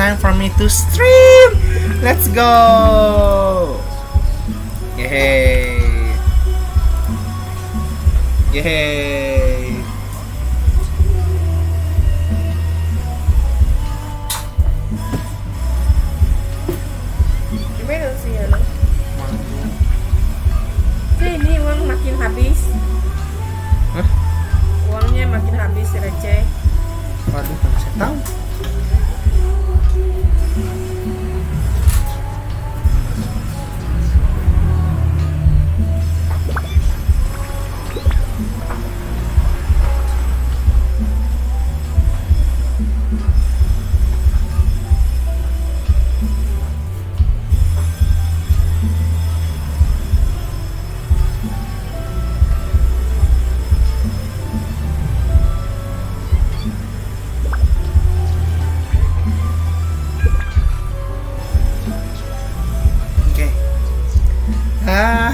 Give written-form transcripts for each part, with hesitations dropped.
time for me to stream. Let's go. Yay. Yay. Gimana sih ya lo? Ini uang makin habis. Hah? Uangnya makin habis receh. Waduh, kan saya tahu.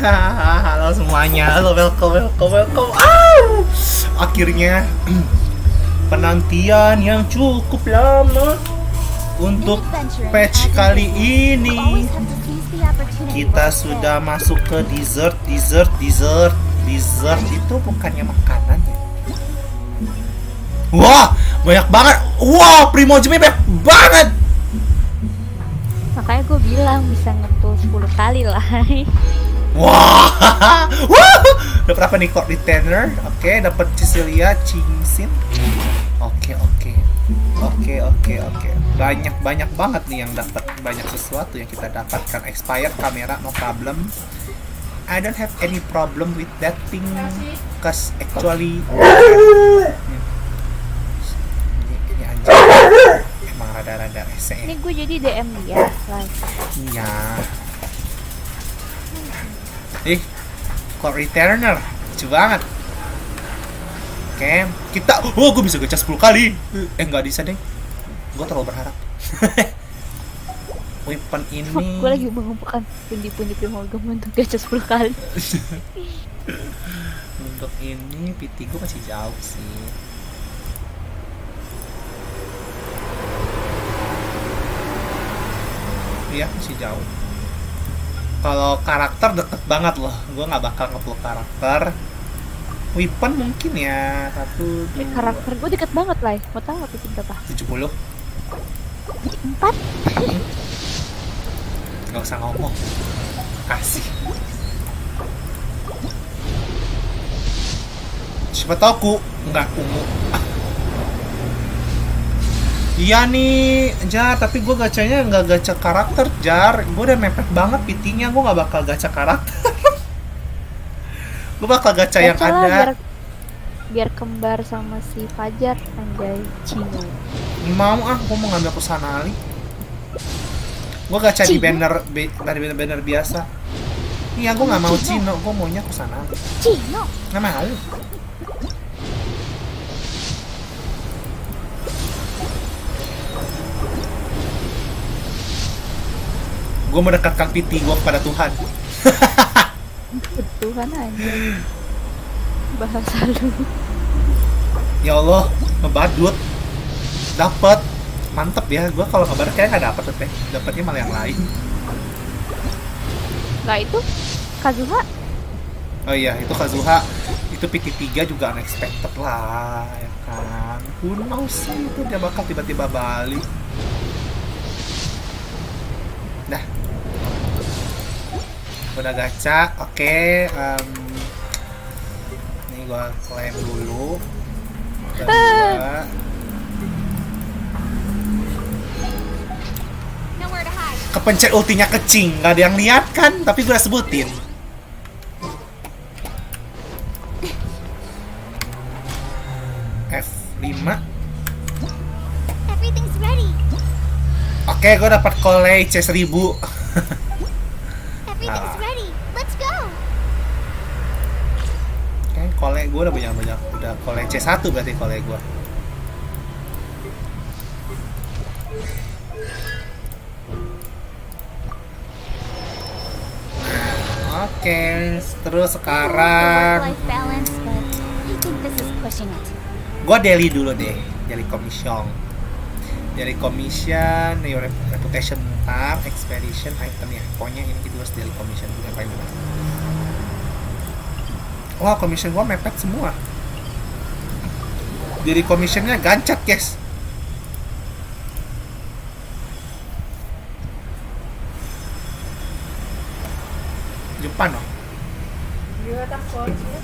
Halo semuanya, halo, welcome. Akhirnya penantian yang cukup lama untuk patch kali ini. Kita sudah masuk ke dessert. Dessert itu bukannya makanan ya? Wah, banyak banget. Wah, Primogem banyak banget. Makanya gue bilang bisa ngepull 10 kali lah. Wah, dapat apa nih kok retainer? Oke, dapat Cecilia, Cingsin. Oke. Banyak banget nih yang dapat, banyak sesuatu yang kita dapatkan. Expired kamera, no problem. I don't have any problem with that thing, cause actually ini anjir emang rada-rada rese. Ini gue jadi DM dia like. Iya. Kok returner lucu banget. Oke, kita gue bisa gacha 10 kali. Nggak bisa deh, gue terlalu berharap. Weapon ini Gue lagi mengumpulkan pundi-pundi Primogem untuk gacha 10 kali. Untuk ini PT gue masih jauh sih. Iya, masih jauh. Kalau karakter deket banget loh, gue nggak bakal nge-pull karakter. Weapon mungkin ya 1, 2, Karakter gue deket banget lah. Mau tau gak PC berapa? 70. 4. Nggak usah ngomong, kasih. Siapa tau aku nggak ungu. Iya nih, Jar, tapi gue gacanya nggak gacha karakter, Jar. Gue udah mepet banget PT-nya, gue nggak bakal gacha karakter. Gue bakal gacha yang ada. Biar kembar sama si Fajar, anjay, Cino. Mau gue mau ngambil Kusanali. Gue gacha di banner biasa. Iya, gue nggak mau Cino, gue maunya Kusanali. Cino? Nggak mau. Gue mendekatkan PT gue kepada Tuhan. Tuhan aja. Bahasa lu. Ya Allah, ngebadut. Dapat. Mantep ya, gue kalau ngebadut kayaknya nggak dapet deh. Dapatnya malah yang lain. Nah itu Kazuha. Oh iya, itu Kazuha. Itu PT 3 juga unexpected lah, ya kan. Who knows sih, itu dia bakal tiba-tiba balik. Dah. Udah gacha, oke. Ini gua klaim dulu. Kedua. Kepencet ultinya kecing, nggak ada yang lihat kan? Tapi gua sebutin. F5. Everything's ready. Oke, gue dapat kolej C1000. Everything's ready. Let's go. Oke, kolej gue udah banyak. Udah kolej C1 berarti kolej gue. Oke, terus sekarang Work-life balance, but I think this is pushing it. gue daily dulu deh, daily commission. Daily commission, your reputation ntar, expedition, item ya. Pokoknya ini dua daily commission gue ngapain dulu. Wah, commission gua mepet semua. Daily commissionnya gancet, guys. Jepang dong. Dia tak coach ya.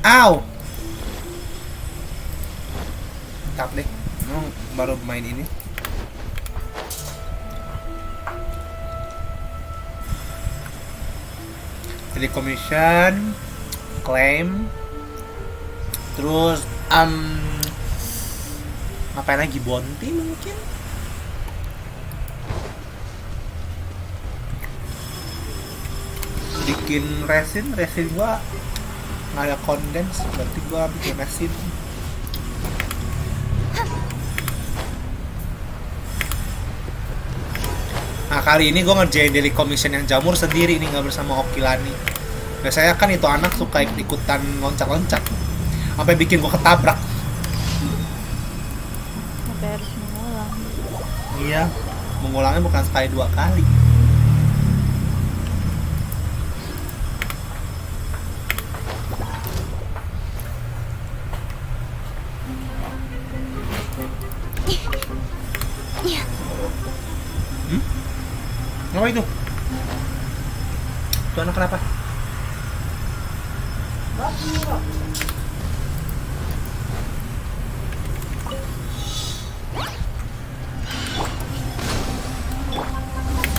Ow. Tap deh. Baru main ini. Jadi commission, claim, terus ngapain lagi, bounty mungkin? Bikin resin gua nggak ada kondens, berarti gua bikin resin. Nah, kali ini gue ngerjain daily commission yang jamur sendiri nih, nggak bersama Okilani. Biasanya kan itu anak suka ikutan loncat-loncat, sampai bikin gue ketabrak. Sampai harus mengulang. Iya, mengulangnya bukan sekali 2 kali. Apa itu? Itu anak kenapa?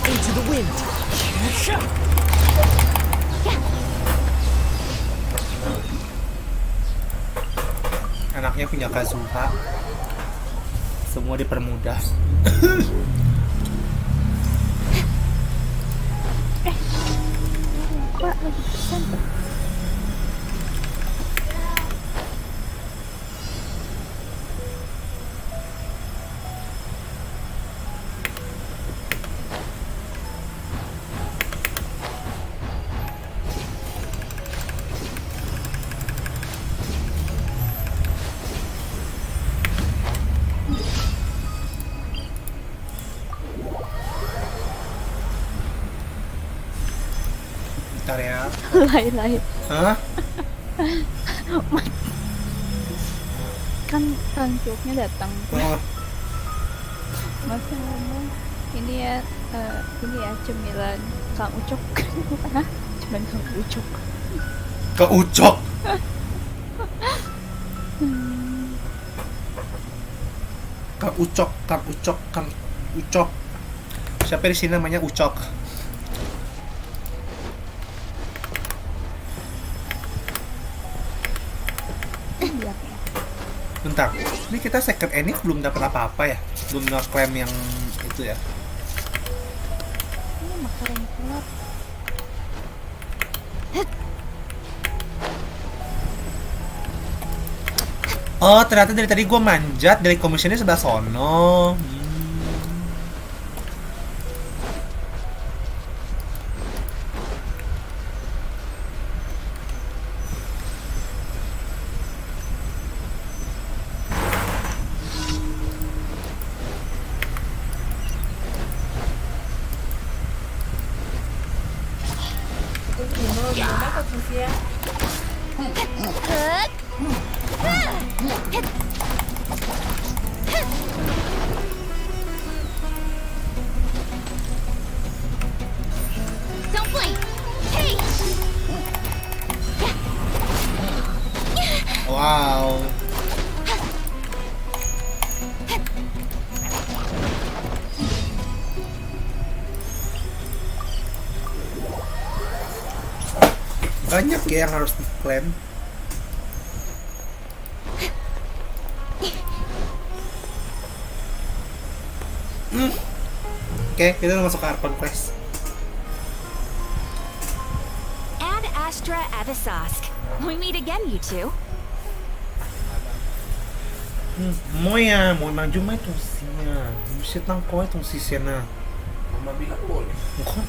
Into the wind. Anaknya punya Kazuha. Semua dipermudah. Pak, lagi pesan. Bentar ya. Lain-lain. Hah? Kan Kang Cuknya datang. Oh, Masa ngomong ini ya cemilan Kang Ucok. Hah? Cuman Kang Ucok. ke Ucok. Kang Ucok. Siapa di sini namanya Ucok? Iya. Bentar, ini kita second enif belum dapat apa-apa ya? Belum nge-claim yang itu ya? Ini makanan telur. Oh, ternyata dari tadi gue manjat dari komisionnya sebelah sono. Itu gimana coach ya? Don't blink. Hey. Wow. Banyak ya yang harus diklaim. Oke, kita udah masuk ke Archon Quest. Ad Astra Avisask. We meet again, you two. Moya, mau maju mai tungsinya. Bisa tangkoi tungsi sena. Mama bilang boleh. Bukan.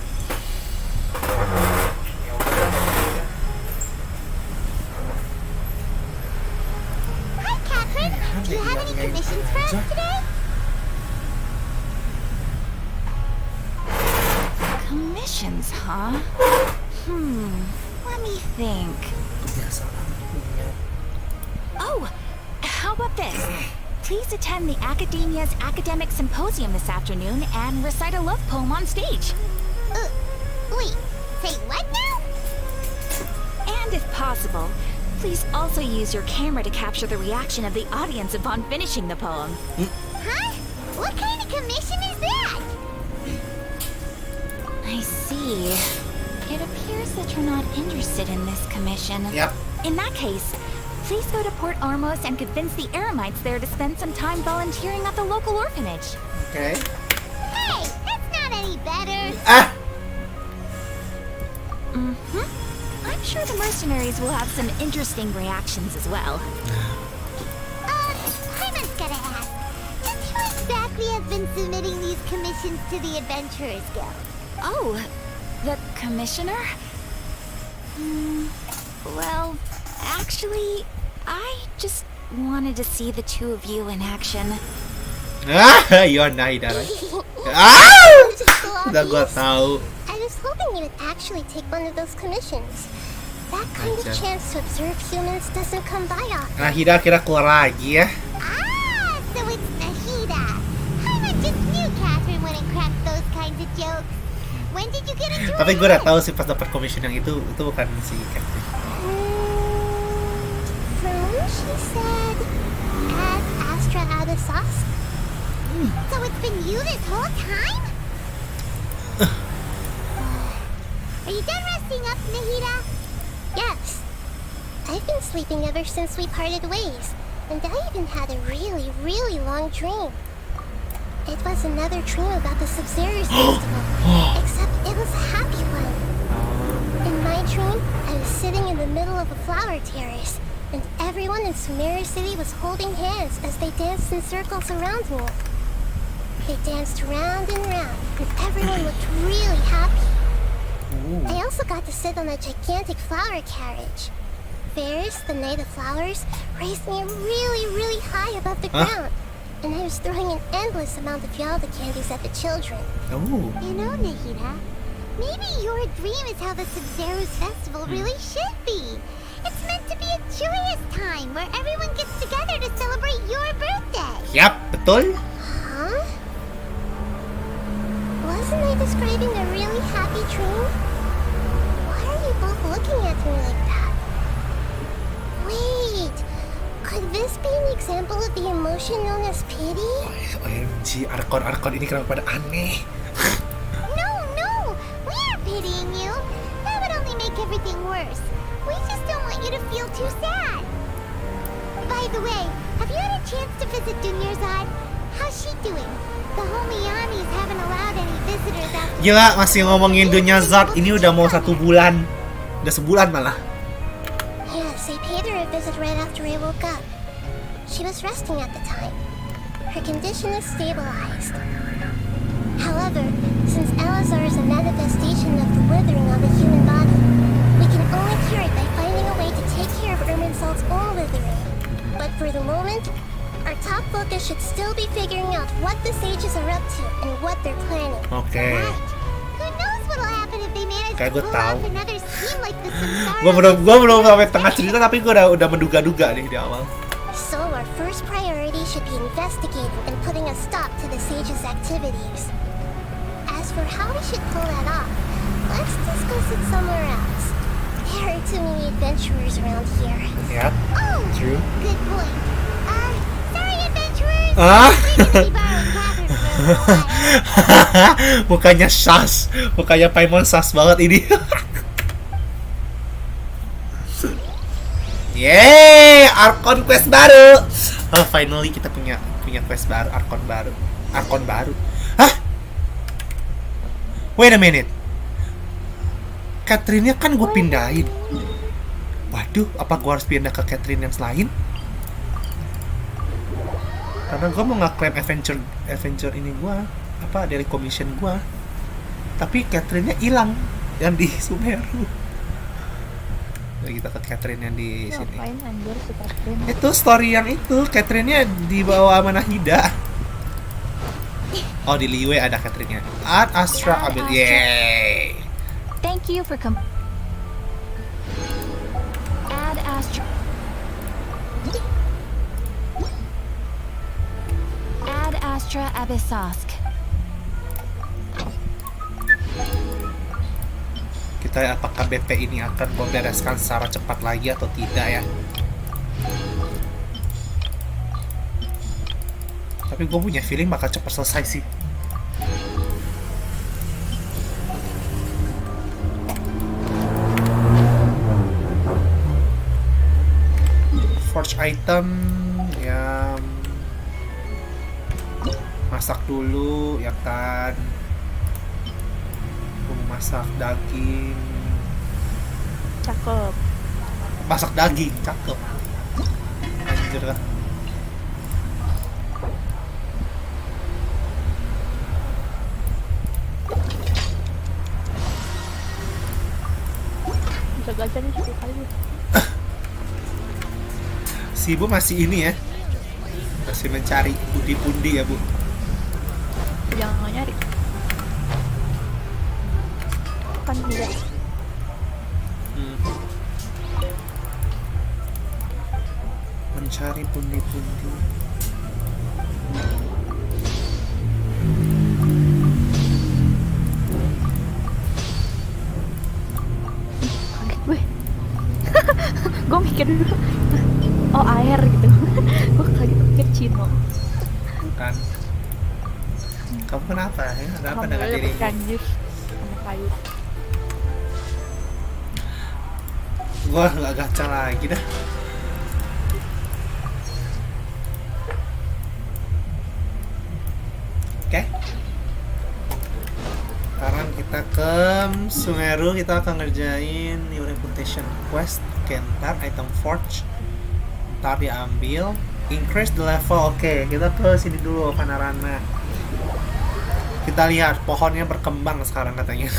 Ya udah. Do you have any commissions for us aja. today? Commissions, huh? Let me think. Kebiasaan punya. Oh, how about this? Please attend the Academia's Academic Symposium this afternoon and recite a love poem on stage. Wait, say what now? And if possible, please also use your camera to capture the reaction of the audience upon finishing the poem. Huh? What kind of commission is that? I see. It appears that you're not interested in this commission. Yap. In that case, please go to Port Armos and convince the Eremites there to spend some time volunteering at the local orphanage. Oke. Hey, that's not any better. Ah. I'm sure the mercenaries will have some interesting reactions as well. I just gotta ask, just who exactly has been submitting these commissions to the Adventurers Guild? Oh, the commissioner? Well, actually, I just wanted to see the two of you in action. Ah, yun na hidaray. Just so Udah gua obvious. tahu. I was hoping you would actually take one of those commissions. That kind of Aja. chance to observe humans doesn't come by often. Nah, Hida kira keluar lagi ya. Ah, so it's Nahida. I just knew Catherine wouldn't crack those kinds of jokes. When did you get into Tapi it? gue udah tahu sih pas dapat commission yang itu bukan si Catherine. From what she said, add Astra out of sauce. So it's been you this whole time? Are you done resting up, Nahida? Yes. I've been sleeping ever since we parted ways, and I even had a really, really long dream. It was another dream about the Sub-Zero Festival, except it was a happy one. In my dream, I was sitting in the middle of a flower terrace, and everyone in Sumeru City was holding hands as they danced in circles around me. They danced round and round, and everyone looked really happy. I also got to sit on a gigantic flower carriage. Ferris, the Knight of Flowers, raised me really, really high above the ground, and I was throwing an endless amount of Yalda candies at the children. Oh. You know, Nahida, maybe your dream is how the Sub-Zero's festival really should be. It's meant to be a joyous time where everyone gets together to celebrate your birthday. Yap, betul. Huh? Wasn't I describing a really happy dream? Why are you both looking at me like that? Wait, could this be an example of the emotion known as pity? OMG, Arkon ini kenapa pada aneh? No, we aren't pitying you. That would only make everything worse. We just don't want you to feel too sad. By the way, have you had a chance to visit Dunyarzad? How's she doing? The homie Yamis haven't allowed any visitors out. Gila, masih ngomongin dunia Zard. Ini udah mau 1 bulan. Udah sebulan malah. Yes, I paid her a visit right after I woke up. She was resting at the time. Her condition is stabilized. However, since Elazar is a manifestation of the withering of the human body, we can only cure it by finding a way to take care of Irminsul's own withering. But for the moment, our top focus should still be figuring out what the sages are up to and what they're planning. Oke. Right. Who knows what'll happen if they manage Kayak to gue pull tahu. off another scheme like the Samsara. Gua belum sampai tengah cerita tapi gua udah menduga-duga nih di awal. So our first priority should be investigating and putting a stop to the sages' activities. As for how we should pull that off, let's discuss it somewhere else. There are too many adventurers around here. Ya, Oh, true. good point. Sorry adventurers. Ah. We're gonna be borrowing Catherine for a while. Mukanya sas, mukanya Paimon sas banget ini. Yeay, Arkon quest baru. Finally kita punya quest baru, Arkon baru. Hah? Wait a minute. Catherine-nya kan gue pindahin. Waduh, apa gue harus pindah ke Catherine yang lain? Karena gue mau nge-claim adventure ini gue, apa dari commission gue. Tapi Catherine-nya hilang yang di Sumeru. Lagi deket Catherine yang di sini. Ngapain anjir si Catherine? Itu story yang itu, Catherine-nya dibawa sama Nahida. Oh, di Liyue ada Catherine-nya. Ad Astra Ad ambil. Astra. Yeay. Thank you for Ad Astra. Ad Astra Abyssosk. Kita apakah BP ini akan membereskan secara cepat lagi atau tidak ya? Tapi gue punya feeling bakal cepat selesai sih. Forge item ya, masak dulu ya kan. Masak daging, Cakep. masak daging cakep anjir lah. Bisa gacha nih 10 kali. Si Ibu masih ini ya, masih mencari pundi-pundi ya Bu. Jangan nyari. Kan tidak. Mencari pundi-pundi. Kaget gue. Gue mikir dulu. Oh air gitu. Gue kaget pikir Cino. Kan kamu kenapa ya? Ada apa dengan dirimu? Kanjus sama kayu. Gua nggak gacha lagi dah. Oke. Sekarang kita ke Sumeru, kita akan ngerjain New Reputation Quest. Oke, ntar item Forge ntar diambil. Increase the level. Oke, kita ke sini dulu, Panorama. Kita lihat pohonnya berkembang sekarang katanya.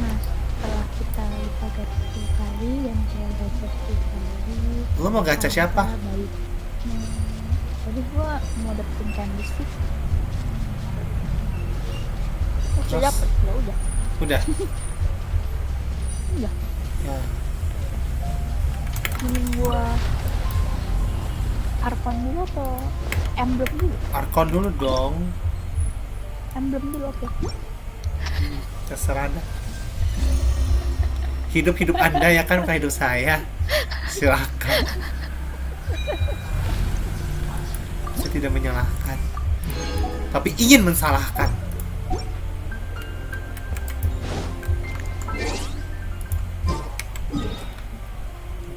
Nah, setelah kita lupa gacha 10 kali dan saya gacha 10 kali. Lo mau gacha siapa? Baik. Tadi gua mau dapetin candy stick. Udah dapet, ya udah. Udah. Udah. Ya. Ini gua Arkon dulu atau emblem dulu? Arkon dulu dong. Emblem dulu, oke. Terserah dah. Hidup Anda ya kan, bukan hidup saya. Silakan. Saya tidak menyalahkan, tapi ingin mensalahkan.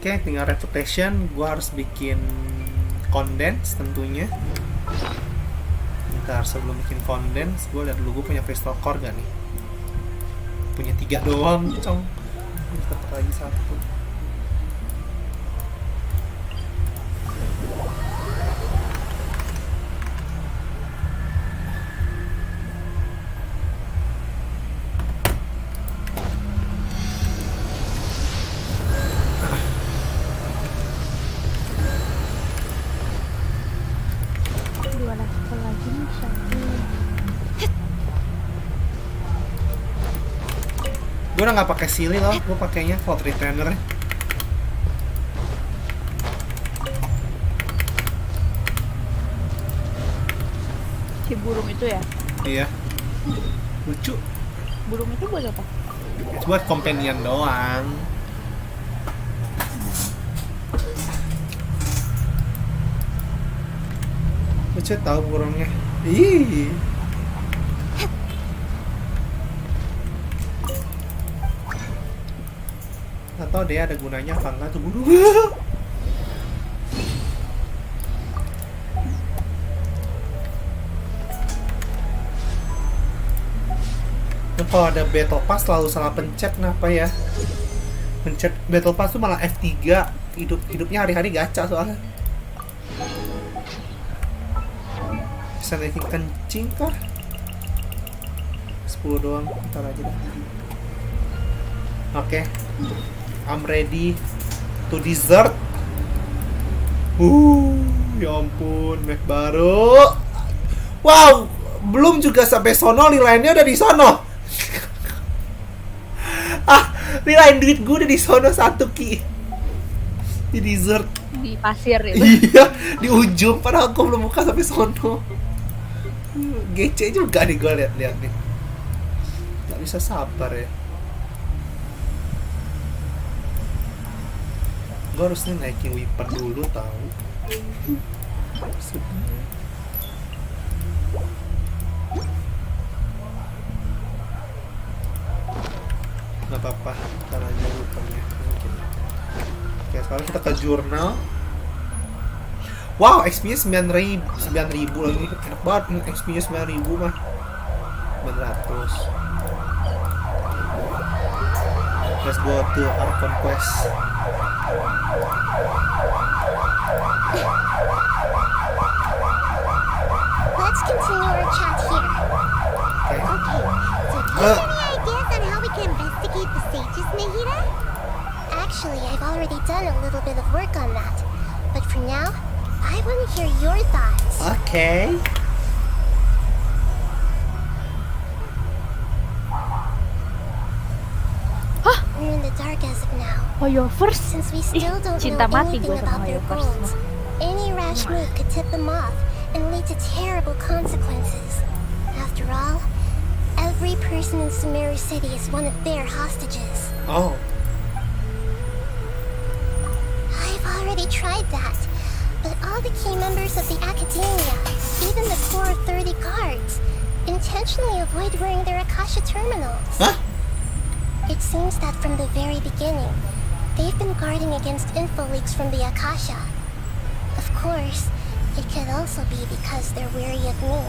Oke, tinggal reputation. Gua harus bikin condense tentunya. Ntar sebelum bikin condense, gue lihat dulu gue punya crystal core gak nih? Punya 3 doang, cong. Tetap lagi 1. Dua level lagi nih, 1. Gue udah nggak pakai silly loh, gue pakainya cloud retrainer. Si burung itu ya? Iya, lucu. Burung itu buat apa? Buat companion doang. Lucu tahu burungnya. Ih. Nggak tahu deh ada gunanya apa enggak tuh burung. Nah, kalau ada battle pass selalu salah pencet, kenapa ya? Pencet battle pass tuh malah F3. Hidupnya hari-hari gacha soalnya. Bisa naikin kencing kah? 10 doang, ntar aja dah. Oke, I'm ready to dessert. Ya ampun, map baru. Wow, belum juga sampai sono, line-nya udah di sono. Line duit gue udah di sono 1 ki. Di dessert. Di pasir itu. Iya, di ujung. Padahal aku belum buka sampai sono. Gece juga nih gue liat-liat nih. Gak bisa sabar ya. Gue harusnya naikin weapon dulu tahu. Sebenarnya. Gak apa-apa, ntar aja weaponnya mungkin. Oke, sekarang kita ke jurnal. Wow, XP-nya 9.000 lagi. Enak banget, XP-nya 9.000 mah 900. Let's go to our conquest. Let's continue our chat here. Okay. Okay, so do you have any ideas on how we can investigate the sages, Nahida? Actually, I've already done a little bit of work on that. But for now, I want to hear your thoughts. Okay. We're in the dark as of now. Oh, your first. Since we still don't cinta know mati anything gue about sama their your first. goals, any rash move could tip them off and lead to terrible consequences. After all, every person in Sumeru City is one of their hostages. Oh. I've already tried that, but all the key members of the Academia, even the core 30 guards, intentionally avoid wearing their Akasha terminals. Huh? It seems that from the very beginning, they've been guarding against info leaks from the Akasha. Of course, it could also be because they're wary of me.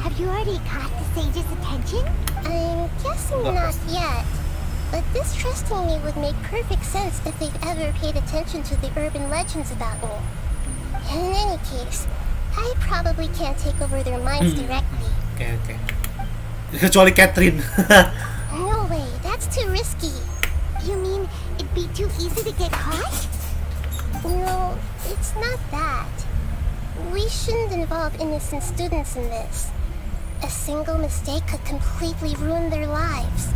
Have you already caught the sage's attention? I'm guessing not yet, but distrusting me would make perfect sense if they've ever paid attention to the urban legends about me. In any case, I probably can't take over their minds directly. Okay. Kecuali Catherine. No way, that's too risky. You mean it'd be too easy to get caught? No, it's not that. We shouldn't involve innocent students in this. A single mistake could completely ruin their lives.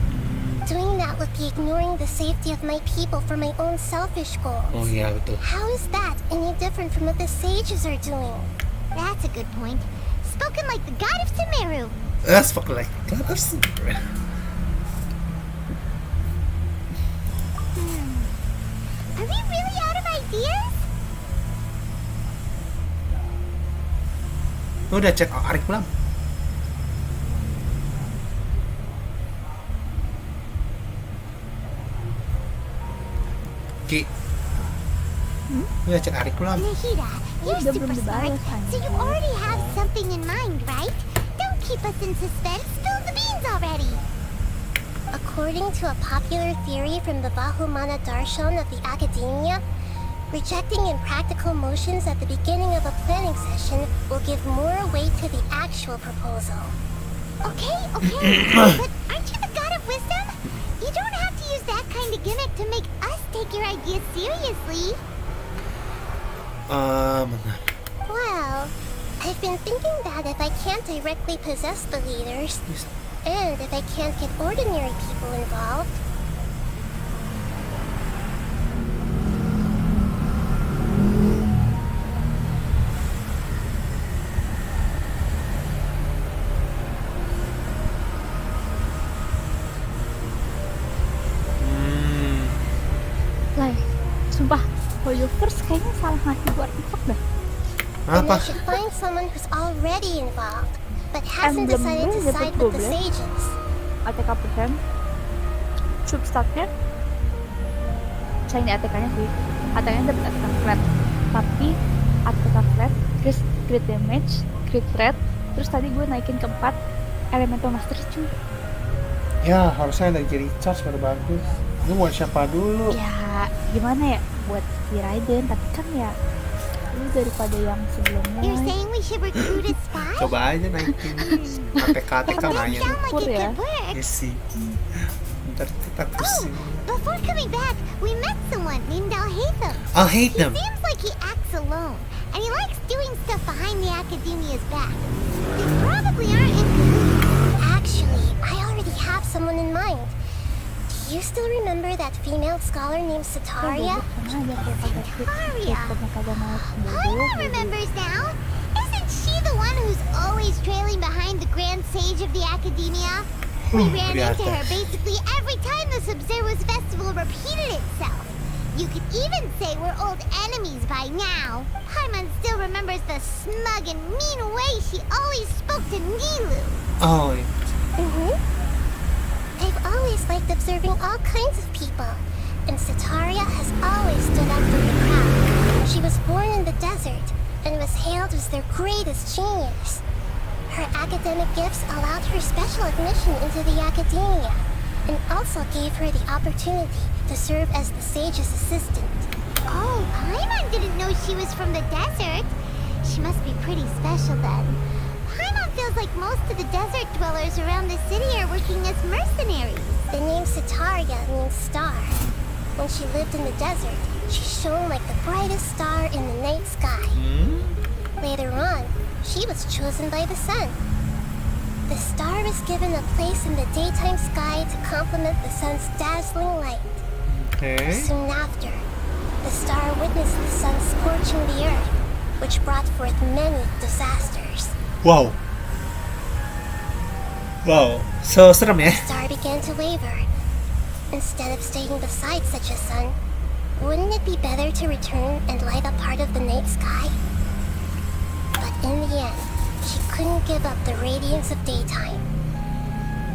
Doing that would be ignoring the safety of my people for my own selfish goals. Oh iya betul. How is that any different from what the sages are doing? That's a good point. Spoken like the god of Sumeru. That's fucking like God of Sumeru. Are we really out of ideas? Lu udah cek Arik belum? Ki. Lu udah cek Arik belum? Nahida, you're Udah super belum smart, dibalas, so you already have something in mind, right? Don't keep us in suspense. Spill the beans already. According to a popular theory from the Bahumana Darshan of the Academia, rejecting impractical motions at the beginning of a planning session will give more weight to the actual proposal. Okay, but aren't you the god of wisdom? You don't have to use that kind of gimmick to make us take your ideas seriously. Bentar. Well, I've been thinking that if I can't directly possess the leaders, and if I can't get ordinary people involved, Lai, sumpah, for your first kayaknya salah ngasih gue artefak dah. then Apa? I should find someone who's already involved, but hasn't Emblem decided to gue side dapet with the 12. sages. ATK persen, substatnya, saya ini ATK-nya sih, ATK-nya dapat ATK flat, tapi ATK flat, crit damage, crit rate, terus tadi gue naikin ke 4 elemental master cuy. Ya harusnya ada jadi charge pada bagus. Ini buat siapa dulu? Ya gimana ya, buat si Raiden, tapi kan ya dulu daripada yang sebelumnya. You're saying we should recruit a spy? Coba aja naikin ATK That doesn't main. sound like Syukur it ya. could work. Iya sih. Ntar kita Oh, pusing. before coming back, we met someone named Alhaitham. I'll hate He them. seems like he acts alone, and he likes doing stuff behind the Academia's back. They probably aren't in cahoots. Actually, I already have someone in mind. Do you still remember that female scholar named Sataria? Aria. Paimon remembers now. Isn't she the one who's always trailing behind the Grand Sage of the Academia? We ran into her basically every time the Sub-Zero's festival repeated itself. You could even say we're old enemies by now. Paimon still remembers the smug and mean way she always spoke to Nilu. Oh, iya. I've always liked observing all kinds of people, and Sataria has always stood out from the crowd. She was born in the desert and was hailed as their greatest genius. Her academic gifts allowed her special admission into the academia, and also gave her the opportunity to serve as the sage's assistant. Oh, Paimon didn't know she was from the desert. She must be pretty special then. Paimon feels like most of the desert dwellers around the city are working as mercenaries. The name Sataria means star. When she lived in the desert, she shone like the brightest star in the night sky. Later on, she was chosen by the sun. The star was given a place in the daytime sky to complement the sun's dazzling light. Oke. Soon after, the star witnessed the sun scorching the earth, which brought forth many disasters. Wow. Wow. So serem ya. The star began to waver. Instead of staying beside such a sun, wouldn't it be better to return and light up part of the night sky? But in the end, she couldn't give up the radiance of daytime.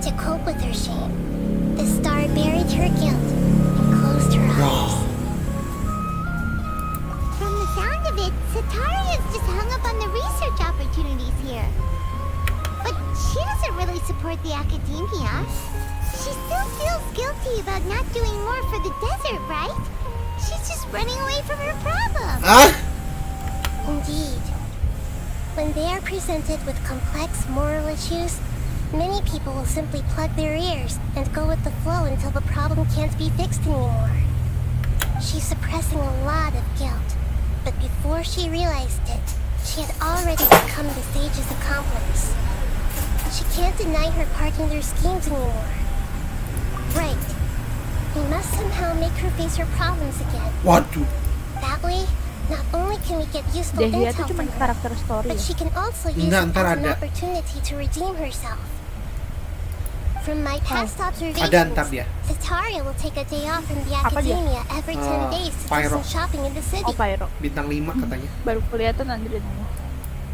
To cope with her shame, the star buried her guilt and closed her eyes. From the sound of it, Sataria's just hung up on the research opportunities here. But she doesn't really support the academia. She still feels guilty about not doing more for the desert, right? She's just running away from her problem. Ah? Indeed. When they are presented with complex moral issues, many people will simply plug their ears and go with the flow until the problem can't be fixed anymore. She's suppressing a lot of guilt, but before she realized it, she had already become the sage's accomplice. She can't deny her part in their schemes anymore. Right. We must somehow make her face her problems again. Waduh. That way, not only can we get useful Dehya tuh intel cuma from her, karakter story but ya. she can also use Enggak, it ntar as an ada. opportunity to redeem herself. From my past observations, Ada ntar dia. Sataria will take a day off from the Apa dia? academia every 10 days to do Pyro. some shopping in the city. Oh, Pyro. Bintang 5 katanya. Baru kelihatan Andre namanya.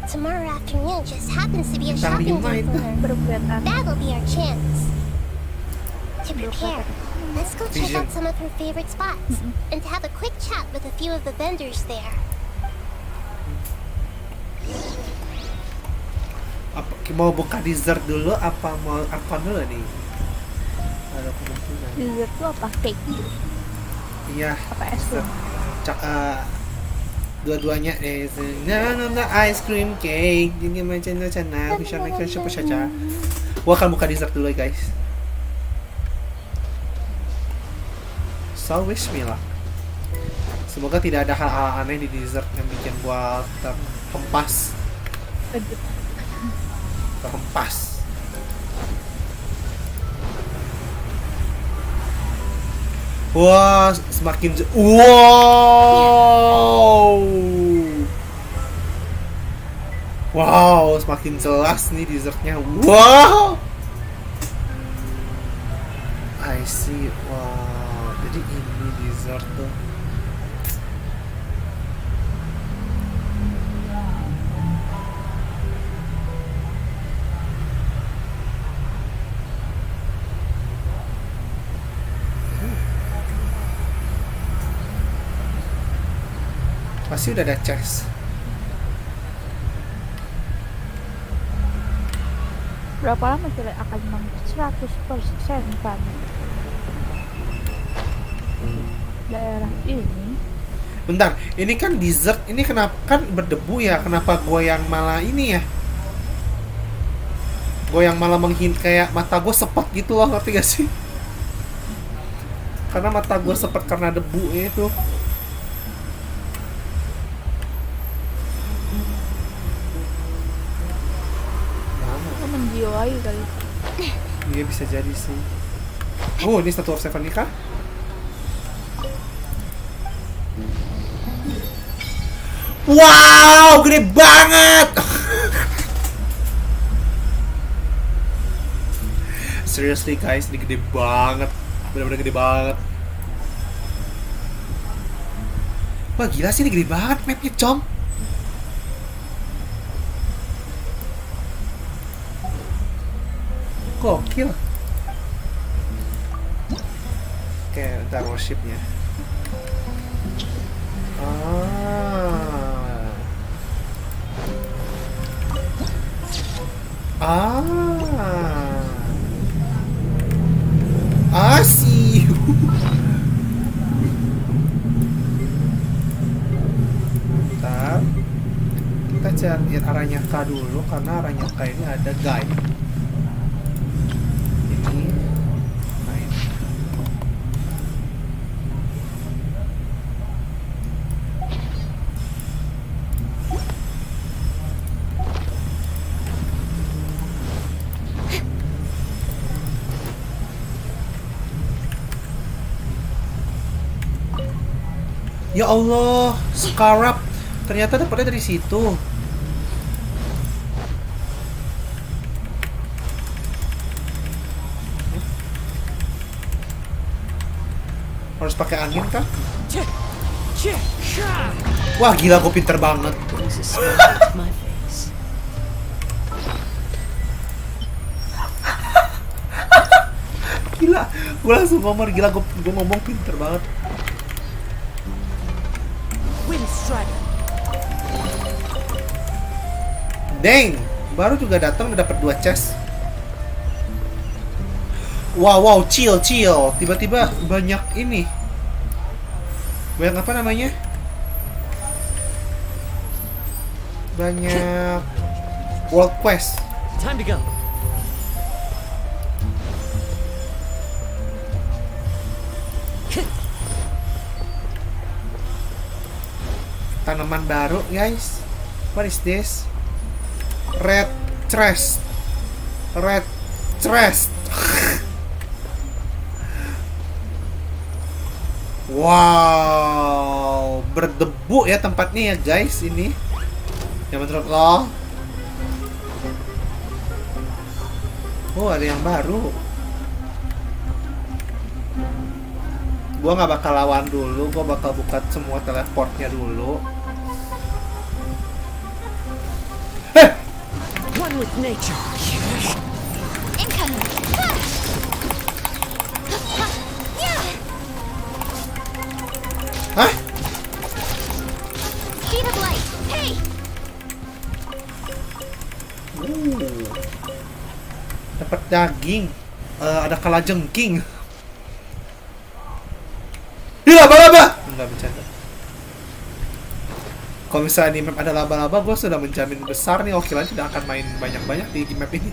Tomorrow afternoon just happens to be a Bintang shopping 5 day itu. for her. Baru kelihatan. That'll be our chance. To prepare, let's go check Vision. out some of her favorite spots and have a quick chat with a few of the vendors there. Apa mau buka dessert dulu apa mau apa dulu nih? Ada kemungkinan. Dessert tuh apa? Cake. Iya. Apa es krim? Dua-duanya ice cream cake. Jadi macam itu cina. Bisa naik siapa saja. Gua akan buka dessert dulu ya, guys. So wish me lah. Semoga tidak ada hal-hal aneh di dessert yang bikin gua terhempas. Terhempas. Wah, semakin wow. Wow, semakin jelas nih dessertnya. Wow. I see. Wow, jadi ini dessert tuh. Pasti udah ada chest. Berapa lama coba akan mengikuti 100% kan? Daerah ini Bentar, ini kan dessert, ini kenapa kan berdebu ya? Kenapa gue yang malah ini ya? Gue yang malah kayak mata gue sepet gitu loh, ngerti gak sih? Karena mata gue sepet karena debu itu. Lo menjiwai kali. Iya bisa jadi sih. Oh, ini Statue of Seven kah? Wow, gede banget. Seriously guys, ini gede banget. Bener-bener gede banget. Wah gila sih, ini gede banget mapnya, com. Gokil. Oke, ntar worshipnya. See you. Bentar. Kita cari lihat arahnya K dulu, karena arahnya K ini ada guide. Ini. Nah ini. Ya Allah, scarab. Ternyata dapetnya dari situ. Harus pakai angin kah? Wah gila, gue pinter banget. Gila, gue langsung ngomong, gila gue ngomong pinter banget. Dang, baru juga datang udah dapat 2 chest. Wow, chill. Tiba-tiba banyak ini. Banyak apa namanya? Banyak world quest. Time to go. Tanaman baru, guys. What is this? Red chest. Wow, berdebu ya tempatnya ya guys ini. Ya menurut lo? Oh, ada yang baru. Gua nggak bakal lawan dulu, gua bakal buka semua teleportnya dulu. One with nature. Incoming. Hah? Speed of light. Hey. Dapat daging. Ada kalajengking. Ih, laba-laba! Enggak bercanda. Kalau misalnya di map ada laba-laba, gue sudah menjamin besar nih Okilan tidak akan main banyak-banyak di map ini.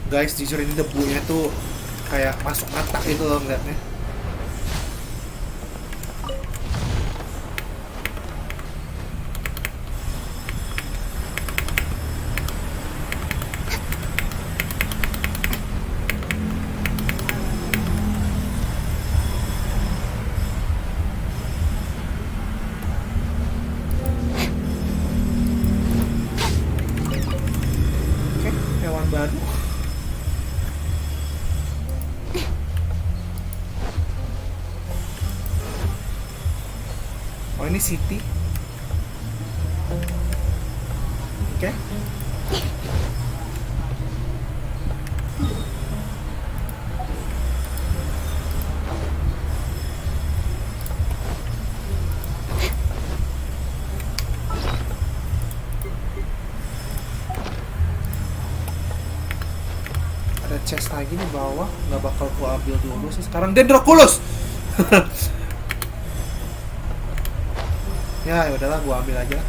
Guys, jujur ini debunya tuh kayak masuk mata gitu loh ngeliatnya. Oke, hewan baru. Oh, ini city. Oke. chest lagi di bawah, nggak bakal gua ambil dulu sih sekarang. Dendroculus. Ya udahlah, gua ambil aja lah.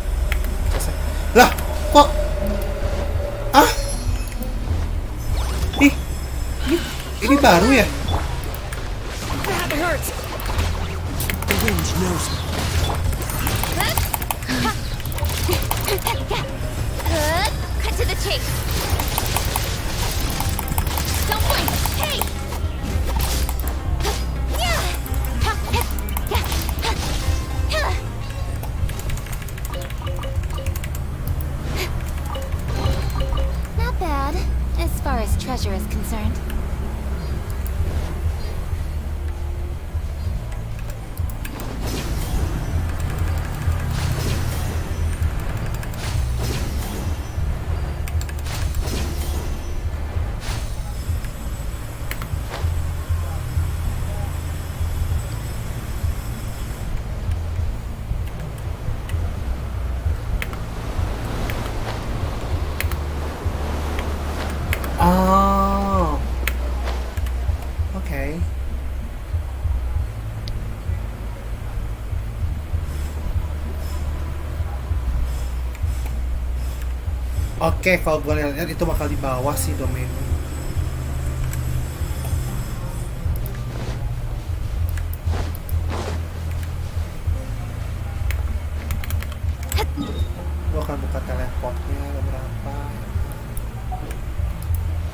Chestnya. Lah, kok? Ah? Ih, ini baru ya? That hurts! The wind knows me. Cut to the chase. Don't blink. Hey. Not bad, as far as treasure is concerned. Oh, oke. Oke, kalau gue lihat itu bakal di bawah sih domainnya. Gue akan buka teleportnya beberapa.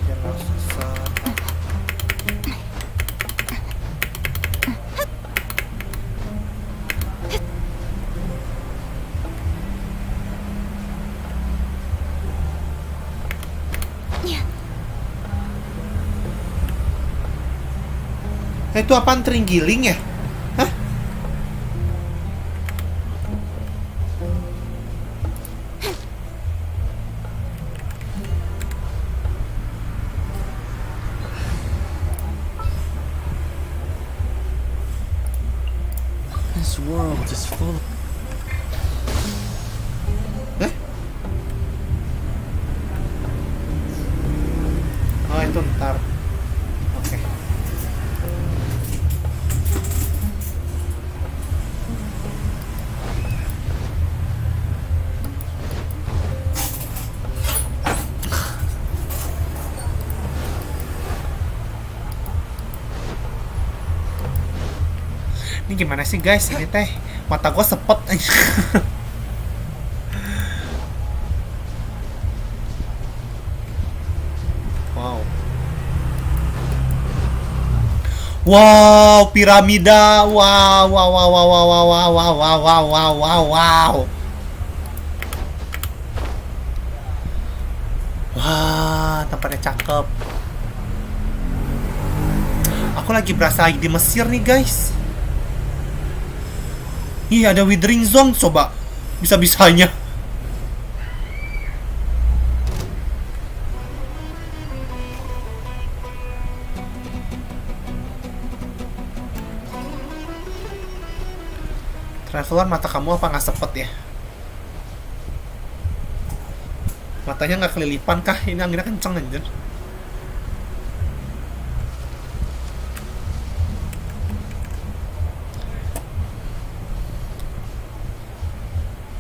Biar nggak susah. Itu apaan, terenggiling ya? Hah? This world is full of... Hah? Oh, itu ntar. Oke. Ini gimana sih guys, ini teh mata gue sepet. Wow. Wow, piramida. Wow, wow, wow, wow, wow, wow, wow, wow, wow, wow, wow, wow, wow. Wah, tempatnya cakep. Aku lagi berasa lagi di Mesir nih guys. Ih, ada withering zone, coba. Bisa-bisanya. Traveler, mata kamu apa nggak sepet ya? Matanya nggak kelilipan kah? Ini anginnya kenceng anjir.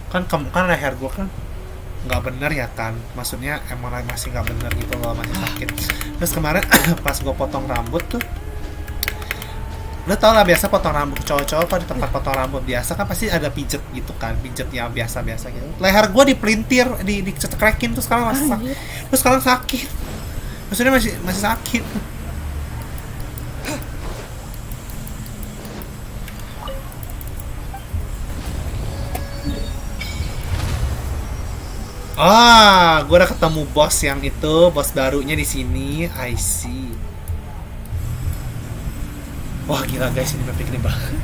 Kan leher gue kan nggak bener ya kan, maksudnya emang masih nggak bener gitu loh, masih sakit. Terus kemarin pas gue potong rambut tuh, lo tau lah biasa potong rambut cowok-cowok kalau di tempat potong rambut biasa kan pasti ada pijet gitu kan, pijet yang biasa-biasa gitu. Leher gue dipelintir, dicekrekin tuh sekarang masih sakit. Terus sekarang sakit, maksudnya masih sakit. Ah, gue udah ketemu bos yang itu, bos barunya di sini. I see. Wah gila guys, ini mapnya gede banget.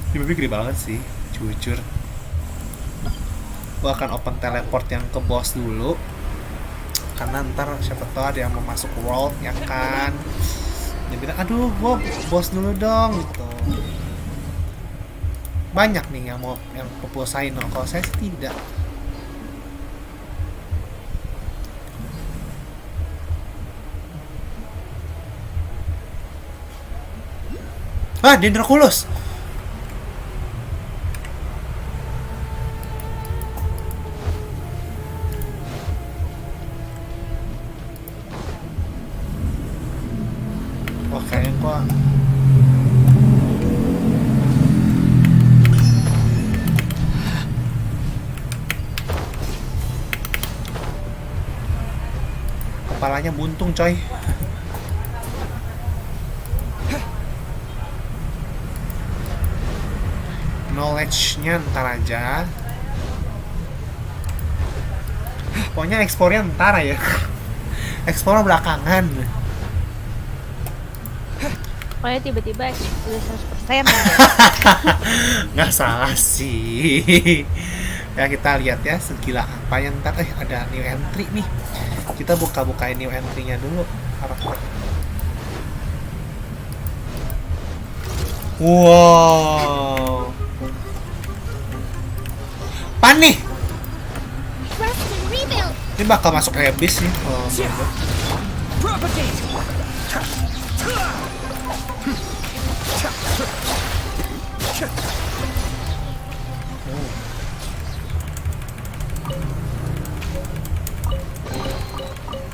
Ini mapnya gede banget sih, jujur. Gue akan open teleport yang ke bos dulu, karena ntar siapa tahu ada yang mau masuk world ya kan. Dia bilang, aduh gue bos dulu dong gitu. Banyak nih yang mau yang pulsain, kalau saya sih tidak. Ah, Dendroculus. Wah, kayaknya gua kepalanya buntung, coy. Knowledge-nya ntar aja. Pokoknya ekspornya ntar ya. Ekspor belakangan. Pokoknya tiba-tiba udah 100%. Nggak salah sih. Ya kita lihat ya segila apa yang ntar. Ada new entry nih. Kita buka-bukain new entry-nya dulu. Wow. Pan nih. Rest and rebuild. Ini bakal masuk abyss sih. Oh, Propagate!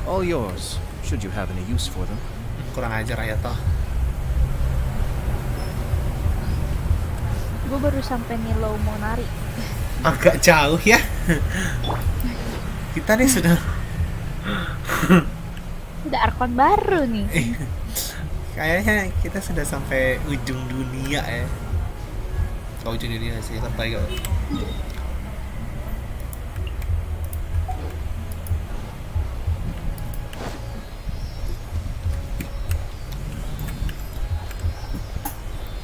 All yours, should you have any use for them. kurang ajar ya toh. Gue baru sampai Nilo Monari. Agak jauh ya. Kita nih sudah Udah Arkon baru nih. kayaknya kita sudah sampai ujung dunia ya. Ke ujung dunia sih, sampai ke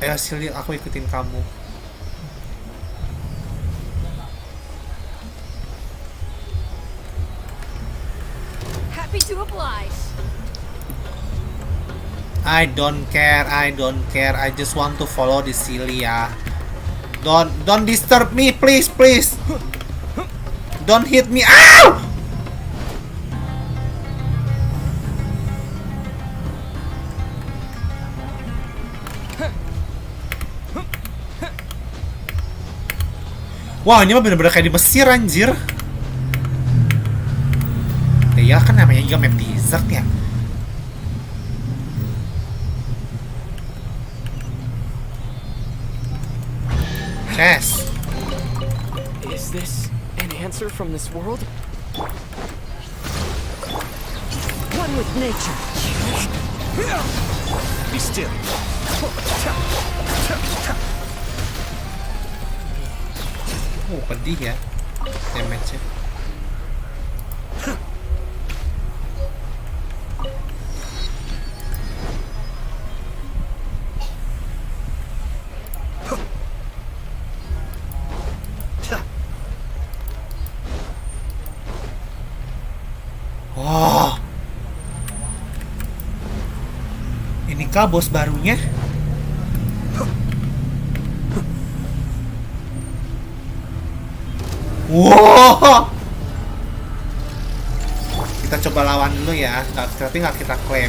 ayo Silly, aku ikutin kamu. Happy to oblige. I don't care, I just want to follow the Silly ya. Don't disturb me, please. Don't hit me. Ow! Wah, ini mah bener-bener kayak di Mesir anjir. Ya kan namanya juga map desert ya. Chess. Is this an answer from this world? One with nature. Be still. Oh, pedih ya damage-nya. Wah. Inikah bos barunya? Wow. Kita coba lawan dulu ya, tapi nggak kita klaim.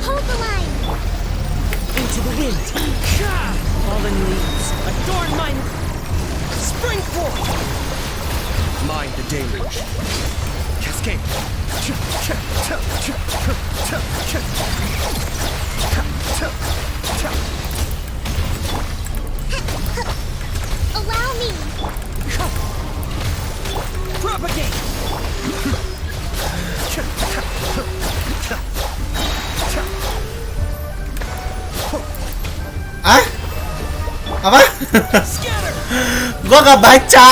Hold the line. Into the wind. Fallen leaves. Adorn mine. Spring forth. Mind the deluge. Cascade. Allow me. Propagate. Ah? Apa? Scatter. Gua gak baca.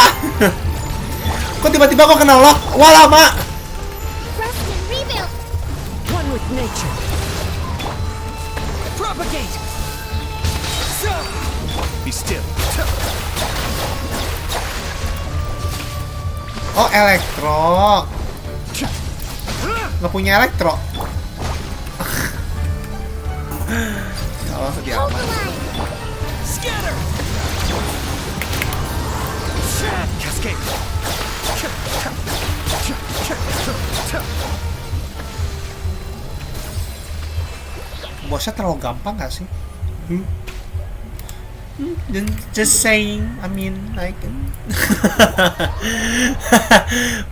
Kok tiba-tiba gua kena lock? Wah, lama. Rest and rebuild. One with nature. Propagate. Be still. Oh, elektro. Nggak punya elektro. Ya Allah, sedih Hold the amat. line. Scatter. Cascade. Bosnya terlalu gampang gak sih? Just saying, I mean, like,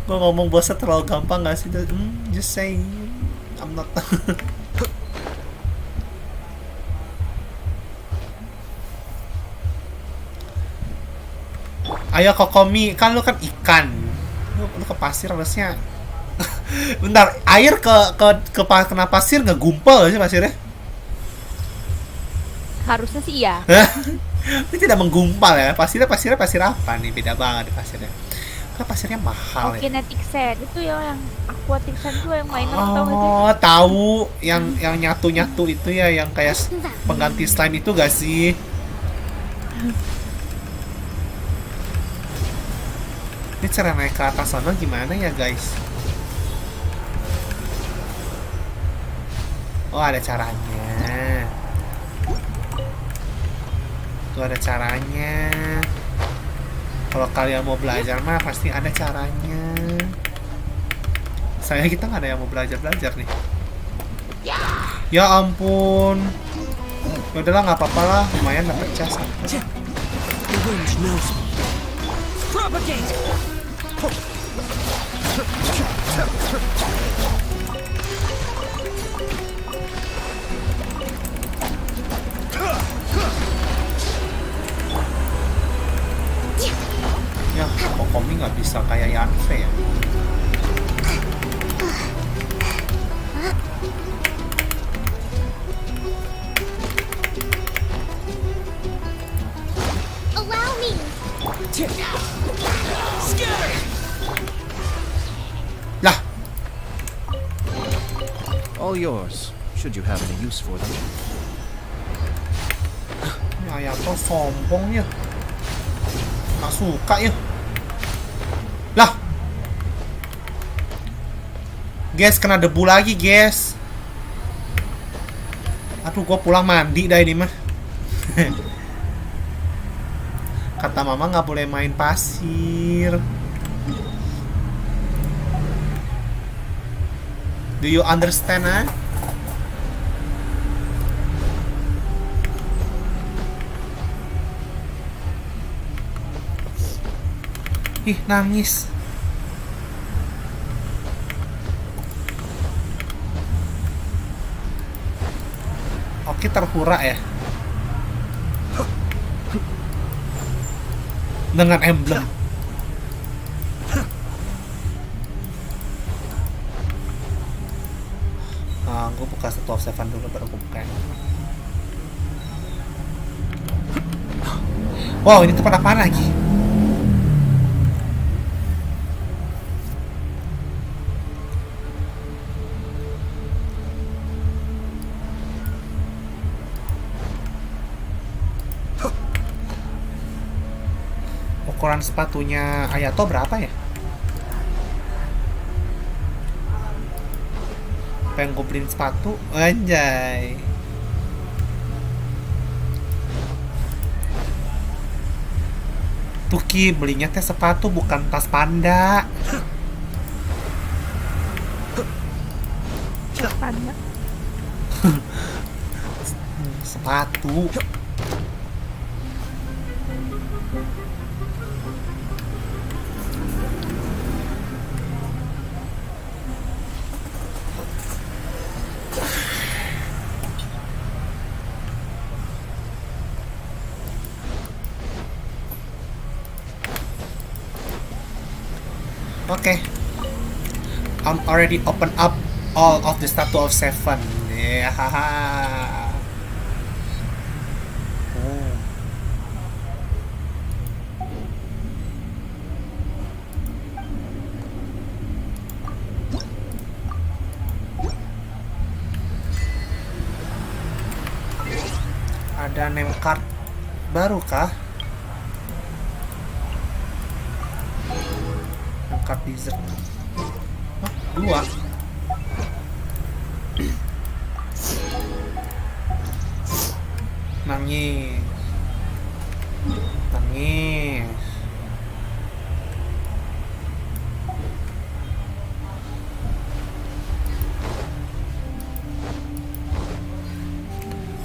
gue ngomong bosnya terlalu gampang gak sih? Just saying, I'm not. Ayo Kokomi, kan lu kan ikan, lu ke pasir harusnya. Bentar, air kena pasir nggak gumpal sih pasirnya? Harusnya sih iya. Ini tidak menggumpal ya. Pasir apa nih? Beda banget pasirnya. Karena pasirnya mahal ya. Kinetic sand itu yang aquatic sand tuh yang mainan tau gak sih? Oh, tahu yang nyatu itu ya, yang kayak pengganti slime itu gak sih? Ini cara naik ke atas sana gimana ya guys? Oh, ada caranya. Tuh ada caranya. Kalau kalian mau belajar mah pasti ada caranya. Saya kita nggak ada yang mau belajar nih. Ya ampun. Ya udahlah, nggak apa-apa lah, lumayan dapat cas. Ya, Kokomi nggak bisa kayak Yanfe ya. Allow me. Lah, All yours, should you have any use for them. ya tuh sombong ya. Nggak suka ya. Lah, guys, kena debu lagi guys. Aduh, gua pulang mandi dah ini mah. Kata mama nggak boleh main pasir. Do you understand, ah? Ih, nangis. Oke, terhura ya. Dengan emblem. Gue buka satu of seven dulu baru gue buka. Wow, ini tempat apaan lagi? Ukuran sepatunya Ayato berapa ya? Pengen gue beliin sepatu, anjay. Tuki belinya teh sepatu bukan tas panda. Panda. Sepatu. Okay, I'm already open up all of the statue of seven. Yeah, haha. Oh. Ada name card baru kah? Card dessert. Hah, 2. Nangis. Nangis.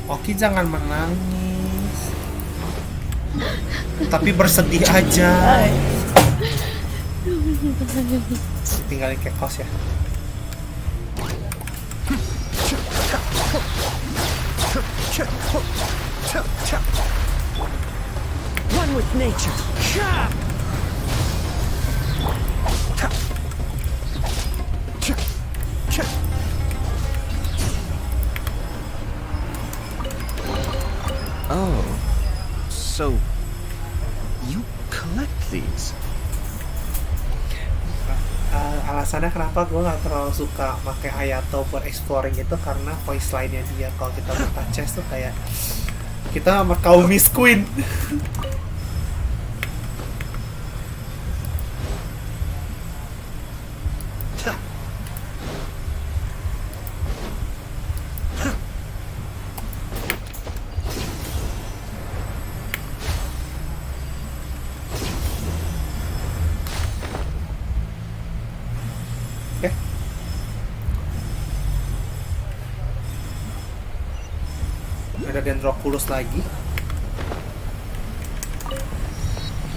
Oki, jangan menangis. Tapi bersedih aja. Tinggalin kayak kos ya. One with nature. Oh, so you collect these? Alasannya kenapa gue nggak terlalu suka pakai Hayato buat exploring itu karena voice line-nya dia kalau kita buka chest tuh kayak kita sama kaum Miss Queen. Ada Dendroculus lagi.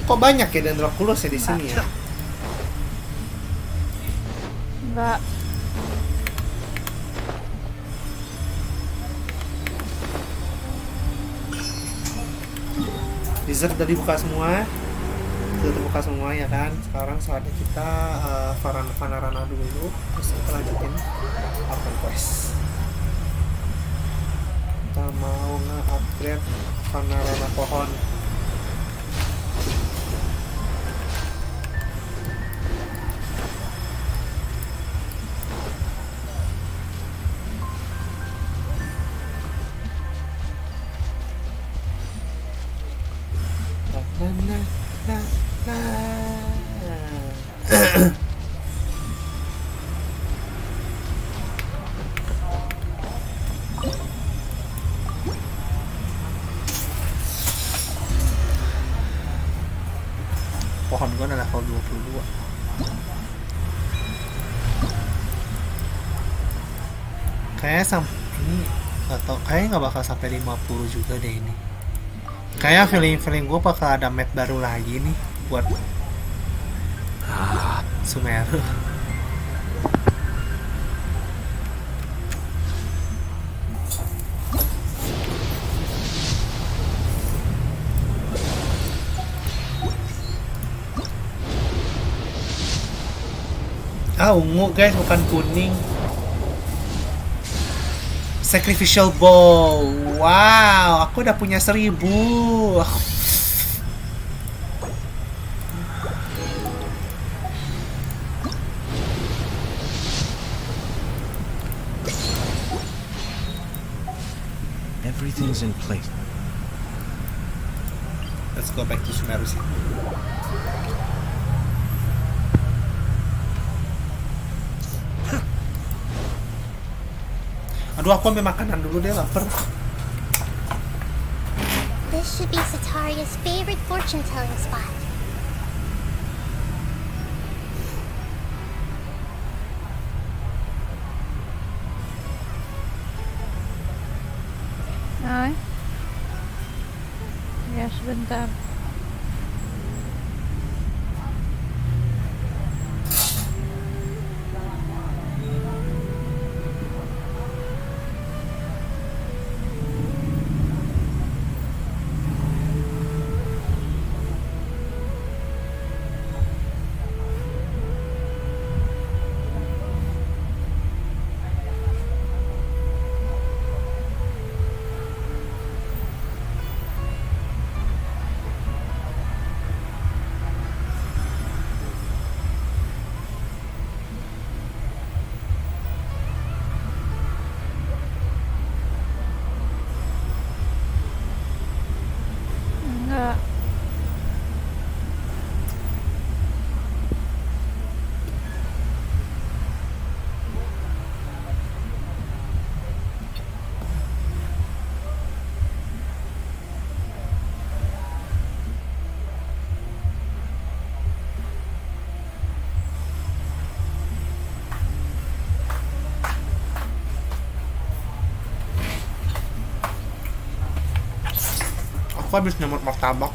Kok banyak ya Dendroculus ya di sini ya? Enggak. Dessert udah dibuka semua. Sudah terbuka semua ya kan. Sekarang saatnya kita Vanarana dulu. Terus kita lanjutin open quest. Kita mau nge-upgrade Vanarana pohon. Pohon gue udah level 22. Kayaknya ini atau kayaknya nggak bakal sampai 50 juga deh ini. Kayak feeling gue bakal ada map baru lagi nih buat Sumeru. Ungu guys, bukan kuning. Sacrificial bow. Wow, aku udah punya 1000. Everything's in place. Let's go back to Sumeru sih. Aduh, aku ambil makanan dulu deh, lapar. This should be Sataria's favorite fortune-telling spot. Hai. Ya, sebentar. Enggak. Aku habis nyemot martabak.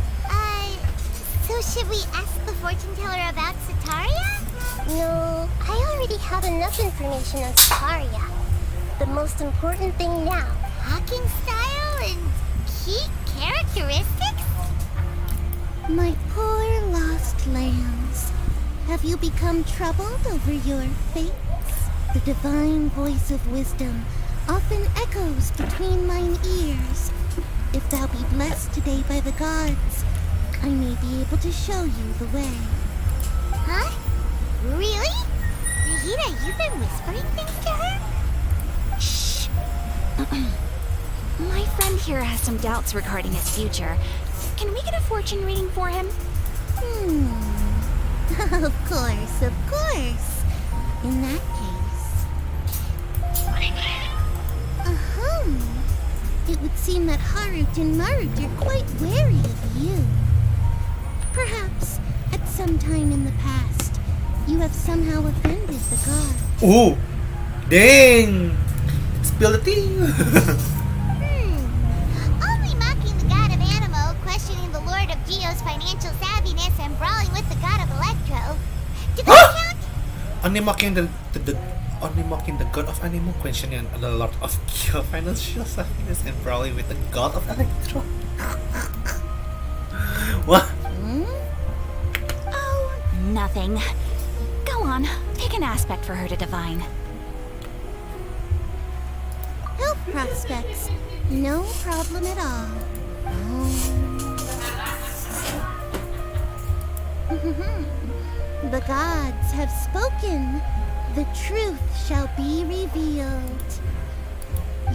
should we ask the fortune teller about Sataria? No, I already have enough information on Sataria. The most important thing now, hacking style and key characteristics? My poor lost lambs. Have you become troubled over your fates? The divine voice of wisdom often echoes between mine ears. If thou be blessed today by the gods, I may be able to show you the way. Huh? Really? Nahida, you've been whispering things to her? Shh. My friend here has some doubts regarding his future. Can we get a fortune reading for him? Of course, of course. In that case... It would seem that Harut and Marut are quite wary of you. Perhaps, at some time in the past, you have somehow offended the gods. Oh, dang! Spill the tea. Only mocking the god of Animo, questioning the lord of Geo's financial savviness, and brawling with the god of Electro. Do those count? Only mocking the god of Animo, questioning the lord of Geo financial savviness, and probably with the god of Electro. What? Oh, nothing. Go on, pick an aspect for her to divine. Health prospects. No problem at all. The gods have spoken. The truth shall be revealed.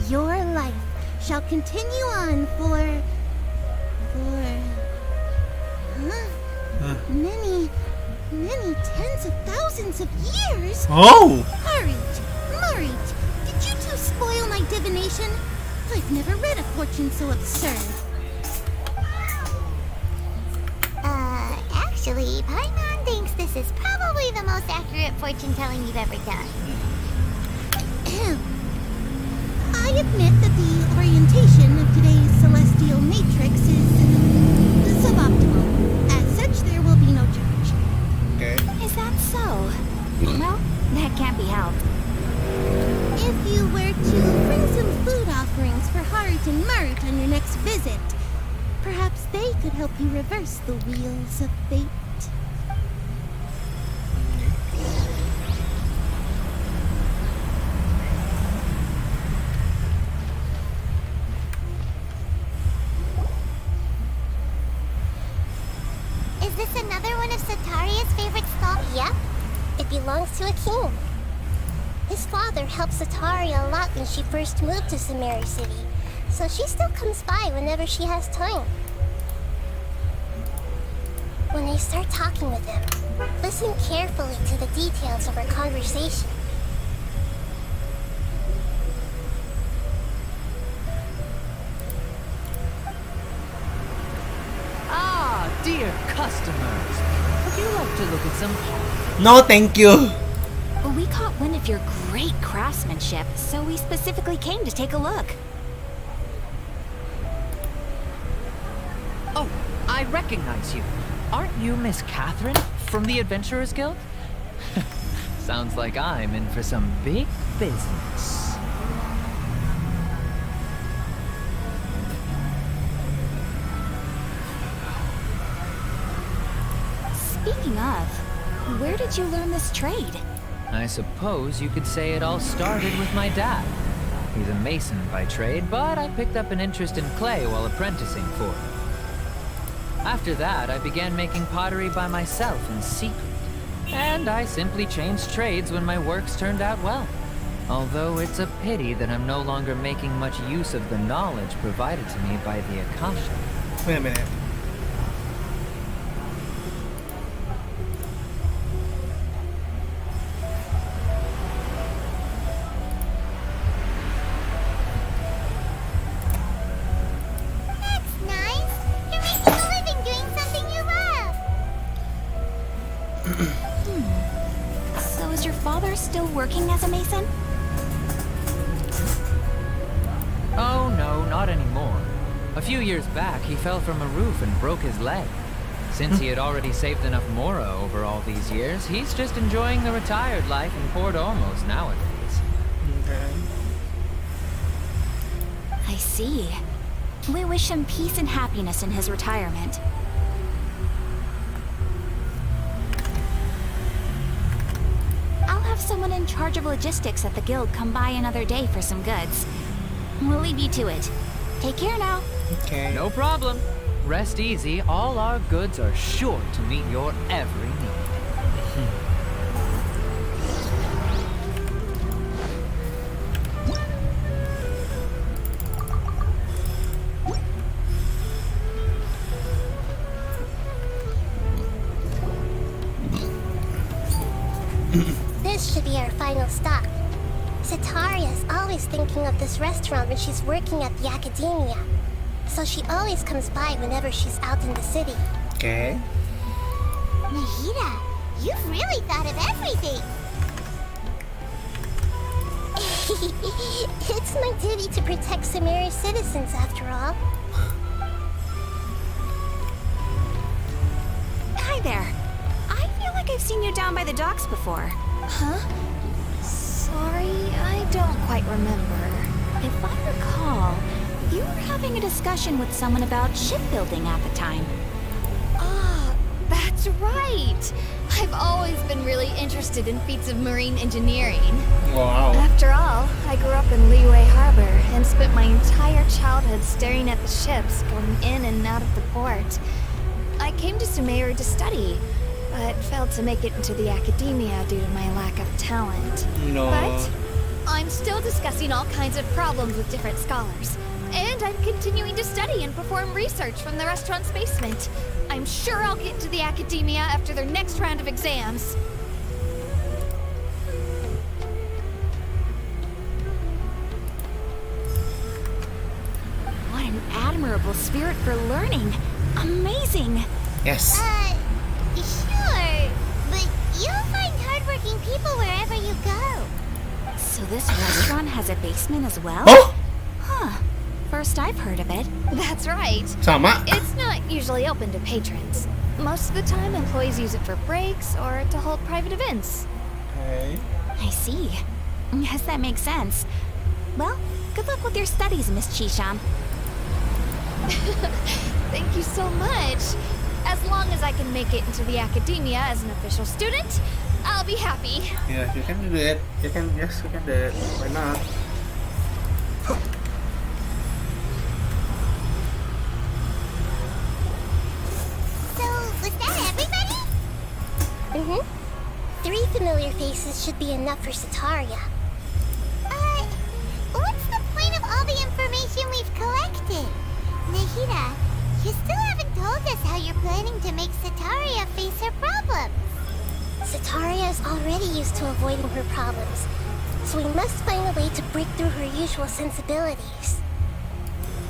Your life shall continue on for many tens of thousands of years. Oh! Harut, Marut, did you two spoil my divination? I've never read a fortune so absurd. Actually, Paimon thinks this is probably the most accurate fortune telling you've ever done. I admit that the orientation of today's celestial matrix is suboptimal. As such, there will be no charge. Okay. Is that so? Well, that can't be helped. If you were to bring some food offerings for Harut and Marut on your next visit, perhaps they could help you reverse the wheels of fate. Is this another one of Sataria's favorite stalls? Yep. It belongs to a king. His father helped Sataria a lot when she first moved to Samari City, so she still comes by whenever she has time. When I start talking with him, listen carefully to the details of our conversation. Ah, dear customers. Would you like to look at some No, thank you. We caught wind of your great craftsmanship, so we specifically came to take a look. Oh, I recognize you. Aren't you Miss Catherine from the Adventurers Guild? Sounds like I'm in for some big business. Speaking of, where did you learn this trade? I suppose you could say it all started with my dad. He's a mason by trade, but I picked up an interest in clay while apprenticing for him. After that, I began making pottery by myself in secret. And I simply changed trades when my works turned out well. Although it's a pity that I'm no longer making much use of the knowledge provided to me by the Akasha. Wait a minute. That's nice. You're making a living doing something you love. So is your father still working as a mason? Oh no, not anymore. A few years back, he fell from a roof and broke his leg. Since he had already saved enough Mora over all these years, he's just enjoying the retired life in Port Ormos nowadays. Okay. I see. We wish him peace and happiness in his retirement. I'll have someone in charge of logistics at the guild come by another day for some goods. We'll leave you to it. Take care now. Okay. No problem. Rest easy, all our goods are sure to meet your every need. This should be our final stop. Sataria is always thinking of this restaurant when she's working at the academia. So she always comes by whenever she's out in the city. Okay. Nahida, you've really thought of everything. It's my duty to protect Sumeru's citizens, after all. Hi there. I feel like I've seen you down by the docks before. Huh? Sorry, I don't quite remember. If I recall, you were having a discussion with someone about shipbuilding at the time. Ah, that's right. I've always been really interested in feats of marine engineering. Wow. After all, I grew up in YEY Harbor and spent my entire childhood staring at the ships going in and out of the port. I came to Sumeru to study, but failed to make it into the academia due to my lack of talent. No. But I'm still discussing all kinds of problems with different scholars. And I'm continuing to study and perform research from the restaurant's basement. I'm sure I'll get to the academia after their next round of exams. What an admirable spirit for learning. Amazing. Yes. Sure. But you'll find hardworking people wherever you go. So this restaurant has a basement as well? Oh! Huh. First I've heard of it. That's right. Sama. It's not usually open to patrons. Most of the time, employees use it for breaks or to hold private events. Okay. I see. Yes, that makes sense. Well, good luck with your studies, Miss Chisham. Thank you so much. As long as I can make it into the academia as an official student, I'll be happy. Yeah, you can do it. You can do it. Why not? So, was that everybody? Mm-hmm. 3 familiar faces should be enough for Sataria. What's the point of all the information we've collected? Nahida, you still haven't told us how you're planning to make Sataria face her problems. Sataria is already used to avoiding her problems, so we must find a way to break through her usual sensibilities.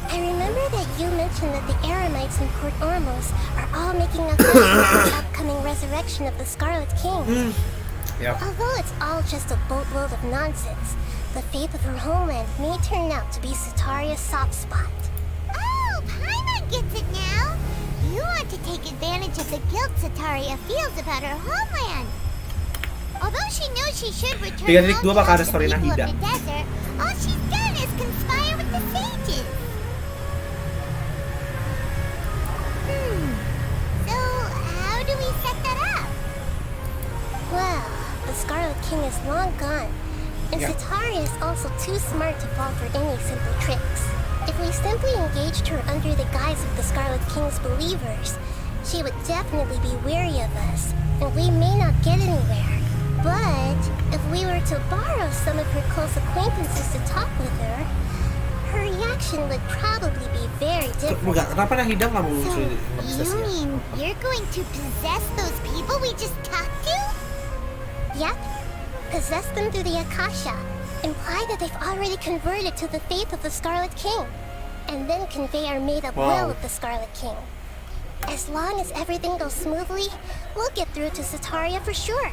I remember that you mentioned that the Eremites in Port Ormos are all making a fuss about the upcoming resurrection of the Scarlet King. Yep. Although it's all just a boatload of nonsense, the fate of her homeland may turn out to be Sataria's soft spot. Oh, Paimon gets it now. You want to take advantage of the guilt Sataria feels about her homeland. Although she knows she should return Tiga titik home dua to bakal ada help the story people of Nahida. the desert, all she's done is conspire with the sages. So, how do we set that up? Well, the Scarlet King is long gone, and Yeah. Sataria is also too smart to fall for any simple tricks. If we simply engaged her under the guise of the Scarlet King's believers, she would definitely be wary of us, and we may not get anywhere. But if we were to borrow some of her close acquaintances to talk with her, her reaction would probably be very different. Enggak, kenapa Nahida nggak mau So, muncul di you obsesnya? mean you're going to possess those people we just talked to? Yep. Possess them through the Akasha. Imply that they've already converted to the faith of the Scarlet King. And then convey our made-up Wow. will of the Scarlet King. As long as everything goes smoothly, we'll get through to Sataria for sure.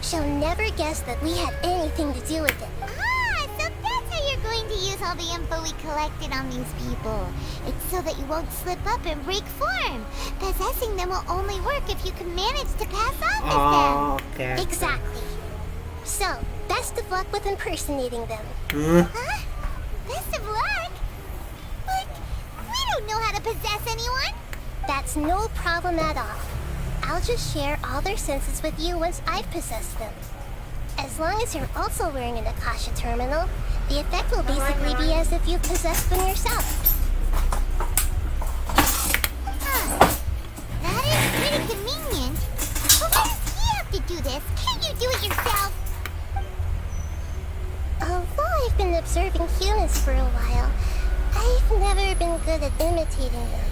She'll never guess that we had anything to do with it. Ah, so that's how you're going to use use all the info we collected on these people. It's so that you won't slip up and break form. Possessing them will only work if you can manage to pass on with Oh, them. okay. Exactly. So, best of luck with impersonating them. Huh? Best of luck? But we don't know how to possess anyone. That's no problem at all. I'll just share all their senses with you once I've possessed them. As long as you're also wearing an Akasha terminal, the effect will basically be as if you've possessed them yourself. Huh. That is pretty convenient. But why does he have to do this? Can't you do it yourself? Although I've been observing humans for a while, I've never been good at imitating them.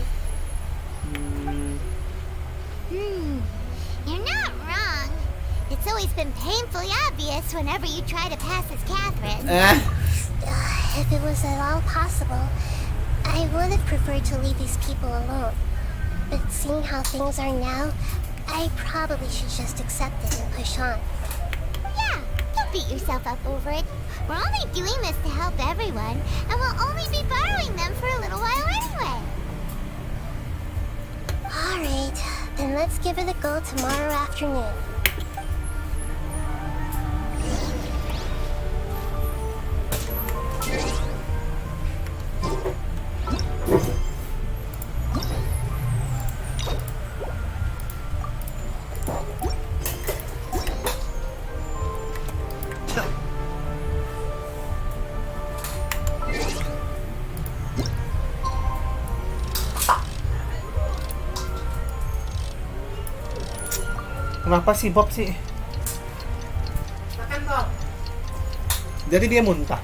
You're not wrong. It's always been painfully obvious whenever you try to pass as Catherine. If it was at all possible, I would have preferred to leave these people alone. But seeing how things are now, I probably should just accept it and push on. Yeah, don't beat yourself up over it. We're only doing this to help everyone, and we'll only be borrowing them for a little while anyway. Alright, then let's give it a go tomorrow afternoon. Kenapa si Bob sih? Jadi dia muntah.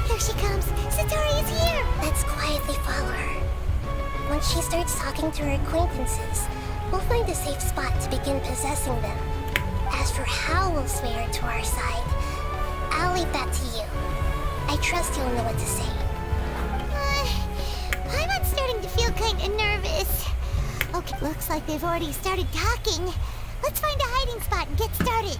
Here she comes! Satori is here! Let's quietly follow her. Once she starts talking to her acquaintances, we'll find a safe spot to begin possessing them. As for how we'll sway her to our side, I'll leave that to you. I trust you'll know what to say. I'm starting to feel kind of nervous. Okay, looks like they've already started talking. Let's find a hiding spot and get started.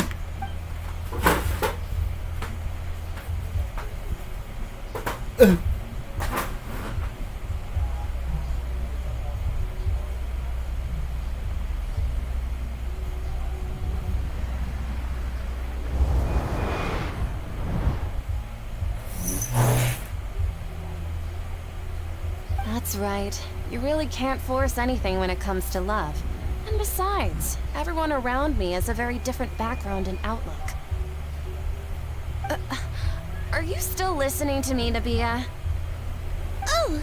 That's right. You really can't force anything when it comes to love. And besides, everyone around me has a very different background and outlook. Are you still listening to me, Nabia? Oh,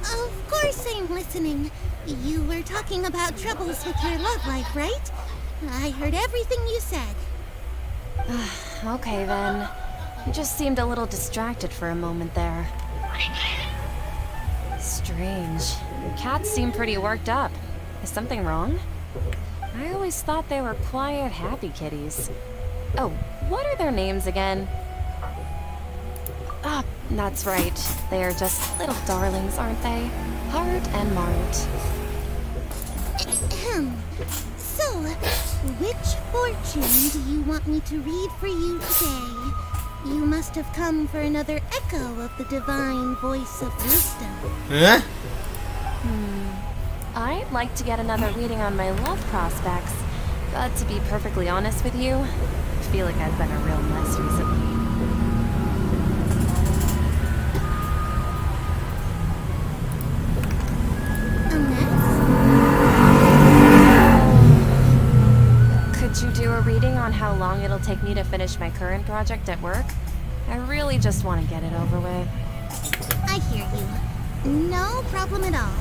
of course I'm listening. You were talking about troubles with your love life, right? I heard everything you said. Okay then. You just seemed a little distracted for a moment there. Strange. Cats seem pretty worked up. Is something wrong? I always thought they were quiet, happy kitties. Oh, what are their names again? Ah, that's right. They are just little darlings, aren't they? Heart and Mart. So, which fortune do you want me to read for you today? You must have come for another echo of the divine voice of wisdom. Huh? I'd like to get another reading on my love prospects, but to be perfectly honest with you, I feel like I've been a real mess recently. Could you do a reading on how long it'll take me to finish my current project at work? I really just want to get it over with. I hear you. No problem at all.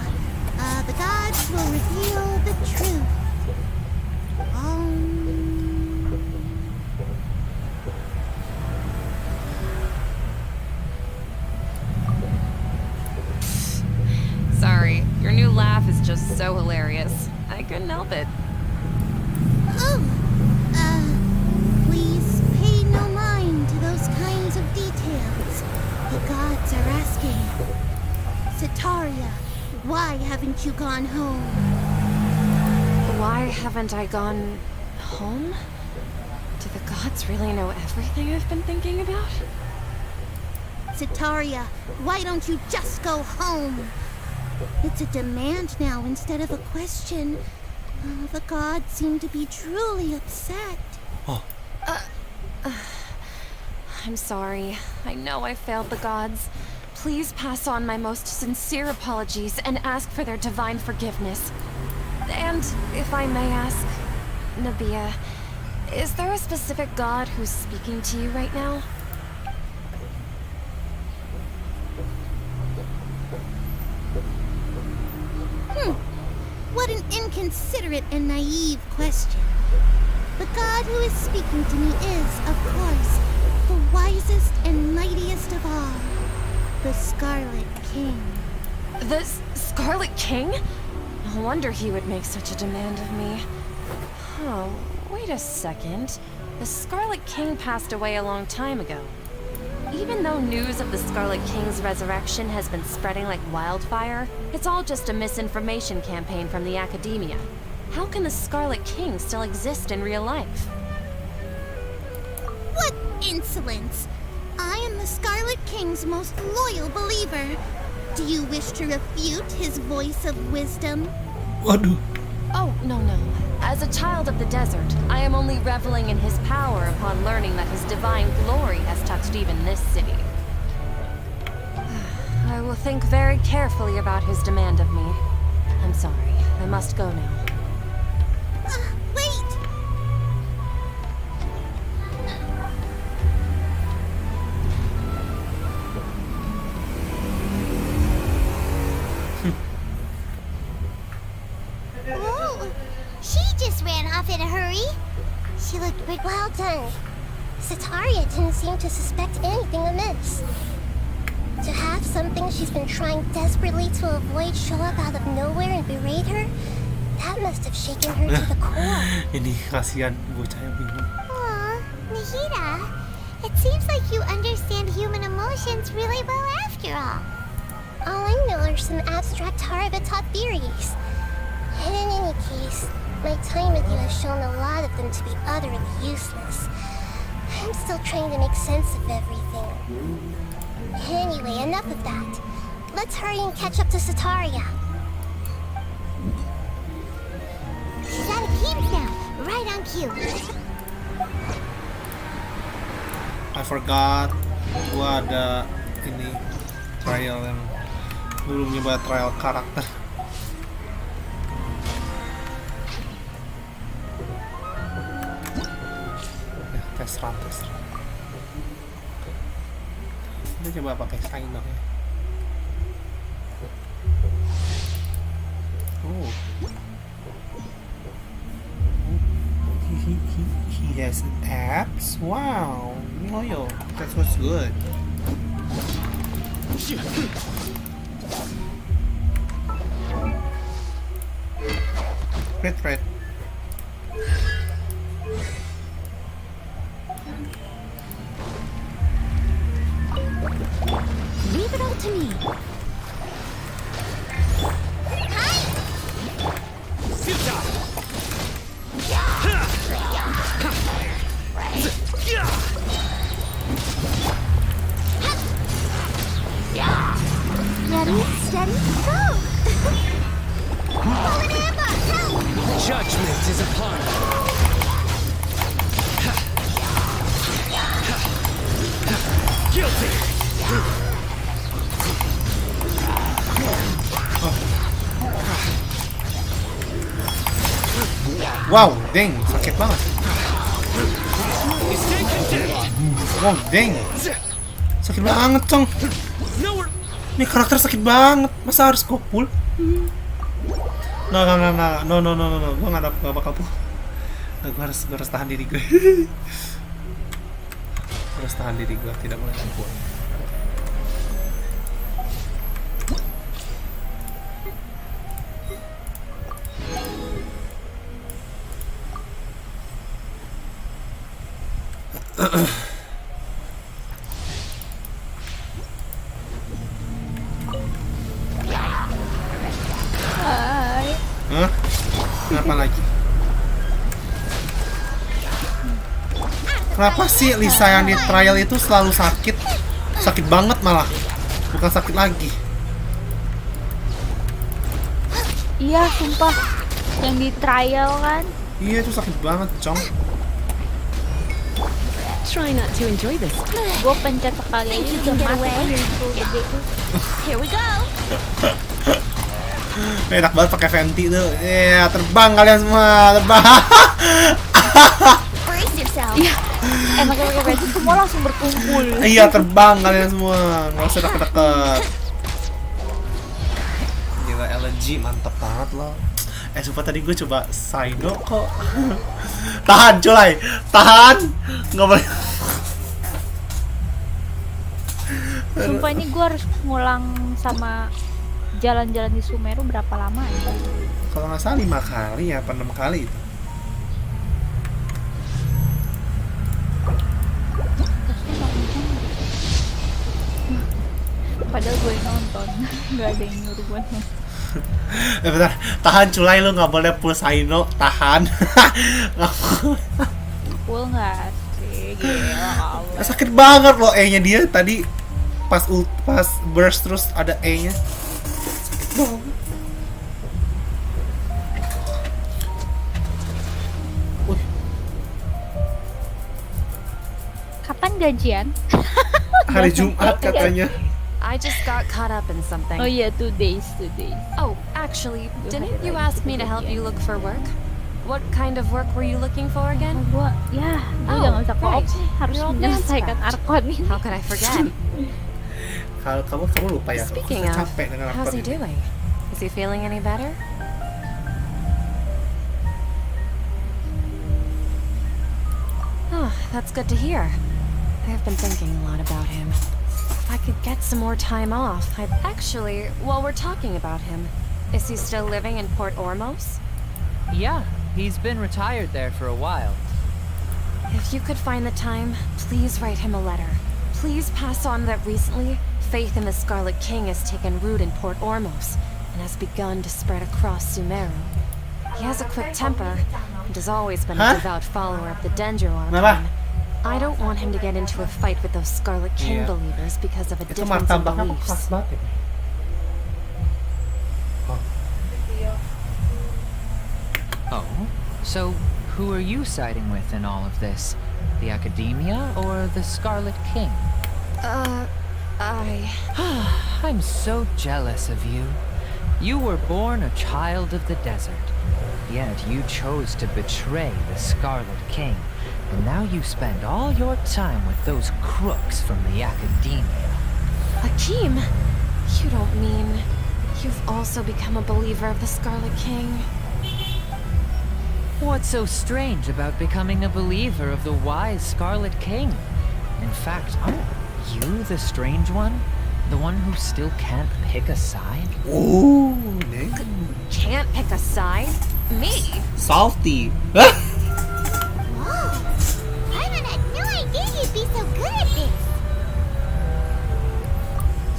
The gods will reveal the truth. Sorry, your new laugh is Oh, please pay no mind to those kinds of details. The gods are asking. Sitaria, why haven't you gone home? Why haven't I gone home? Do the gods really know everything I've been thinking about? Sitaria, why don't you just go home? It's a demand now instead of a question. The gods seem to be truly upset. I'm sorry. I know I failed the gods. Please pass on my most sincere apologies and ask for their divine forgiveness. And if I may ask, Nabia, is there a specific god who's speaking to you right now? What an inconsiderate and naive question. The god who is speaking to me is, of course, the wisest and mightiest of all, the Scarlet King. The Scarlet King? No wonder he would make such a demand of me. Oh, wait a second. The Scarlet King passed away a long time ago. Even though news of the Scarlet King's resurrection has been spreading like wildfire, it's all just a misinformation campaign from the academia. How can the Scarlet King still exist in real life? What insolence! I am the Scarlet King's most loyal believer. Do you wish to refute his voice of wisdom? Waduh. Oh, no. As a child of the desert, I am only reveling in his power upon learning that his divine glory has touched even this city. I will think very carefully about his demand of me. I'm sorry. I must go now. Wait! Whoa! She just ran off in a hurry. She looked pretty well done. Sitaria didn't seem to suspect anything amiss. To have something she's been trying desperately to avoid show up out of nowhere and berate her, that must have shaken her to the core. Ini kasihan bocahnya bingung. Aw, Nahida, it seems like you understand human emotions really well after all. All I know are some abstract Harabata theories. And in any case, my time with you has shown a lot of them to be utterly useless. I'm still trying to make sense of everything. Anyway, enough of that. Let's hurry and catch up to Sitaria. She's out of games now. Right on cue. I forgot gua ada ini trial yang belum nyoba trial karakter. Ya, tes run. Kita coba pakai sign dong ya. Oh. He has abs? Wow, loyal. That's what's good. Red. Leave it all to me. Ready, steady, go! Hold it, Emma! Help! Judgment is upon you. Guilty. Wow, dang, sakit banget. Wow, dang. Sakit banget, Cong. Ini karakter sakit banget. Masa harus gue pull? No. Gue gak bakal pull. Nah, gue harus tahan diri gue. Harus tahan diri gue, tidak boleh pull. Hai. Hah? Kenapa lagi? Kenapa sih Lisa yang di trial itu selalu sakit? Sakit banget malah. Bukan sakit lagi. Iya, sumpah. Yang di trial kan. Iya itu sakit banget, Cong. Try not to enjoy this. Gue pencet sekali aja udah mati. Here we go. Enak banget pakai venti tuh. Iya, terbang kalian semua, terbang. Brace yourself. Iya. Enaknya pakai baju semua langsung berkumpul. Iya, terbang kalian semua. Nggak usah deket-deket. Gila, LG mantep banget loh. Sumpah tadi gue coba Saido kok. Tahan, culai. Tahan. Nggak boleh. Sumpah ini gue harus ngulang sama jalan-jalan di Sumeru berapa lama ya? Kalau nggak salah 5 kali ya, apa 6 kali itu. Padahal gue yang nonton, nggak ada yang nyuruh gue nonton. Bentar, tahan culai, lu nggak boleh pull Saino, tahan. Full nggak sih? Gila kamu. Sakit banget loh E-nya dia tadi pas burst terus ada E-nya. Sakit banget. Kapan gajian? Hari Jumat katanya. I just got caught up in something. Oh iya, 2 days. Oh, actually, didn't you ask me to help you look for work? What kind of work were you looking for again? Gue udah nggak bisa right. koop sih, harus Your old menyelesaikan man's Arkon ini. How could I forget? Kalau kamu lupa ya, Speaking aku of, capek dengan how's he ini. doing? Is he feeling any better? Oh, that's good to hear. I've been thinking a lot about him. If I could get some more time off, I'd actually, while we're talking about him, is he still living in Port Ormos? Yeah, he's been retired there for a while. If you could find the time, please write him a letter. Please pass on that recently, faith in the Scarlet King has taken root in Port Ormos and has begun to spread across Sumeru. He has a quick temper and has always been a devout follower of the Danger Kenapa? I don't want him to get into a fight with those Scarlet King Iya. believers because of a Itu difference in martabaknya kok keras beliefs. banget ya? Oh? So, who are you siding with in all of this? The Academia or the Scarlet King? I'm so jealous of you. You were born a child of the desert, yet you chose to betray the Scarlet King, and now you spend all your time with those crooks from the Academia. Akeem, you don't mean you've also become a believer of the Scarlet King? What's so strange about becoming a believer of the wise Scarlet King? In fact, aren't you the strange one? The one who still can't pick a side? Ooh, nih. Can't pick a side? Me? Salty. Whoa! Paimon had no idea you'd be so good at this.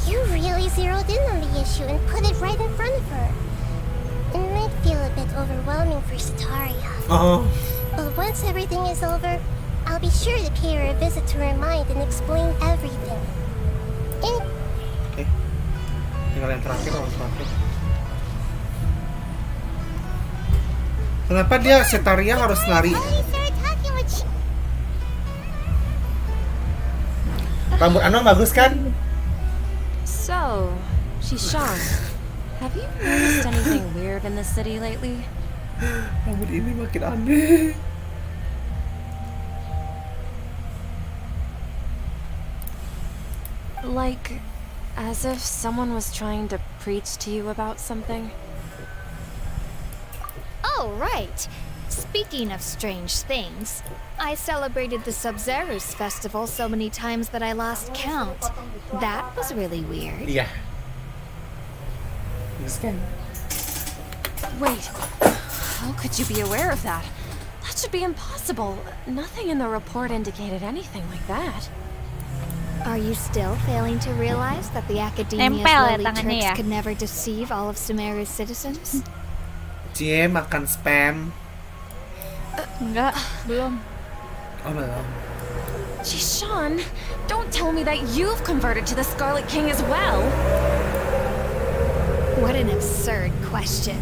You really zeroed in on the issue and put it right in front of her. It might feel a bit overwhelming for Sataria. But once everything is over, I'll be sure to pay her a visit to her mind and explain everything. Oke. Tinggal yang terakhir, orang terakhir. Kenapa dia Setaria harus lari? Already started talking with Rambut Ano bagus kan? So, Shishan, have you noticed anything weird in the city lately? Rambut ini makin aneh. Like, as if someone was trying to preach to you about something? Oh, right. Speaking of strange things, I celebrated the Sub-Zerus festival so many times that I lost count. That was really weird. Iya. Bagus kan? Wait, how could you be aware of that? That's should be impossible. Nothing in the report indicated anything like that. Are you still failing to realize that the Academia's Nempel ya lowly tangannya tricks ya? could never deceive all of Sumeru's citizens? Cie makan spam. Enggak, belum. Oh belum. Jishan, don't tell me that you've converted to the Scarlet King as well. What an absurd question.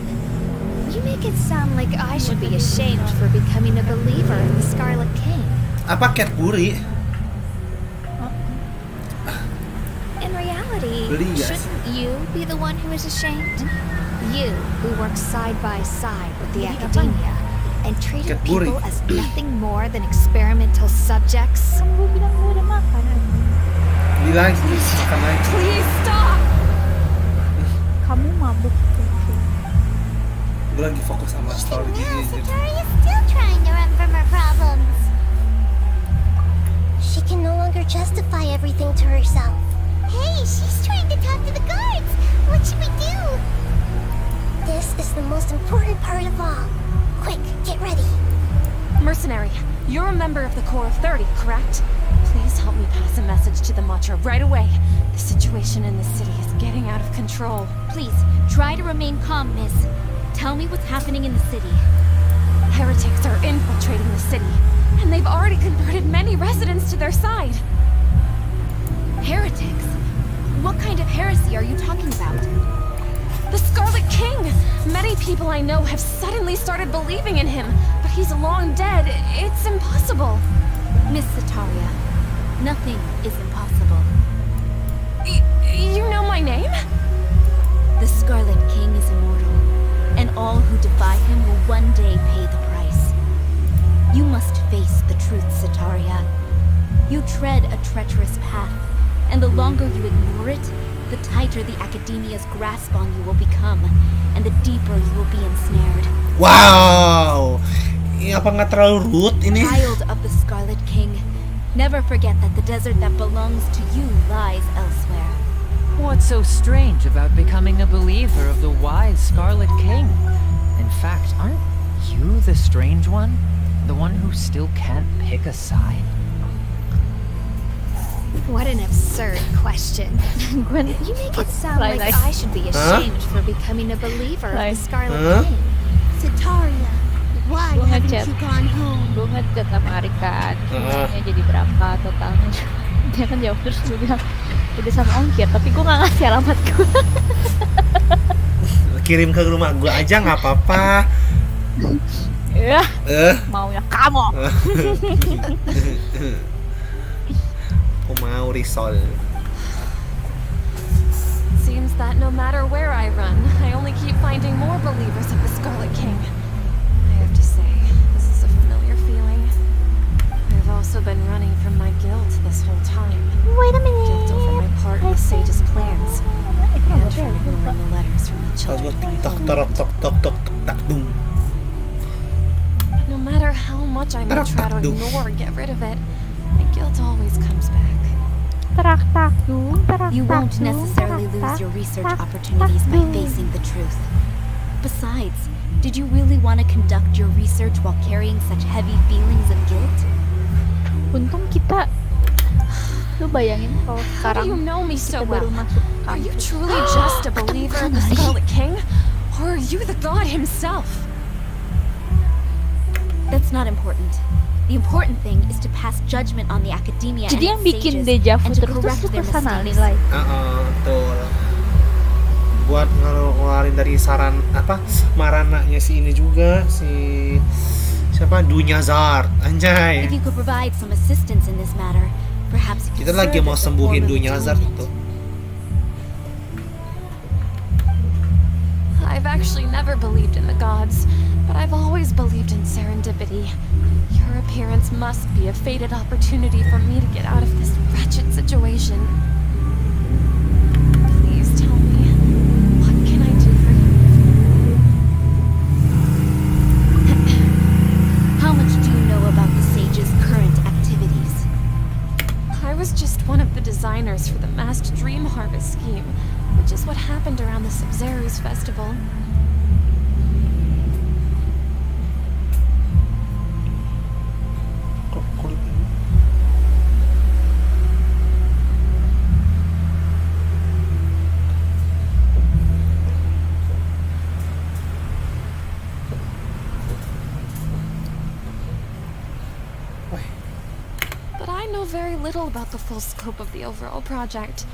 You make it sound like I should be ashamed for becoming a believer in the Scarlet King. Apa Cadbury? In reality, Beli ya? shouldn't you be the one who is ashamed? You, who works side by side with the Academia and treated Cadbury. people as nothing more than experimental subjects. Kan gue bilang gue udah makan. Beli lagi, makan lagi. Please stop! Kamu mabuk. Gue lagi fokus sama story Now ini. Sataria's still trying to run from her problems. She can no longer justify everything to herself. Hey, she's trying to talk to the guards. What should we do? This is the most important part of all. Quick, get ready. Mercenary, you're a member of the Corps of 30, correct? Please help me pass a message to the Matcha right away. The situation in the city is getting out of control. Please, try to remain calm, miss. Tell me what's happening in the city. Heretics are infiltrating the city, and they've already converted many residents to their side. Heretics? What kind of heresy are you talking about? The Scarlet King! Many people I know have suddenly started believing in him, but he's long dead. It's impossible. Miss Sataria, nothing is impossible. You know my name? The Scarlet King is immortal, and all who defy him will one day pay the price. You must face the truth, Sataria. You tread a treacherous path, and the longer you ignore it, the tighter the Academia's grasp on you will become, and the deeper you will be ensnared. Wow, ini apa nggak terlalu rude ini? Child of the Scarlet King, never forget that the desert that belongs to you lies elsewhere. What's so strange about becoming a believer of the wise Scarlet King? In fact, aren't you the strange one? The one who still can't pick a side? What an absurd question. Gue You make it sound like Like- I should be ashamed for becoming a believer of the Like- Scarlet Huh? King. Sataria, why Gue haven't ngechat. you gone home? Gue ngechat sama Arikan. Nanya jadi berapa totalnya. Dia kan jawab terus gue bilang udah sama ongkir, tapi gue gak ngasih alamat gue. Kirim ke rumah gue aja nggak apa-apa. Ya, Eh, maunya kamu. aku mau risol. Seems that no matter where I run, I only keep finding more believers of the Scarlet King. I have to say, this is a familiar feeling. I've also been running from my guilt this whole time. Wait a minute. Guilt over my part in the Sage's plans, and for ignoring the letters from the Kalau children gue I tok hold. torok tok tok tok tok tak dung. No matter how much I may try to ignore or get rid of it, my guilt always comes back. Terak tak dung, terak You tak won't dung, necessarily terak lose tak, your research tak, opportunities tak by dung. facing the truth. Besides, did you really want to conduct your research while carrying such heavy feelings of guilt? Untung kita, lu bayangin kalau How do you sekarang know me so kita baru well? masuk Are you kampus. truly just a believer of the Scarlet King? Or are you the god himself? That's not important. The important thing is to pass judgment on the Academia Jadi and yang its bikin sages, deja vu and to terus tuh correct lu their kesana mistakes. nilai. Betul. Buat ngeluarin dari saran apa marananya si ini juga si siapa Dunya Zard If anjay. you could provide some assistance in this matter, perhaps it could Kita lagi serve mau as a sembuhin form of Dunya Zard atonement. tuh. I've actually never believed in the gods, but I've always believed in serendipity. Your appearance must be a fated opportunity for me to get out of this wretched situation. Please tell me, what can I do for you? How much do you know about the sage's current activities? I was just one of the designers for the masked dream harvest scheme, which is what happened around the Sub-Zero's festival. I know very little about the full scope of the overall project.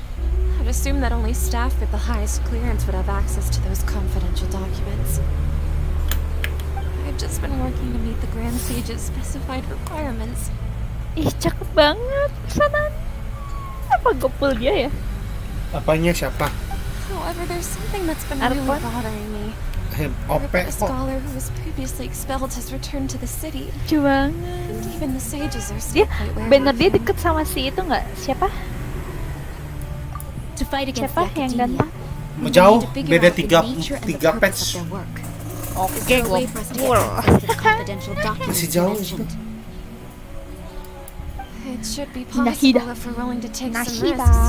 I'd assume that only staff with the highest clearance would have access to those confidential documents. I've just been working to meet the Grand Sage's specified requirements. Ih, cakep banget. Sana. Apa gopul dia ya? Apanya siapa? However, there's something that's been Arpon? really bothering me. OP A kok. scholar who was previously expelled has returned to the city. Lucu banget. And even the sages are still Dia quite wary bener of dia him. deket sama si itu nggak? Siapa? To fight against Siapa the yang academia, ganteng? we Jauh, need to figure beda out the tiga nature and the tiga purpose patch. of their work. Oke, Is there a way for us to get access to the confidential documents Masih you jauh. mentioned? It should be Nahida. possible if we're willing to take some Nahida. risks.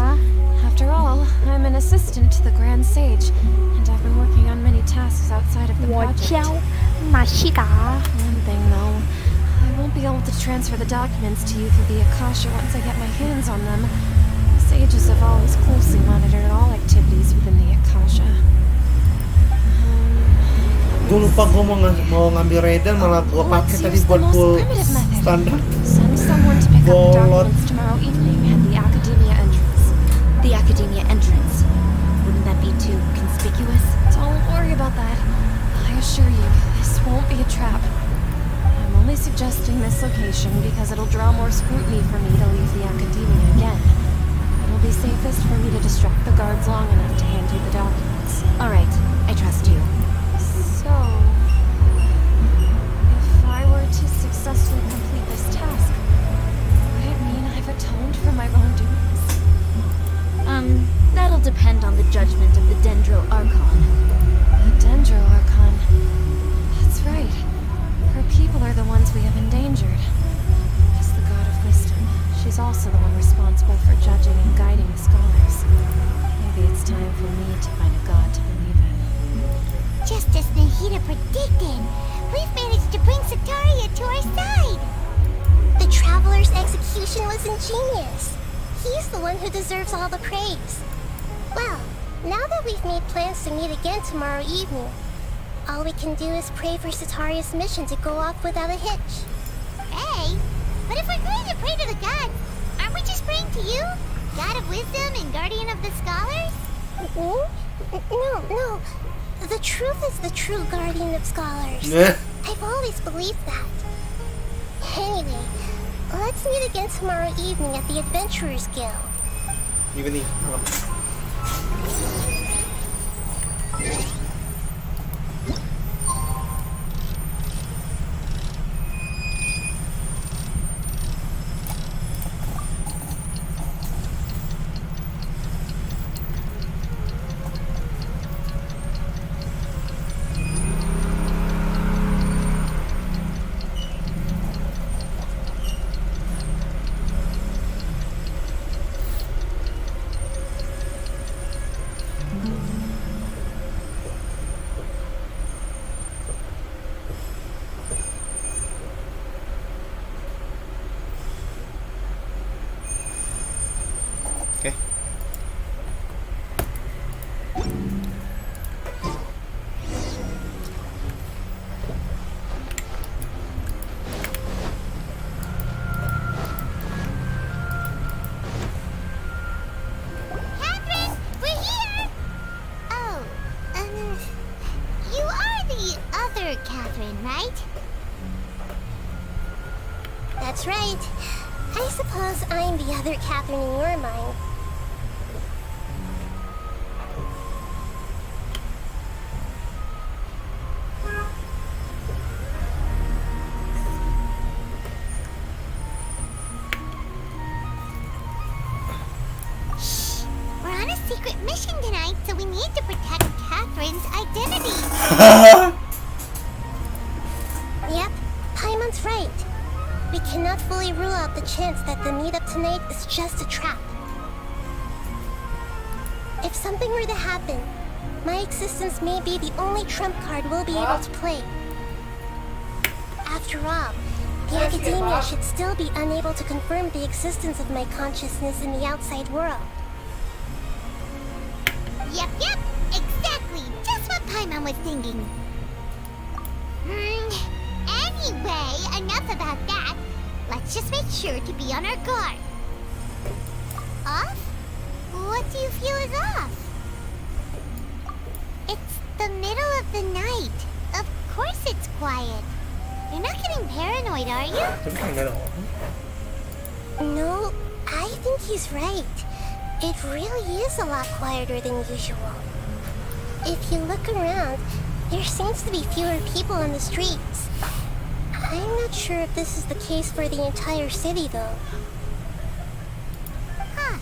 After all, I'm an assistant to the Grand Sage, and I've been working on many tasks outside of the project. Wajau. Nashida. One thing though, I won't be able to transfer the documents to you through the Akasha once I get my hands on them. The sages have always closely monitored all activities within the Akasha. Gue lupa gue mau ngambil Raiden, malah gue pakai tadi buat full standar. Send someone to pick up the Bolot. documents tomorrow evening at the Academia entrance. The academia entrance. Wouldn't that be too conspicuous? Don't worry about that. I assure you, this won't be a trap. I'm only suggesting this location because it'll draw more scrutiny for me to leave the Academia again. It'll be safest for me to distract the guards long enough to hand you the documents. All right, I trust you. So, if I were to successfully complete this task, would it mean I've atoned for my wrongdoings? That'll depend on the judgment of the Dendro Archon. The Dendro Archon. That's right. Her people are the ones we have endangered. As the god of wisdom, she's also the one responsible for judging and guiding the scholars. Maybe it's time for me to find a god to believe in. Just as Nahida predicted, we've managed to bring Sataria to our side. The Traveler's execution was ingenious. He's the one who deserves all the praise. Well, now that we've made plans to meet again tomorrow evening, all we can do is pray for Sataria's mission to go off without a hitch. Pray? But if we're going to pray to the gods, aren't we just praying to you? God of wisdom and guardian of the scholars? No. The truth is the true guardian of scholars. I've always believed that. Anyway, let's meet again tomorrow evening at the Adventurers Guild. Evening. Catherine, we're here! Oh, you are the other Catherine, right? That's right. I suppose I'm the other Catherine in your mind. Shh! We're on a secret mission tonight, so we need to protect Catherine's identity. Yep, Paimon's right. We cannot fully rule out the chance that the meetup tonight is just a trap. If something were to happen, my existence may be the only trump card we'll be able to play. After all, the Academia should still be unable to confirm the existence of my consciousness in the outside world. Yep, exactly. Just what Paimon was thinking. Anyway, enough about that. Let's just make sure to be on our guard. Off? What do you feel is off? It's the middle of the night. Of course it's quiet. You're not getting paranoid, are you? Tapi kan nggak ada orang. No, I think he's right. It really is a lot quieter than usual. If you look around, there seems to be fewer people on the streets. I'm not sure if this is the case for the entire city, though. Huh.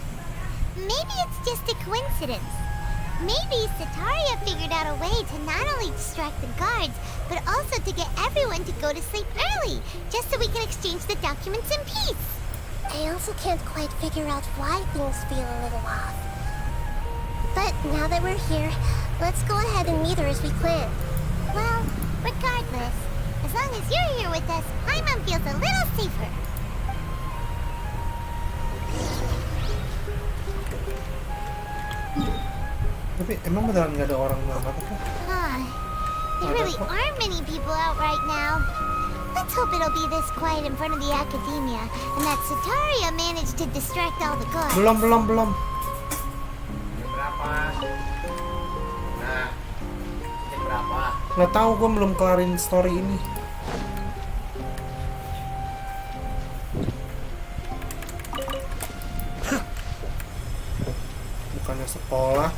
Maybe it's just a coincidence. Maybe Sataria figured out a way to not only distract the guards, but also to get everyone to go to sleep early, just so we can exchange the documents in peace. I also can't quite figure out why things feel a little off. But now that we're here, let's go ahead and meet her as we planned. Well, regardless, as long as you're here with us, Paimon feels a little safer. Tapi emang beneran nggak ada orang banget apa? There really aren't many people out right now. Let's hope it'll be this quiet in front of the academia, and that Sataria managed to distract all the guards. Belum. Berapa? Nah, jam berapa? Nggak tahu, gue belum kelarin story ini. Bukannya sekolah.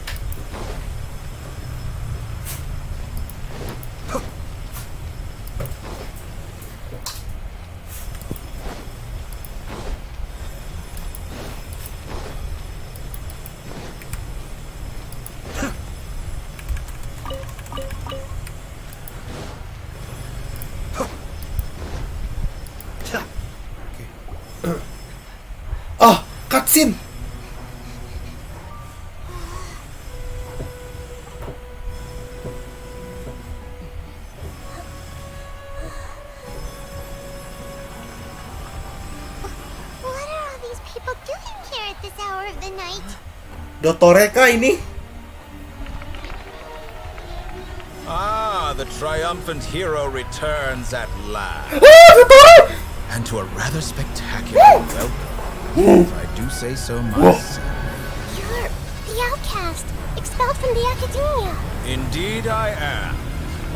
Oh, cutscene. What are all these people doing here at this hour of the night? Dotoreka ini. Ah, the triumphant hero returns at last. And to a rather spectacular welcome, if I do say so myself. You're the outcast, expelled from the academia. Indeed I am.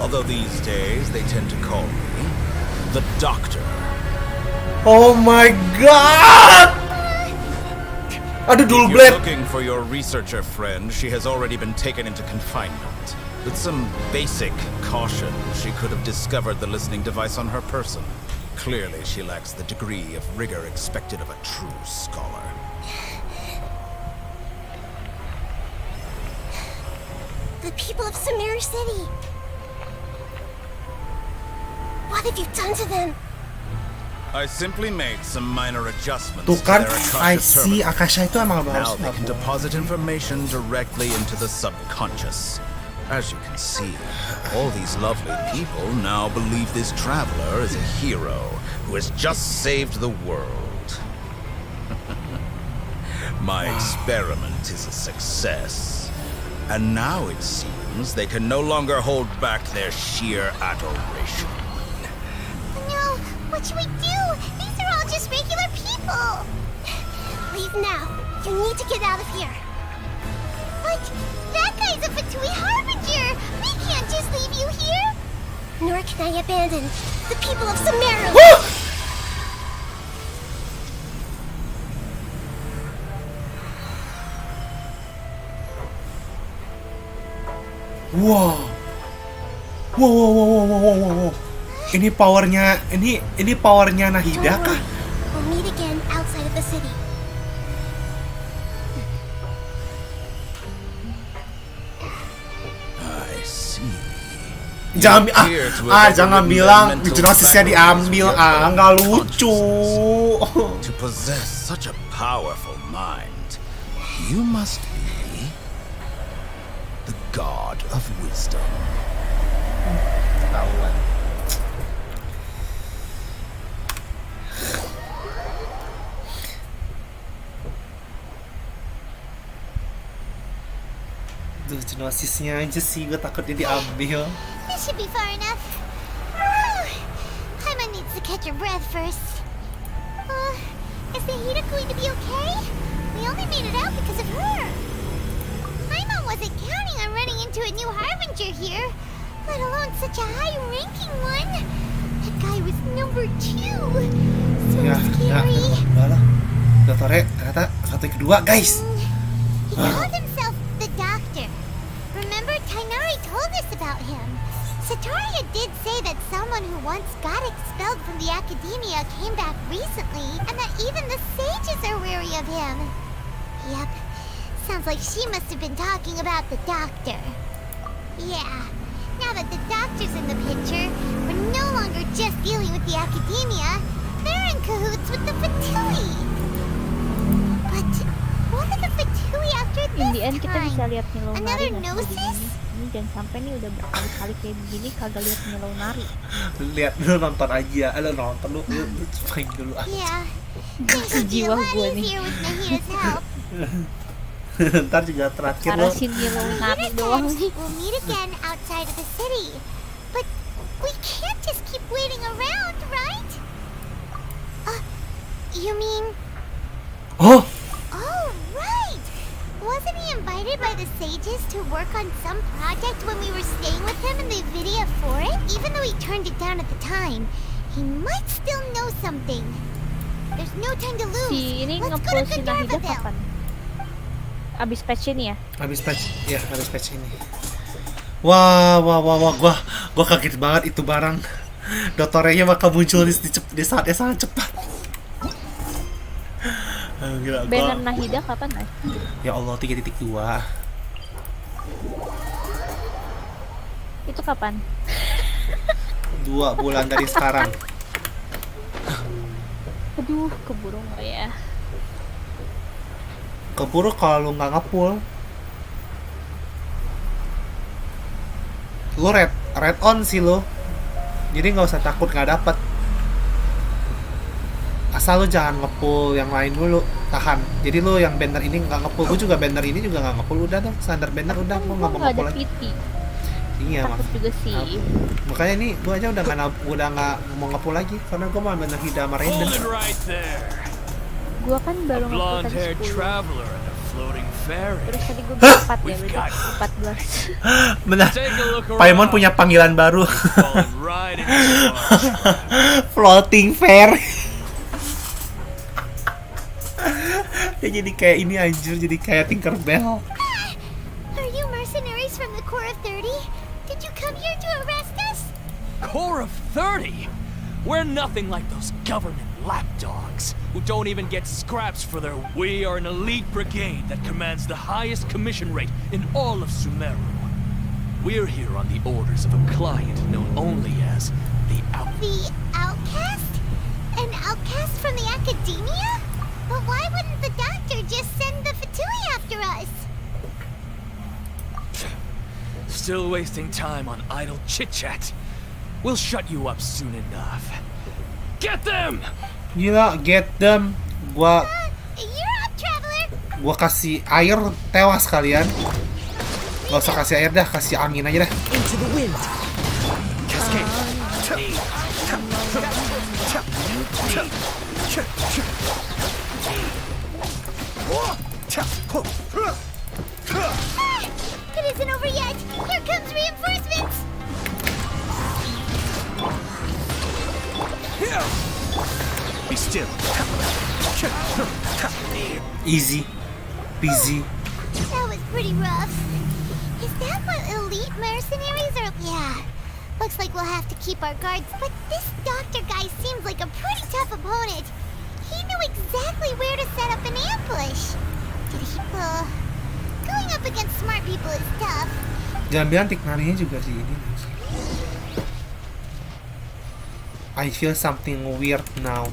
Although these days they tend to call me the Doctor. Oh my god! Aduh, If dulu you're blade. looking for your researcher friend, she has already been taken into confinement. With some basic caution, she could have discovered the listening device on her person. Clearly, she lacks the degree of rigor expected of a true scholar. The people of Samir City. What have you done to them? I simply made some minor adjustments Tuh to kan, their I Akasha see terminal. Akasha itu emang Now harus they can deposit information directly into the subconscious. As you can see, all these lovely people now believe this traveler is a hero who has just saved the world. My experiment is a success. And now it seems they can no longer hold back their sheer adoration. No, what should we do? These are all just regular people. Leave now. You need to get out of here. But that guy's a Fatui Harbinger. We can't just leave you here. Nor can I abandon the people of Sumeru. Wow. Ini powernya Nahida Don't kah? worry. We'll meet again outside of the city. I see. Jangan bilang jenosisnya diambil, nggak lucu. To possess such a powerful mind, you must be the god of wisdom. Duh, jenosisnya aja sih, gue takutnya diambil. This should be far enough. Paimon needs to catch her breath first. Is Nahida going to be okay? We only made it out because of her. Paimon wasn't counting on running into a new harbinger here, let alone such a high-ranking one. That guy was number 2. So scary. Dotore ternyata satu kedua, guys. He called himself the Doctor. Remember, Tainari told us about him. Sataria did say that someone who once got expelled from the Academia came back recently, and that even the sages are wary of him. Yep. Sounds like she must have been talking about the Doctor. Yeah. Now that the Doctor's in the picture, we're no longer just dealing with the Academia. They're in cahoots with the Fatui. But what are the Fatui after this In the end kita bisa time? lihat Nilo Another Nari Gnosis? ini jangan sampai nih udah berkali-kali kayak begini kagak lihat Nilo Nari. Lihat dulu, nonton aja. Lo nonton lu main dulu. Yeah. Things would be a Jiwa lot gue nih. easier with Nahida's help. Ntar juga terakhir lo. Arasin Nilo Nari Nahida doang said nih. we'll meet again outside of the city. But we can't just keep waiting around, right? You mean... Oh, Oh, right! Wasn't he invited by the sages to work on some project when we were staying with him in the Vidia Forest? Even though he turned it down at the time, he might still know something. There's no time to lose. Si ini Let's go ngepost to si Nahida Gandharvaville. kapan? Abis patch ini ya? habis patch ini. Wah, gua kaget banget itu barang. Dotorenya bakal muncul di saat yang sangat cepat. Gila, Banner Nahida kapan Nay? Ya Allah, 3.2. Itu kapan? 2 bulan dari sekarang. Aduh, keburu nggak ya? Keburu kalau lu nggak nge-pull. Lu red on sih lu. Jadi nggak usah takut nggak dapet. Asal lu jangan nge-pull yang lain dulu, tahan. Jadi lu yang banner ini nggak nge-pull. Gue juga banner ini juga nggak nge-pull. Udah tuh, standar banner udah, gue nggak mau nggak nge-pull ada lagi. PT. Iya, Takut juga sih. makanya ini gue aja udah nggak mau nge-pull lagi karena gue mau banner Hida sama Raiden. Hold it right there. Gua kan baru nge-pull tadi Blonde-haired 10. traveler and a floating fairy. Terus tadi gue 4 ya, We've udah got 14. Benar. Take a look around. Paimon punya panggilan baru. Falling right into our trap. Floating fairy. Dia jadi kayak ini anjir, jadi kayak Tinkerbell. Are you mercenaries from the Corps of 30? Did you come here to arrest us? Corps of 30? We're nothing like those government lapdogs who don't even get scraps for their... We are an elite brigade that commands the highest commission rate in all of Sumeru. We're here on the orders of a client known only as the The outcast? An outcast from the Academia? But why wouldn't the Doctor just send the Fatui after us? Still wasting time on idle chit-chat. We'll shut you up soon enough. Get them! Gila, get them. Gua You're up, traveler! kasih air, tewas kalian. Gak usah kasih air dah, kasih angin aja dah. Into the wind. Cascade. It isn't over yet! Here comes reinforcements! Be still. Easy peasy. That was pretty rough. Is that what elite mercenaries are? Yeah. Looks like we'll have to keep our guards, but this doctor guy seems like a pretty tough opponent. He knew exactly where to set up an ambush. Did he? Going up against smart people is tough. Jangan bilang Tiknarinya juga sih ini. I feel something weird now.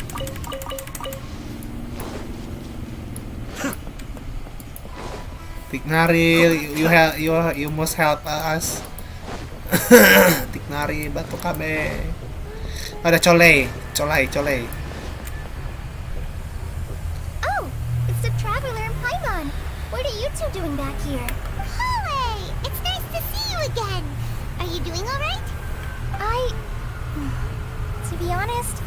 Tiknari, you must help us. Tiknari, bantu kami. Ada Colei. Oh, it's the traveler and Paimon. What are you two doing back here? Chole! It's nice to see you again. Are you doing all right? To be honest,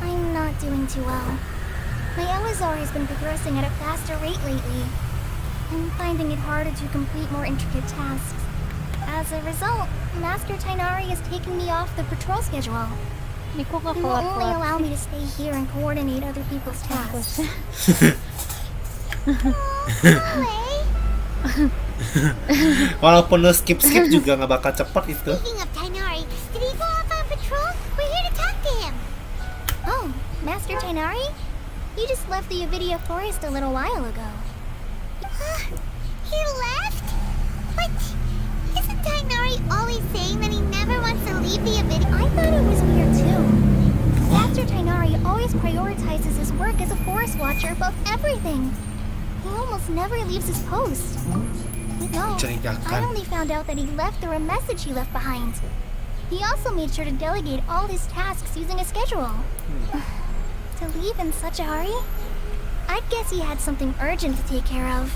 I'm not doing too well. My Elazar has been progressing at a faster rate lately. I'm finding it harder to complete more intricate tasks. As a result, Master Tainari is taking me off the patrol schedule. Hindi ko He will only kakulat-kulat. allow me to stay here and coordinate other people's tasks. Walaupun lo skip juga nggak bakal cepet itu. Speaking of Tainari, did he go off on patrol? We're here to talk to him. Oh, Master Tainari? He just left the Avidia Forest a little while ago. He left? But isn't Tainari always saying that he never wants to leave the Avidia? I thought it was weird too. Master Tainari always prioritizes his work as a forest watcher above everything. He almost never leaves his post. No, I Mencurigakan. only found out that he left through a message he left behind. He also made sure to delegate all his tasks using a schedule. To leave in such a hurry? I'd guess he had something urgent to take care of.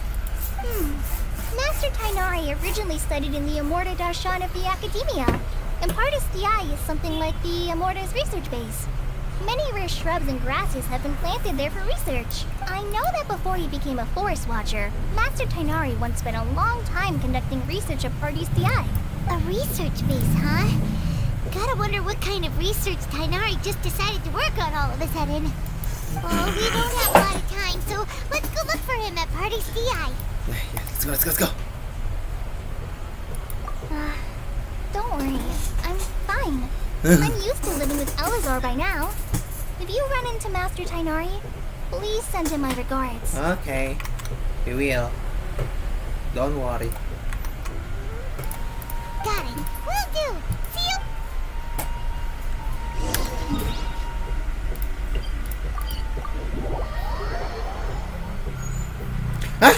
Master Tainari originally studied in the Amorta Darshan of the Academia, and part of Stiai is something like the Amorta's research base. Many rare shrubs and grasses have been planted there for research. I know that before he became a forest watcher, Master Tainari once spent a long time conducting research at Party Stiai. A research base, huh? Gotta wonder what kind of research Tainari just decided to work on all of a sudden. Well, we don't have a lot of time, so let's go look for him at Party CI. Yeah, let's go. Don't worry, I'm fine. I'm used to living with Elazar by now. If you run into Master Tainari, please send him my regards. Okay, we will. Don't worry. Got it. Will do. See you. Hah?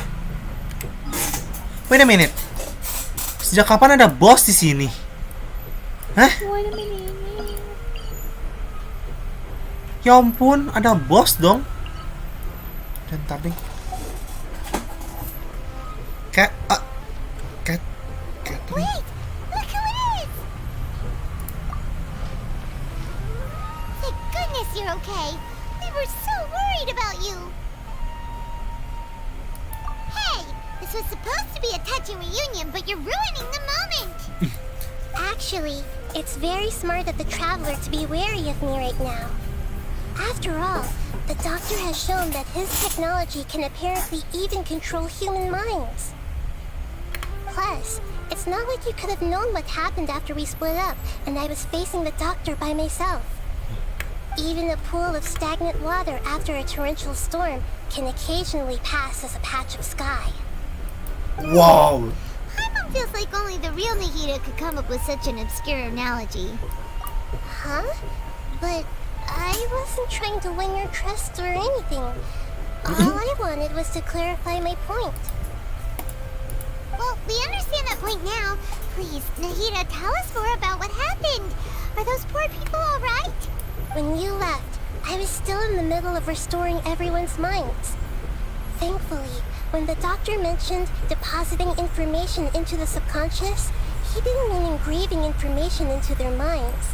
Wait a minute. Sejak kapan ada bos di sini? Hah? Wait a minute. Ya ampun, ada bos dong. Dan tadi Catherine. Wait! Look who it is! Thank goodness you're okay. We were so worried about you. Hey! This was supposed to be a touching reunion, but you're ruining the moment! Actually, it's very smart of the traveler to be wary of me right now. After all, the doctor has shown that his technology can apparently even control human minds. Plus, it's not like you could have known what happened after we split up and I was facing the doctor by myself. Even a pool of stagnant water after a torrential storm can occasionally pass as a patch of sky. Wow. Paimon feels like only the real Nahida could come up with such an obscure analogy. Huh? But I wasn't trying to win your trust or anything. All I wanted was to clarify my point. Well, we understand that point now. Please, Nahida, tell us more about what happened. Are those poor people all right? When you left, I was still in the middle of restoring everyone's minds. Thankfully, when the doctor mentioned depositing information into the subconscious, he didn't mean engraving information into their minds.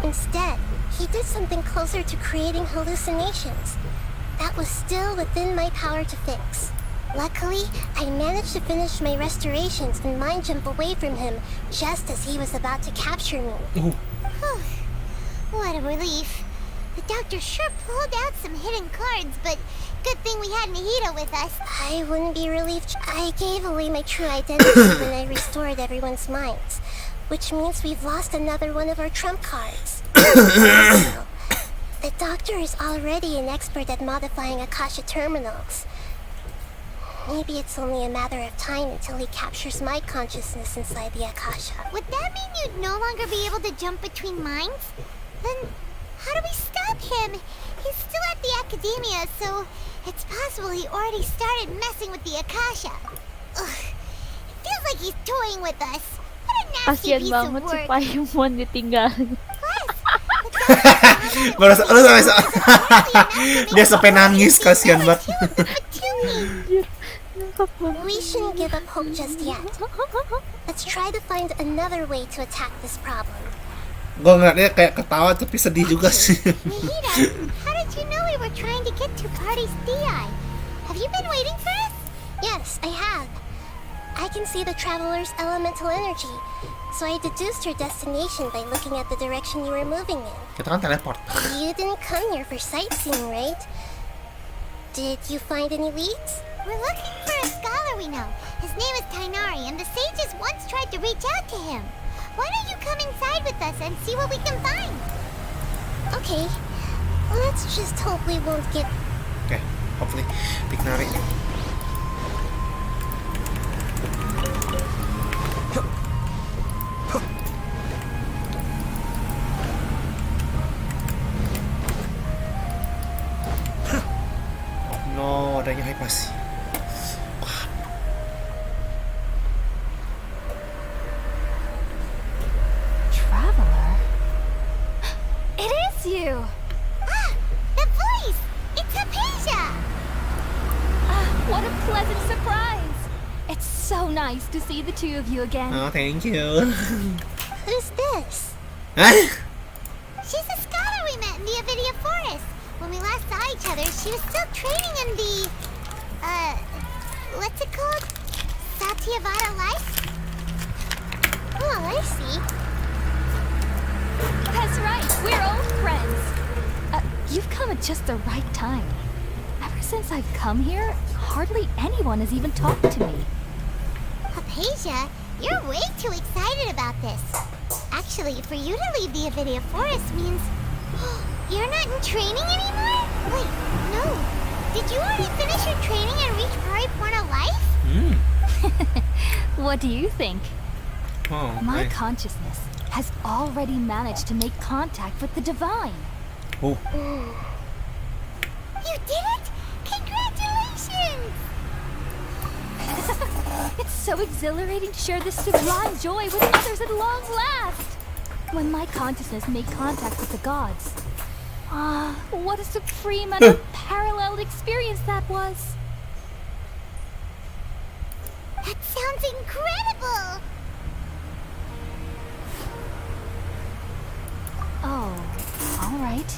Instead, he did something closer to creating hallucinations. That was still within my power to fix. Luckily, I managed to finish my restorations and mind jump away from him just as he was about to capture me. Whew. What a relief. The doctor sure pulled out some hidden cards, but good thing we had Nahida with us. I wouldn't be relieved. I gave away my true identity when I restored everyone's minds, which means we've lost another one of our trump cards. Also, the doctor is already an expert at modifying Akasha terminals. Maybe it's only a matter of time until he captures my consciousness inside the Akasha. Would that mean you'd no longer be able to jump between minds? Then how do we stop him? He's still at the Academia, so it's possible he already started messing with the Akasha. Ugh, it feels like he's toying with us. What a nasty Kasian piece of banget si work. Paimon ditinggal. Baru dia sampai nangis, kasihan banget. We shouldn't give up hope just yet. Let's try to find another way to attack this problem. Gue ngeliatnya kayak ketawa tapi sedih juga sih. Nahida, how did you know we were trying to get to Party's DI. Have you been waiting for us? Yes, I have. I can see the traveler's elemental energy, so I deduced your destination by looking at the direction you were moving in. Kita kan teleport. You didn't come here for sightseeing, right? Did you find any leads? We're looking for a scholar we know. His name is Tainari, and the sages once tried to reach out to him. Why don't you come inside with us and see what we can find? Okay, let's just hope we won't get... Oke, hopefully Tignari. Oh no, adanya hypas. Traveler? It is you! Ah, the voice! It's Hypatia! What a pleasant surprise! It's so nice to see the two of you again. Oh, thank you. Who's this? Hah? She's a scholar we met in the Avidia Forest. When we last saw each other, she was still training in the... what's it called? Satyavada life? Oh, I see. That's right, we're old friends. You've come at just the right time. Ever since I've come here, hardly anyone has even talked to me. Hypatia, you're way too excited about this. Actually, for you to leave the Avidia Forest means... you're not in training anymore? Wait, no. Did you already finish your training and reach Pariporna life? What do you think? Oh, My nice. consciousness has already managed to make contact with the divine. Oh, You did it! Congratulations! It's so exhilarating to share this sublime joy with others at long last! When my consciousness made contact with the gods. Ah, what a supreme and unparalleled experience that was! That sounds incredible! Oh, alright.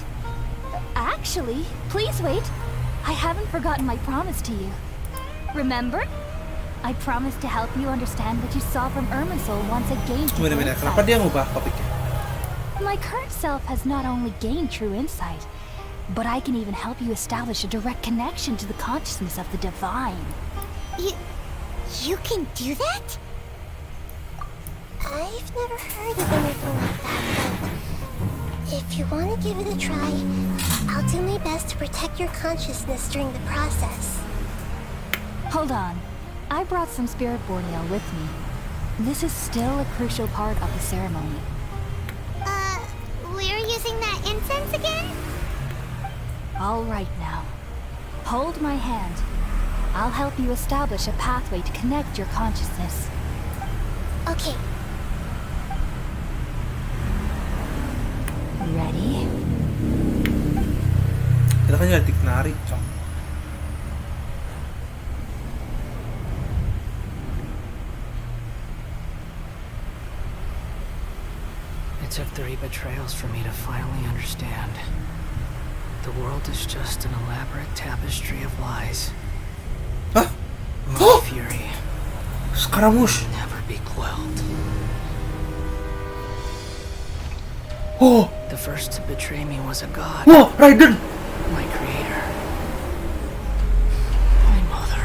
Actually, please wait. I haven't forgotten my promise to you. Remember? I promised to help you understand what you saw from Irminsul once it gained true bener-bener. Kenapa insight. dia ngubah topiknya? My current self has not only gained true insight, but I can even help you establish a direct connection to the consciousness of the divine. You can do that? I've never heard of anything like that, but if you want to give it a try, I'll do my best to protect your consciousness during the process. Hold on. I brought some spirit borneo with me. This is still a crucial part of the ceremony. We're using that incense again? All right now. Hold my hand. I'll help you establish a pathway to connect your consciousness. Okay, Ready? Kita kan jadi Tignari, cok. It took 3 betrayals for me to finally understand. The world is just an elaborate tapestry of lies. Hah? My fury Scaramouche. never be quelled. Oh, The first to betray me was a god, wah, Raiden. my creator, my mother.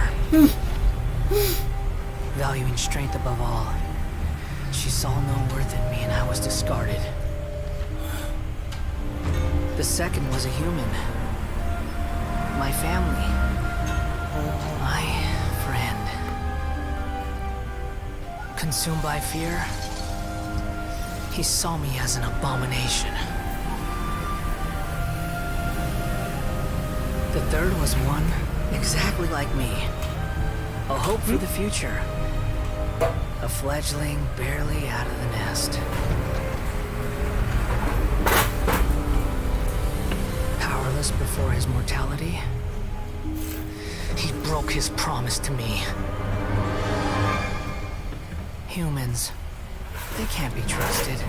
Valuing strength above all, she saw no worth in me and I was discarded. The second was a human. My family. My friend. Consumed by fear, he saw me as an abomination. The third was one exactly like me. A hope for the future. A fledgling barely out of the nest. Powerless before his mortality, he broke his promise to me. Humans, they can't be trusted.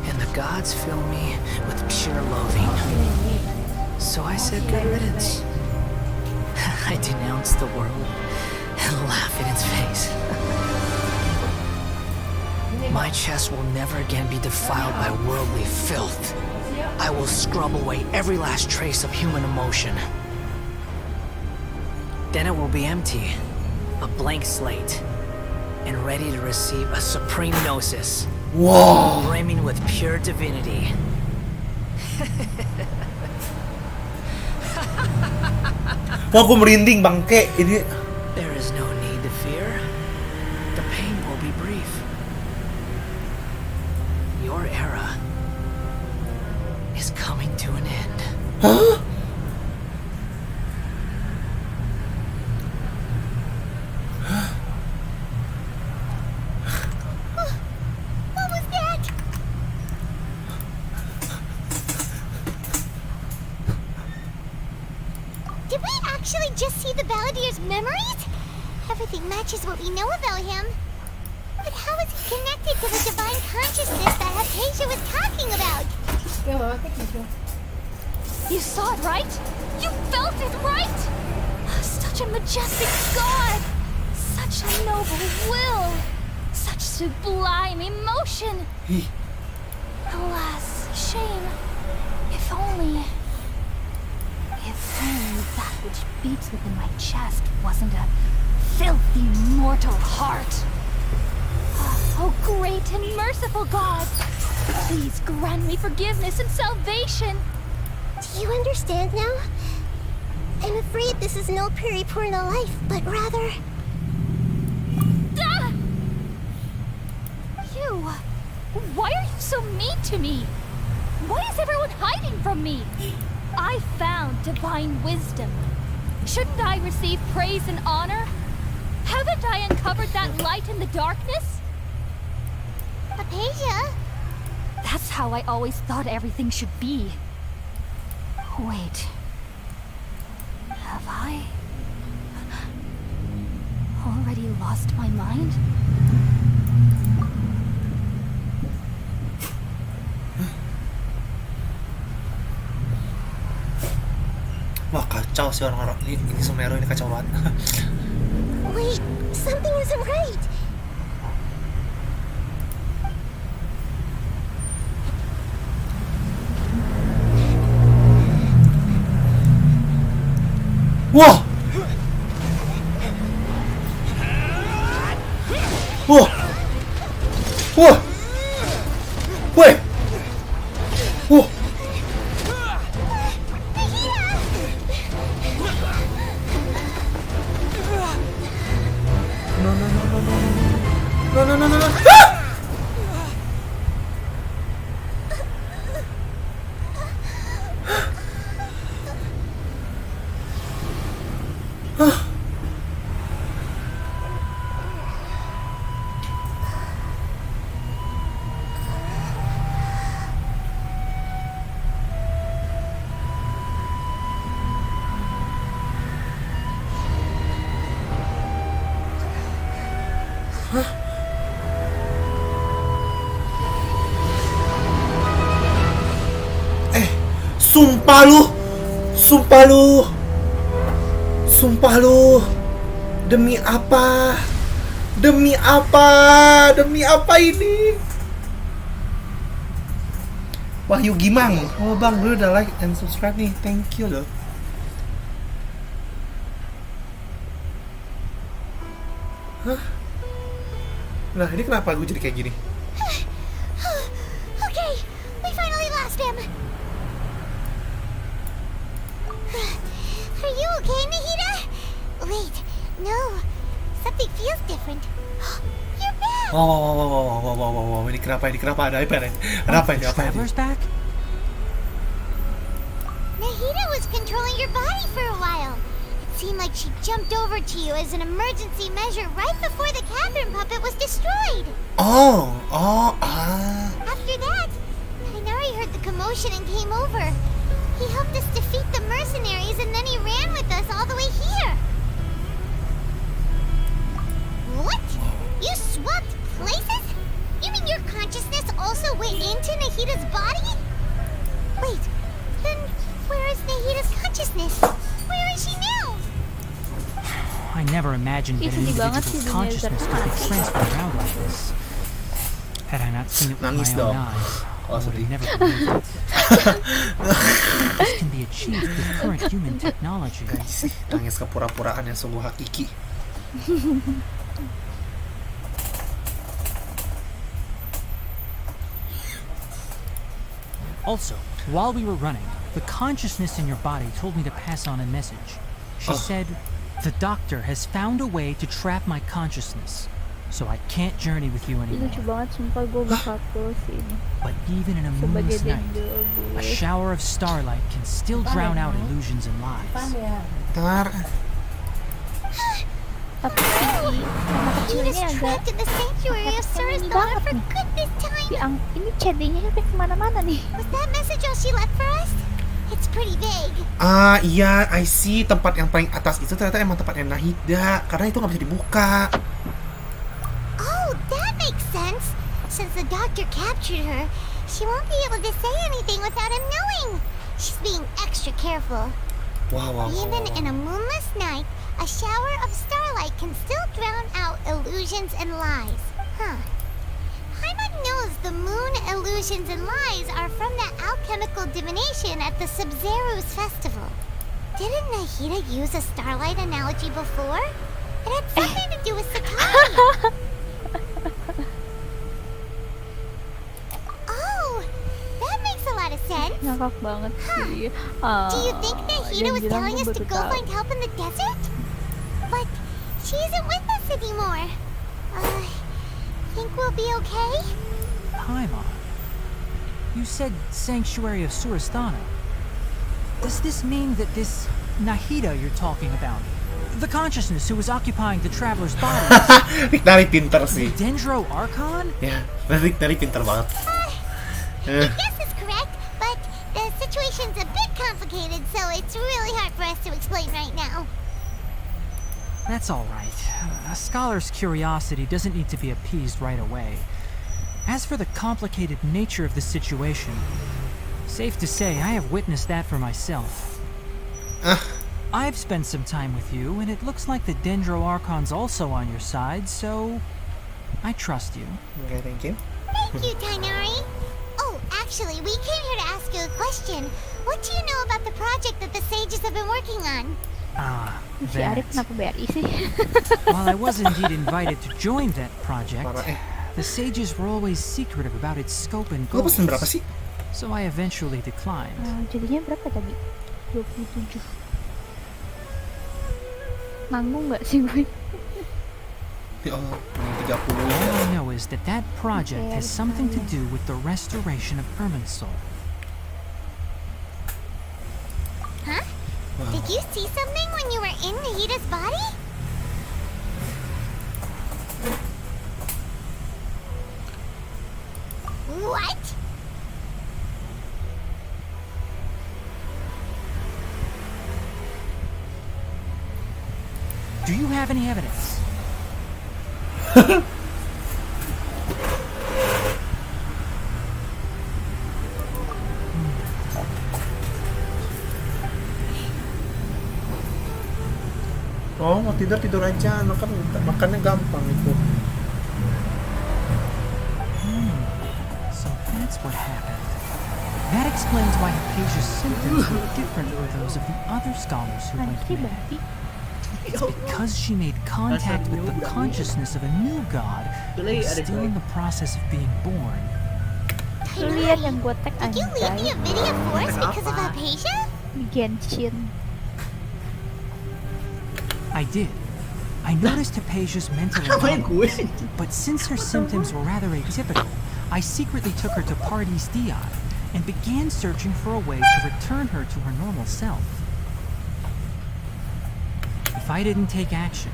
And the gods fill me with pure loathing. So So I said good riddance. I denounced the world and laughed in its face. My chest will never again be defiled by worldly filth. I will scrub away every last trace of human emotion. Then it will be empty, a blank slate, and ready to receive a supreme gnosis. Wow. Brimming with pure divinity. Wah, aku merinding bangke ini. There is no need to fear. The pain will be brief. Your era is coming to an end. Hah? What was that? Did we actually just see the Balladeer's memories? Everything matches what we know about him. But how is he connected to the divine consciousness that Hypatia was talking about? You saw it, right? You felt it, right? Such a majestic god! Such a noble will! Such sublime emotion! Alas, shame. If only that which beats within my chest wasn't a filthy mortal heart. Oh, great and merciful God! Please grant me forgiveness and salvation! Do you understand now? I'm afraid this is no Puripurna life, but rather... Ah! You! Why are you so mean to me? Why is everyone hiding from me? I found divine wisdom. Shouldn't I receive praise and honor? Haven't I uncovered that light in the darkness? Hypatia? That's how I always thought everything should be. Wait. Have I already lost my mind? Wah, kacau sih orang-orang ini Sumeru ini kacau banget. Wait, something isn't right. Wah! Wah! Wah! Wait! Wah! No. Sumpah lu, demi apa ini? Wahyu Gimang, oh bang, lu udah like and subscribe nih, thank you loh. Hah? Nah, ini kenapa gue jadi kayak gini? Okay, we finally lost him. Are you okay, Nahida? Wait, no. Something feels different. You're back! Wow, ini kenapa? Ada apa ini? Back? Nahida was controlling your body for a while. It seemed like she jumped over to you as an emergency measure right before the Catherine puppet was destroyed. After that, Hinari heard the commotion and came over. He helped us defeat the mercenaries and then he ran with us all the way here. What? You swapped places? You mean your consciousness also went into Nahida's body? Wait, then where is Nahida's consciousness. Where is she now? I never imagined that an Sedih banget sih individual's dunia consciousness could be Zervan. transferred around like this. Had I not seen it with Nangis my own dong. eyes, I Oh, would sedih. have never believed it. This can be achieved with current human technology. Guys, tangis kepura-puraan yang sungguh hakiki. Also, while we were running, the consciousness in your body told me to pass on a message. She said, "The doctor has found a way to trap my consciousness, so I can't journey with you Ih, anymore. lucu banget sumpah gue bakal terus ini. But even in a Sebagai moonless night, Dendo a gue. shower of starlight can still drown out illusions and lies." Ntar, Tapi si sama kecilnya Nahita's agak trapped in the sanctuary of Sura's ini daughter banget for nih. good this time. Ini chattingnya sampai kemana-mana nih. Was that message all she left for us? It's pretty vague. iya, I see. Tempat yang paling atas itu ternyata emang tempatnya Nahida, karena itu nggak bisa dibuka. Oh, that makes sense. Since the doctor captured her, she won't be able to say anything without him knowing. She's being extra careful. Wow. Even in a moonless night, a shower of starlight can still drown out illusions and lies. Huh. Paimon knows the moon illusions and lies are from that alchemical divination at the Sub-Zero's festival. Didn't Nahida use a starlight analogy before? It had something to do with Satori. Oh, that makes a lot of sense. Ngakak banget sih. Do you think Nahida was jangan telling gue us to baru go tahu. find help in the desert? But she isn't with us anymore. Think we'll be okay? Paimon, you said Sanctuary of Surasthana. Does this mean that this Nahida you're talking about, the consciousness who was occupying the traveler's body, Dari pintar sih. Dendro Archon? Ya, dari pintar banget. I guess it's correct, but the situation's a bit complicated, so it's really hard for us to explain right now. That's all right. A scholar's curiosity doesn't need to be appeased right away. As for the complicated nature of the situation, safe to say I have witnessed that for myself. I've spent some time with you, and it looks like the Dendro Archon's also on your side, so I trust you. Okay, thank you. Thank you, Tainari. Oh, actually, we came here to ask you a question. What do you know about the project that the sages have been working on? Si Arif That. kenapa BRI sih? While I was indeed invited to join that project, Parah, the sages were always secretive about its scope and Lu goals. pesen berapa sih? So I eventually declined. Jadinya berapa tadi? 27. Nanggung nggak sih gue? Ya Allah, All I know is that that project Okay, has something to do with the restoration of Irminsul. Huh? Did you see something when you were in Nahida's body? What? Do you have any evidence? Oh, mau tidur aja. Makannya gampang itu. So that's what happened. That explains why Hypatia's symptoms were different from those of the other scholars who went Nanti mad. berarti It's because she made contact with the consciousness of a new god who's still in the process of being born. lu lihat yang gue tag Did you leave the anjay Avidia Forest because of Hypatia? di Genshin. I did. I noticed Hypatia's mental anomalies, but since her symptoms were rather atypical, I secretly took her to Pardes Dii and began searching for a way to return her to her normal self. If I didn't take action,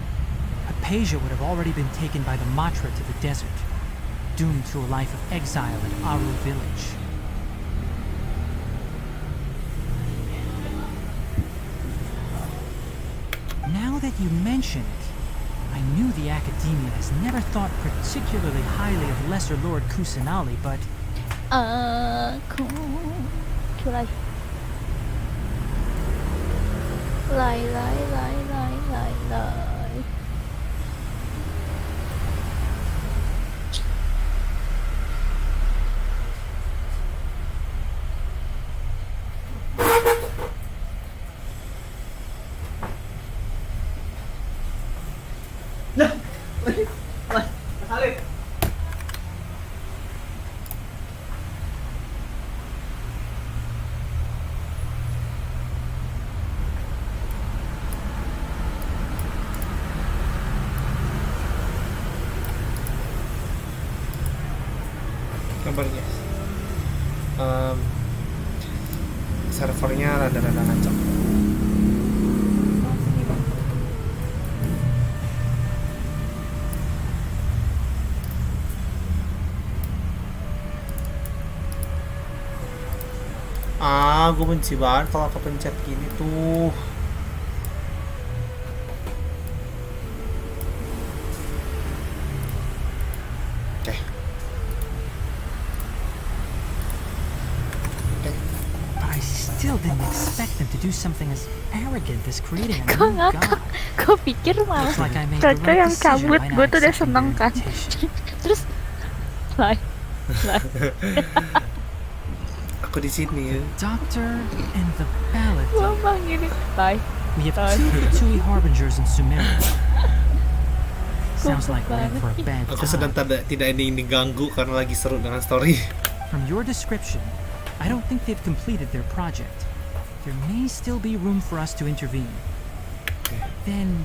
Hypatia would have already been taken by the Matra to the desert, doomed to a life of exile at Aru village. Now that you mention it, I knew the Academia has never thought particularly highly of Lesser Lord Kusanali, but Aku lagi. Lai lai lai lai lai lai. Kabar guys. Servernya rada-rada ngacak. Gue benci banget kalau kepencet gini tuh. Oke. I still didn't expect them to do something as arrogant as creating a Gue new ngakak. god. Gue pikir malah Looks like I made the Caca right yang decision cabut, by gue not tuh udah accepting seneng their kan. invitation. Terus Lai Lai. Aku di sini ya. Doctor and the ballad. Mama gini. Lai. We have Lai. two Kitsui harbingers in Sumeru. Sounds like we're in for a bad Aku sedang time. tidak ingin diganggu karena lagi seru dengan story. From your description, I don't think they've completed their project. There may still be room for us to intervene. Then,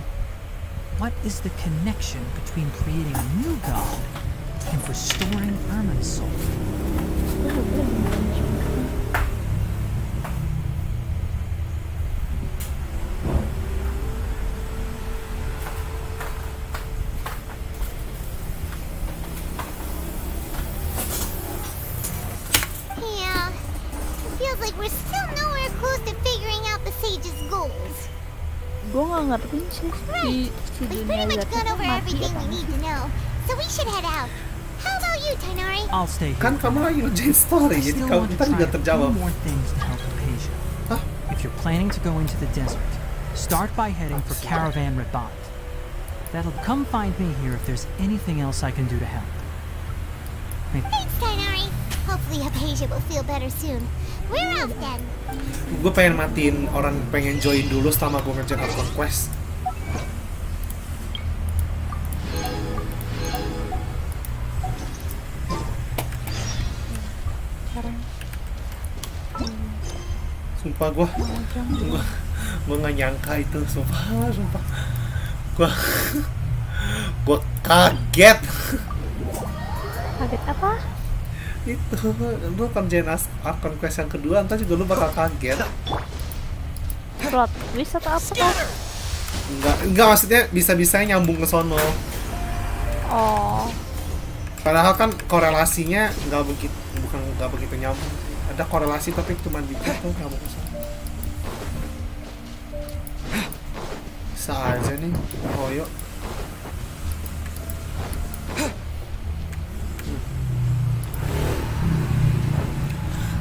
what is the connection between creating a new god and restoring Irma's soul? Yeah, it feels like we're still nowhere close to figuring out the sage's goals. Gue gak ngerti sih si We've dunia pretty much Zeta gone over mati everything ya we need to know, so we should head out. How about you, Tainari? I'll stay here. Kan kamu lagi ngerjain story, I jadi still kamu want to ntar try juga a few terjawab. more things to help Asia. Hah? If you're planning to go into the desert, start by heading for Caravan Rabat. That'll come find me here if there's anything else I can do to help. Thanks, Tainari. Hopefully Asia will feel better soon. We're out then. Gue pengen matiin orang pengen join dulu selama gue ngerjain Archon Quest. Sumpah gue nggak nyangka itu, sumpah gue kaget. Kaget apa? Itu lu kerjain Archon Quest yang kedua, ntar juga lu bakal kaget. Plot twist atau apa tuh? Enggak maksudnya bisa-bisanya nyambung ke sono. Oh, Padahal kan korelasinya nggak begitu nyambung. Ada korelasi tapi cuma dikit tuh nyambung ke sono. Bisa aja nih, oh yuk.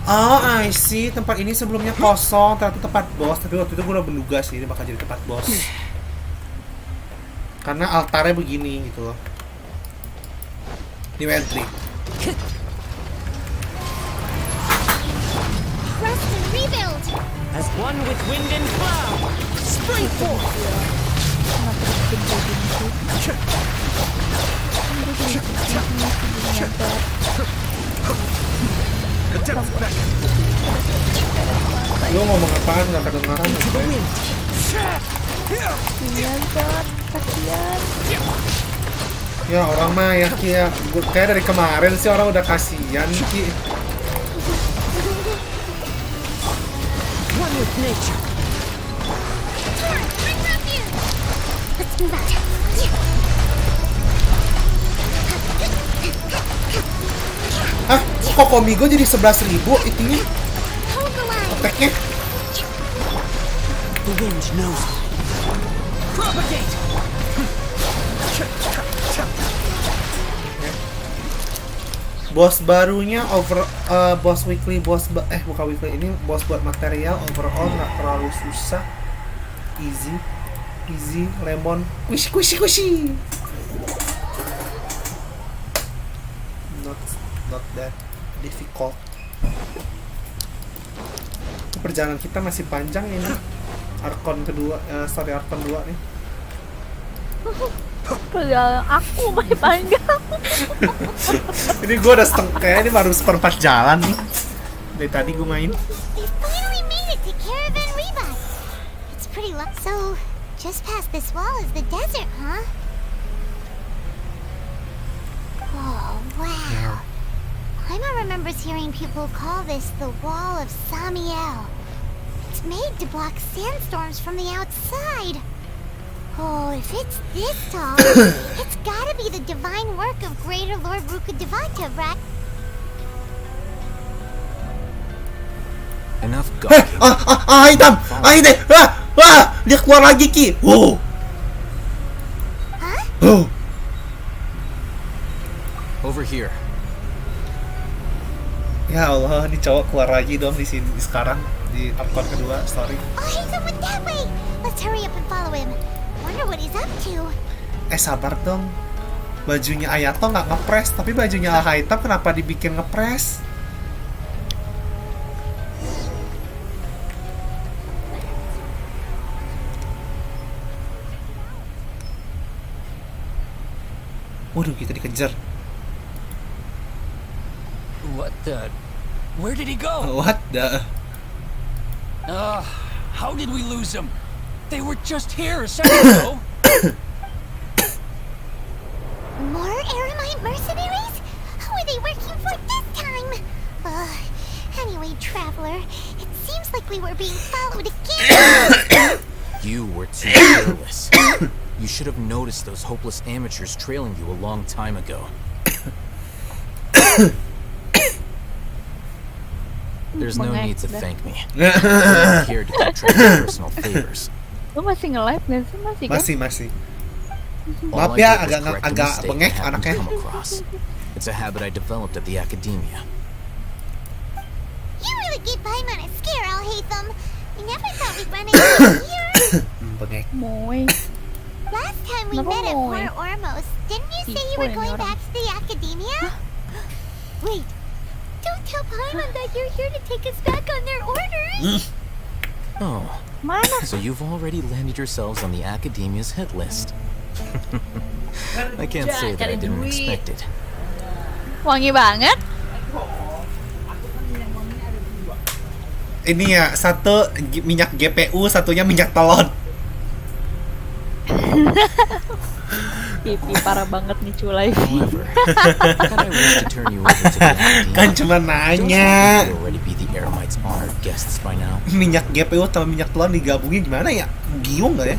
Oh, I see. Tempat ini sebelumnya kosong, ternyata tempat bos. Tapi waktu itu gue udah menduga sih ini bakal jadi tempat bos. Karena altarnya begini gitu loh. New entry. Rest and rebuild. As one with wind and cloud, spring forth! Lu ngomong apaan nggak kedengaran? kasihan banget, kasihan. Ya orang mah ya Ki, ya. Kayak dari kemarin sih orang udah kasihan Ki. One with nature. Let's move out. Hah? Kok Komigo jadi 11.000 itunya? Hold the line. Attack-nya? The wind knows. Propagate! Bos barunya boss weekly, bukan weekly, ini bos buat material overall nggak terlalu susah. Easy lemon. Kushi. Not that difficult. Perjalanan kita masih panjang ini. Arkon 2 nih. Perjalanan aku masih panjang. Ini gue udah kayak ini baru seperempat jalan nih. Dari tadi gue main. We finally made it to Caravan Rebus. It's pretty so just past this wall is the desert, huh? Oh, wow. Paimon remembers hearing people call this the Wall of Samiel. It's made to block sandstorms from the outside. Oh, if it's this tall, it's gotta be the divine work of Greater Lord Rukkhadevata, right? Enough gawking. Hitam! Ini! Dia keluar lagi, Ki! Wow! Huh? Over here. Ya Allah, ini cowok keluar lagi dong di sini sekarang di Arkon kedua story. Oh, Hatham went that way! Let's hurry up and follow him. Wonder what he's up to. Sabar dong. Bajunya Ayato nggak ngepres, tapi bajunya Hitam kenapa dibikin ngepres? Waduh, kita dikejar. What the? Where did he go? What the? How did we lose him? They were just here a second ago. More Aramite mercenaries? Who are they working for this time? Anyway, Traveler, it seems like we were being followed again. You were too careless. You should have noticed those hopeless amateurs trailing you a long time ago. There's no need to thank me. I don't care to keep track of personal favors. Lu masih nge-live nggak sih? Masih kan? Masih. All Maaf I ya, did was correct a agak mistake bengek I happened to anaknya. come across. It's a habit I developed at the academia. You really gave Paimon a scare, I'll hate them. We never thought we'd run into here. Bengek. Moy. Last time we met at Port Ormos, didn't you say you were going back to the academia? Wait, don't tell Paimon that you're here to take us back on their orders. Oh, so you've already landed yourselves on the academia's hit list. I can't say that I didn't expect it. Wangi banget. Ini ya, satu minyak GPU, satunya minyak telon. Pipi parah banget nih culai. However, I wish to turn you over to the academia. Kan cuma nanya. Don't you already be the Eremites' honored guests by now? Minyak GPU sama minyak telon digabungin gimana ya? Giung nggak ya?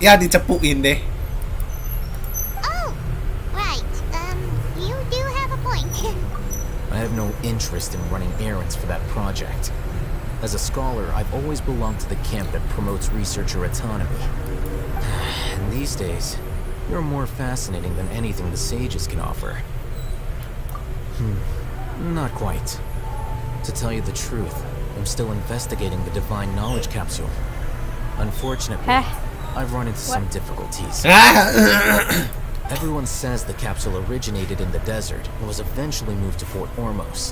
Ya dicepuin deh. Oh, right. You do have a point. I have no interest in running errands for that project. As a scholar, I've always belonged to the camp that promotes researcher autonomy. And these days, you're more fascinating than anything the sages can offer. Not quite. To tell you the truth, I'm still investigating the divine knowledge capsule. Unfortunately, I've run into some difficulties. Everyone says the capsule originated in the desert and was eventually moved to Fort Ormos.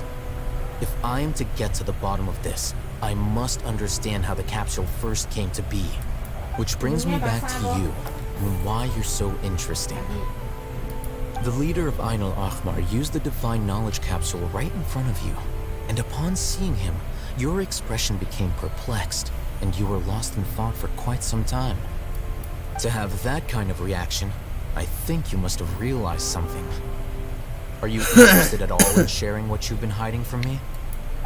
If I am to get to the bottom of this, I must understand how the capsule first came to be. Which brings me back to you, and why you're so interesting. The leader of Ain al-Ahmar used the divine knowledge capsule right in front of you, and upon seeing him, your expression became perplexed, and you were lost in thought for quite some time. To have that kind of reaction, I think you must have realized something. Are you interested at all in sharing what you've been hiding from me?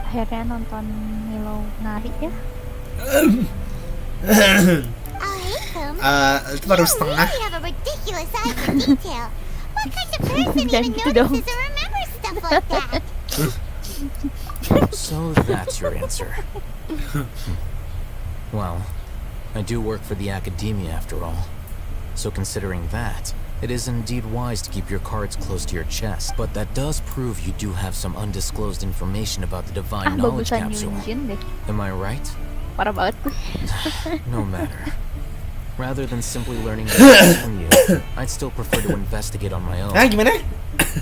Akhirnya nonton Milo nari ya. Itu baru setengah. You have a ridiculous eye for detail. What kind of person even notices or remembers stuff like that? So that's your answer. Well, I do work for the academia after all. So considering that, It is indeed wise to keep your cards close to your chest, but that does prove you do have some undisclosed information about the divine knowledge bagusan capsule. Yunjin deh. Am I right? Parah banget tuh. No matter. Rather than simply learning the facts from you, I'd still prefer to investigate on my own. Gimana?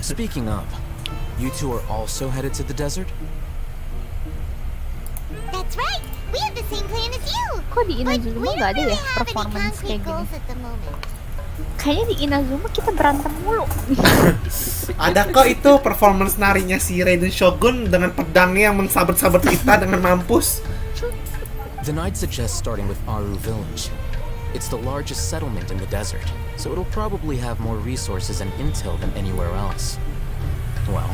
Speaking of, you two are also headed to the desert? That's right. We have the same plan as you. Kok di But Inazuma we nggak don't ada really ya have any performance concrete kayak gini? goals at the moment. Kayaknya di Inazuma kita berantem mulu. Ada kok itu performance narinya si Raiden Shogun dengan pedangnya yang mensabet-sabet kita dengan mampus. Then I'd suggest starting with Aru Village. It's the largest settlement in the desert, so it'll probably have more resources and intel than anywhere else. Well,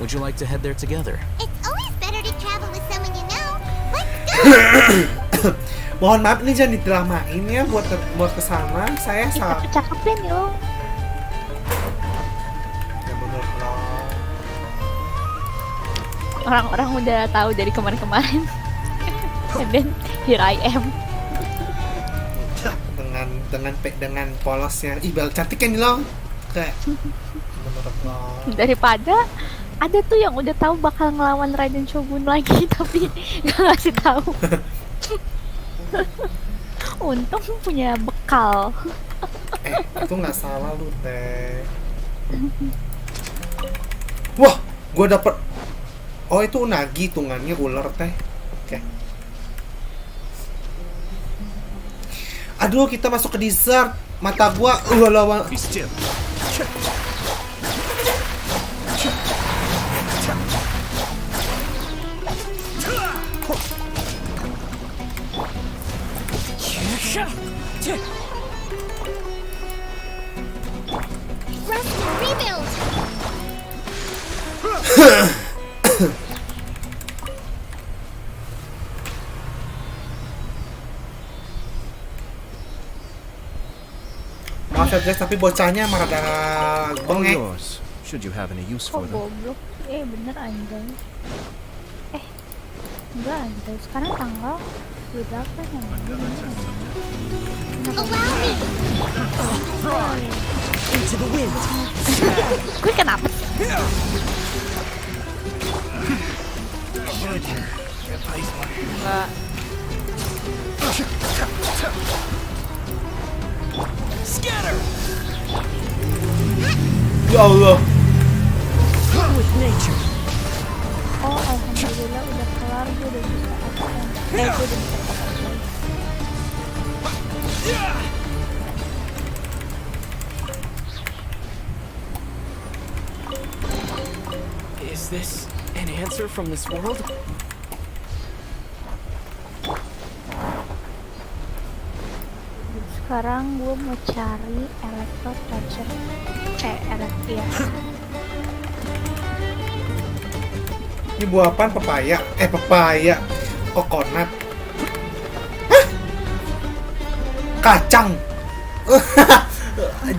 would you like to head there together? It's always better to travel with someone you know. Let's go. Mohon maaf nih jangan didramain ya buat kesana. Saya Tapi cakep deh nih lo. Ya bener loh. Orang-orang udah tahu dari kemarin-kemarin. And then here I am. dengan polosnya. Ih, bel cantik kan nih lo. Kayak bener loh. Daripada ada tuh yang udah tahu bakal ngelawan Raiden Shogun lagi tapi nggak ngasih tahu. Untung punya bekal. Itu nggak salah lu teh. Wah, gua dapet. Oh itu unagi hitungannya ular teh. Oke. Aduh kita masuk ke dessert. Mata gua lawan. Rest and rebuild. Maaf ya guys, tapi bocahnya emang rada bengek. Should you have any use Kok goblok? Bener anjay. Enggak anjay. Sekarang tanggal berapa ya? Allow me. Into the wind. Gue kenapa? Enggak. Scatter! Ya Allah. With nature. Oh, alhamdulillah udah kelar, gue udah bisa apakan. Gue udah bisa apakan. Is this an answer from this world? Sekarang gue mau cari electro charger. Ya. Ini buah apaan? Pepaya? Pepaya. Coconut. Hah? Kacang.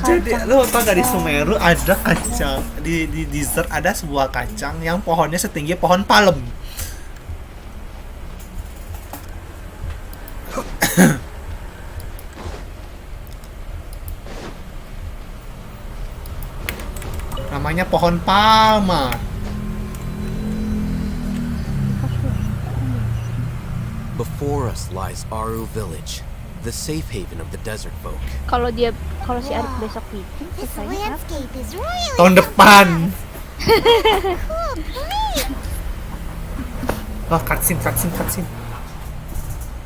Jadi lo tau gak di Sumeru ada kacang di dessert ada sebuah kacang yang pohonnya setinggi pohon palem. Namanya pohon palma. Before us lies Aru Village, the safe haven of the desert folk. Kalau si Arif besok bikin, This selesai landscape is really Tahun depan. cool. Oh, cutscene.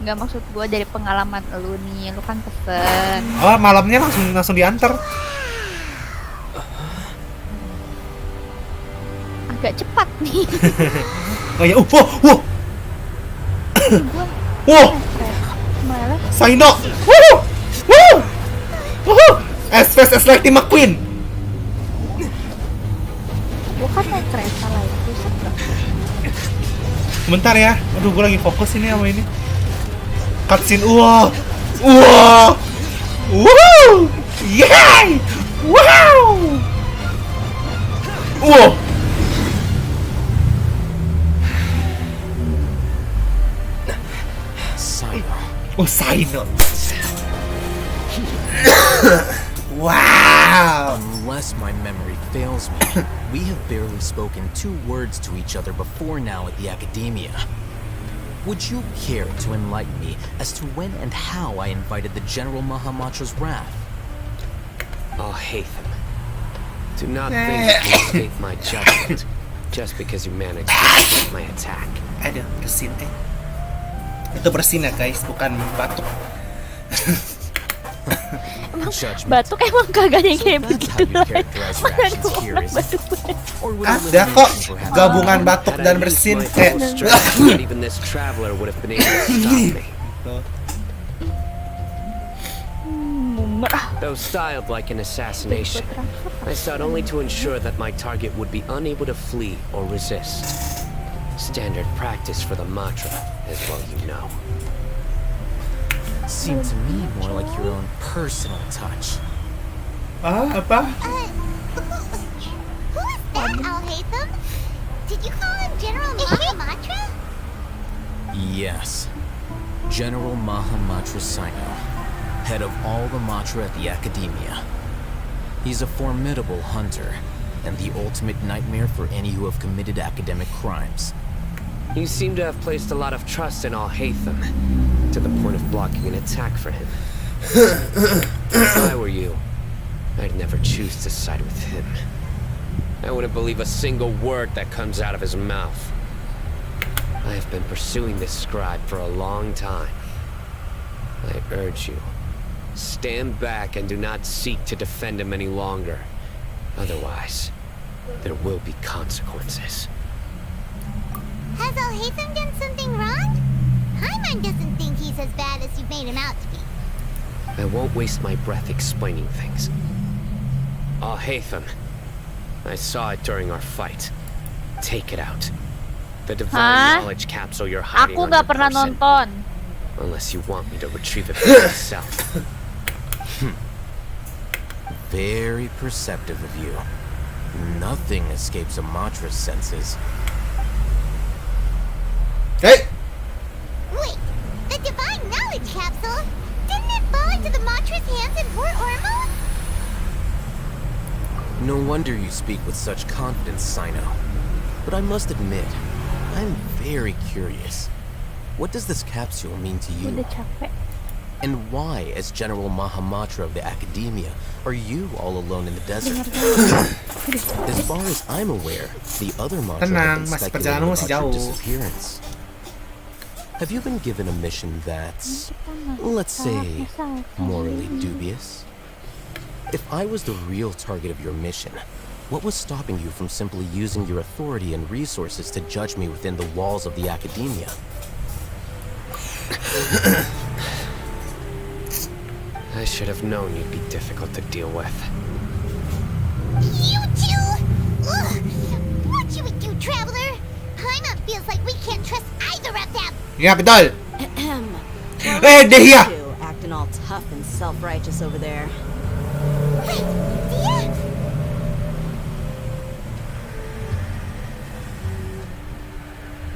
Nggak, maksud gue dari pengalaman lu nih, lu kan pesen. Oh, malamnya langsung diantar. Agak cepat nih. Oh ya, wow. Wow, Malah Saino. As fast as Lightning McQueen. gue kan naik kereta lagi, buset dah. Bentar ya. Aduh, gue lagi fokus ini sama ini. Cutscene. Yay! Wow! Sino. Oh, Saino. Wow! Wow. Unless my memory fails me, we have barely spoken 2 words to each other before now at the Academia. Would you care to enlighten me as to when and how I invited the General Mahamatra's wrath? I'll hate them. Do not think you can escape my judgment just because you managed to escape my attack. Ada bersin Itu bersin ya guys, bukan batuk. Batuk emang kagak yang kayak begitu lah. Ada kok gabungan batuk dan bersin kayak. Even this traveler would have been able to stop me. Though styled like an assassination, I sought only to ensure that my target would be unable to flee or resist. Standard practice for the Matra, as well you know. Seemed to me more like your own personal touch. Apa? Who is that, Al-Haytham? Did you call him General Mahamatra? Yes. General Mahamatra Sino, head of all the Matra at the Academia. He's a formidable hunter, and the ultimate nightmare for any who have committed academic crimes. You seem to have placed a lot of trust in Al-Haytham, to the point of blocking an attack for him. If I were you, I'd never choose to side with him. I wouldn't believe a single word that comes out of his mouth. I have been pursuing this scribe for a long time. I urge you, stand back and do not seek to defend him any longer. Otherwise, there will be consequences. Has Al-Haytham done something wrong? Paimon doesn't think he's as bad as you've made him out to be. I won't waste my breath explaining things. Al-Haytham, I saw it during our fight. Take it out. The divine knowledge capsule you're hiding on your person. Unless you want me to retrieve it for myself. Very perceptive of you. Nothing escapes a Matra's senses. Hey! Wait, the divine knowledge capsule? Didn't it fall into the Matra's hands in Port Ormo? No wonder you speak with such confidence, Sino. But I must admit, I'm very curious. What does this capsule mean to you? And why, as General Mahamatra of the Academia, are you all alone in the desert? As far as I'm aware, the other Matra have been speculating about your disappearance. Have you been given a mission that's, let's say, morally dubious? If I was the real target of your mission, what was stopping you from simply using your authority and resources to judge me within the walls of the Academia? I should have known you'd be difficult to deal with. You two! Ugh! What you would do, traveler? Paimon feels like we can't trust either of them! Ya, betul! Dia here! Acting all tough and self-righteous over there. Wait, Dia?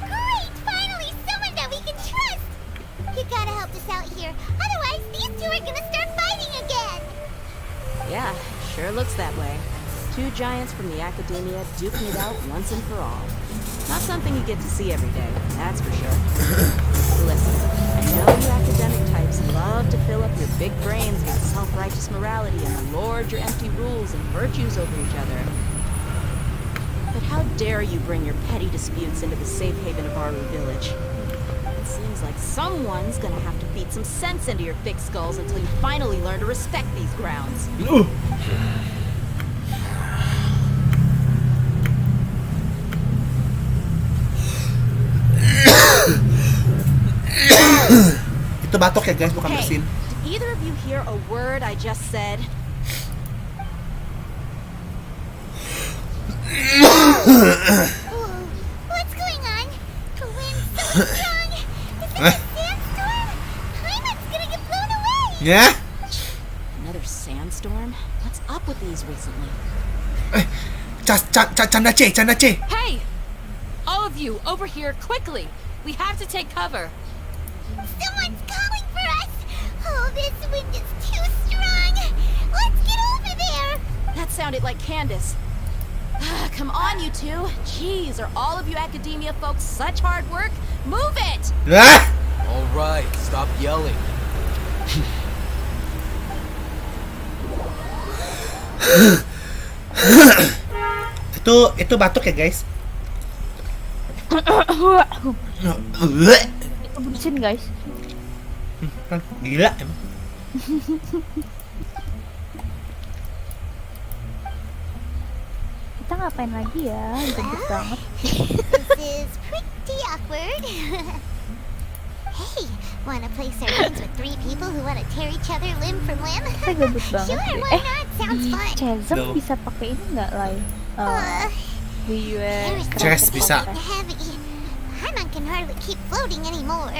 Great! Finally, someone that we can trust! You gotta help us out here, otherwise these two are gonna start fighting again! Yeah, sure looks that way. 2 giants from the Academia duking it out once and for all. Not something you get to see every day, that's for sure. Listen, I know you academic types love to fill up your big brains with self-righteous morality and lord your empty rules and virtues over each other. But how dare you bring your petty disputes into the safe haven of Aru Village? It seems like someone's gonna have to feed some sense into your thick skulls until you finally learn to respect these grounds. Itu batok ya guys, bukan Hey, bersin. did either of you hear a word I just said? What's going on? The wind's so strong! Is this a sandstorm? Paimon's gonna get blown away! Yeah? Another sandstorm? What's up with these recently? Canda C. Hey! All of you, over here, quickly! We have to take cover. Someone's calling for us! Oh, this wind is too strong! Let's get over there! That sounded like Candace. Come on, you two. Jeez, are all of you academia folks such hard work? Move it! All right, stop yelling. Itu batuk ya guys. Itu bersin guys. Gila emang. Kita ngapain lagi ya? Gabut banget. This is pretty awkward. Hey, wanna play sardines with 3 people who wanna tear each other limb from limb? Kita gabut banget. Sure, why not? Sounds Di fun. Chezem bisa pakai ini nggak live? Di US Chess bisa. Heavy. Paimon can hardly keep floating anymore.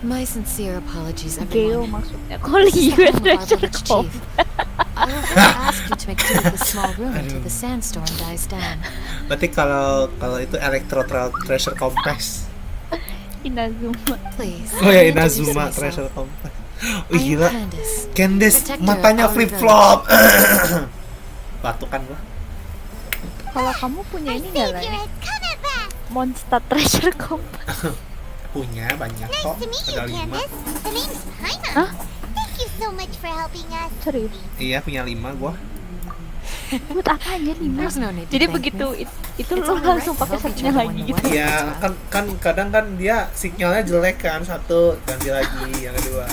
My sincere apologies, Gale everyone. maksudnya. Kok lihat treasure comp? I will ask you to make do with the small room until the sandstorm dies down. Berarti kalau itu Electro Treasure Compass. Inazuma. Please. Oh ya, Inazuma Treasure Compass. Oh gila. Candace matanya flip flop. Batukan gua. Kalau kamu punya ini nggak lah? Monster Treasure Compass. Punya banyak Nice kok. to meet you, Ada 5. Candace. The name's Paimon. Hah? Thank you so much for helping us. Serius? Iya punya 5 gua. Buat apa aja 5? There's no need to Jadi thank begitu me. itu It's lo only langsung right to pakai help each satunya other lagi when the gitu. weather Iya, kan kadang kan dia sinyalnya jelek kan, satu ganti lagi yang kedua.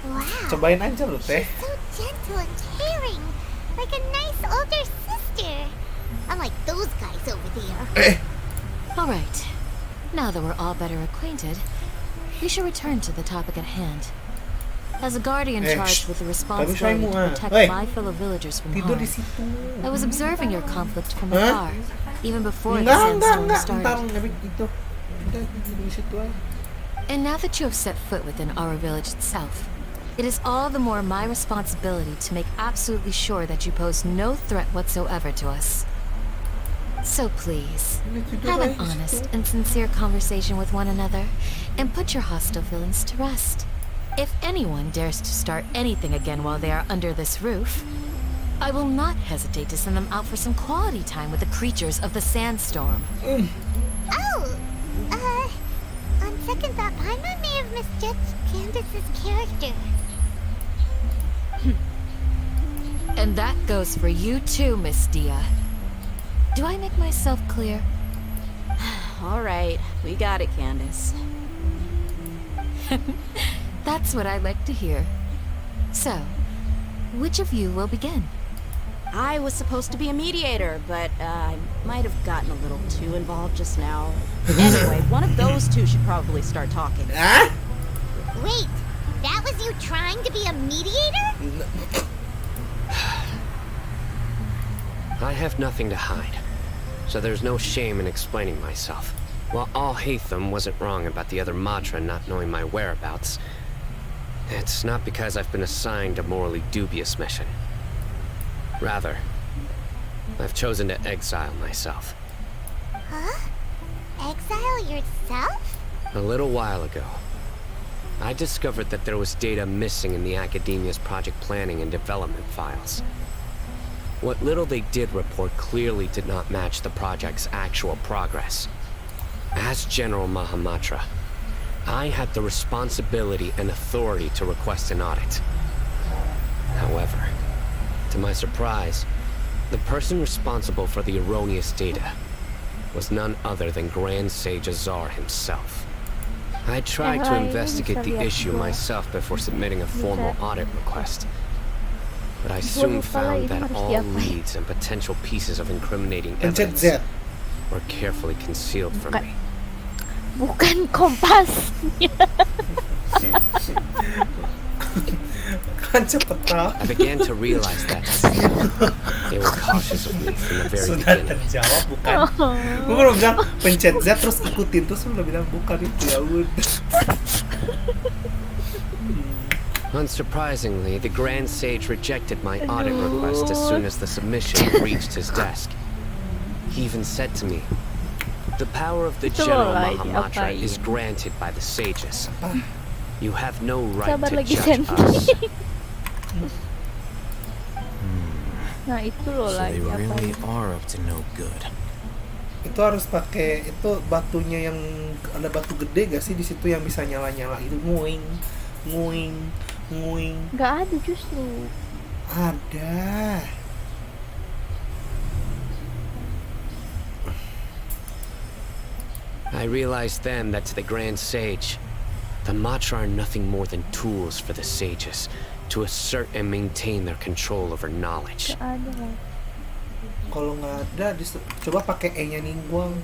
Wow. Cobain aja lu teh. So gentle and caring. Like a nice older sister. Unlike those guys over there. All right. Now that we're all better acquainted, we should return to the topic at hand. As a guardian charged with the responsibility to protect my fellow villagers from Tidur di harm, situ. I was observing your conflict from Hah? afar, even before the Enggak, sandstorm ntar started. ngebik itu. Udah tidur di situ aja. And now that you have set foot within our village itself, it is all the more my responsibility to make absolutely sure that you pose no threat whatsoever to us. So please, have an honest and sincere conversation with one another, and put your hostile feelings to rest. If anyone dares to start anything again while they are under this roof, I will not hesitate to send them out for some quality time with the creatures of the sandstorm. Oh, on second thought, Paimon may have misjudged Candace's character. And that goes for you too, Miss Dia. Do I make myself clear? All right, we got it, Candace. That's what I like to hear. So, which of you will begin? I was supposed to be a mediator, but I might have gotten a little too involved just now. Anyway, one of those two should probably start talking. Wait, that was you trying to be a mediator? I have nothing to hide, so there's no shame in explaining myself. While All Hatham wasn't wrong about the other Matra not knowing my whereabouts, it's not because I've been assigned a morally dubious mission. Rather, I've chosen to exile myself. Huh? Exile yourself? A little while ago, I discovered that there was data missing in the Academia's project planning and development files. What little they did report clearly did not match the project's actual progress. As General Mahamatra, I had the responsibility and authority to request an audit. However, to my surprise, the person responsible for the erroneous data was none other than Grand Sage Azar himself. I tried to investigate the issue myself before submitting a formal audit request. But I soon found that all leads and potential pieces of incriminating evidence were carefully concealed from me. Bukan kompasnya. I began to realize that they were cautious of me from the very Sudah beginning. terjawab bukan. Gue baru bilang pencet Z terus ikutin terus lu udah bilang bukan itu ya udah. Unsurprisingly, the Grand Sage rejected my audit request as soon as the submission reached his desk. He even said to me, "The power of the General Mahamatra is granted by the sages. You have no right to judge us." Nah itu loh So they lagi apa really ini? are up to no good. Itu harus pakai itu batunya yang ada batu gede gak sih di situ yang bisa nyala-nyala itu nguing nguing nguing. Nggak ada justru. Ada. I realized then that to the Grand Sage, the Matra are nothing more than tools for the sages to assert and maintain their control over knowledge. Nggak ada lah. Kalau nggak ada, coba pakai E-nya Ningguang.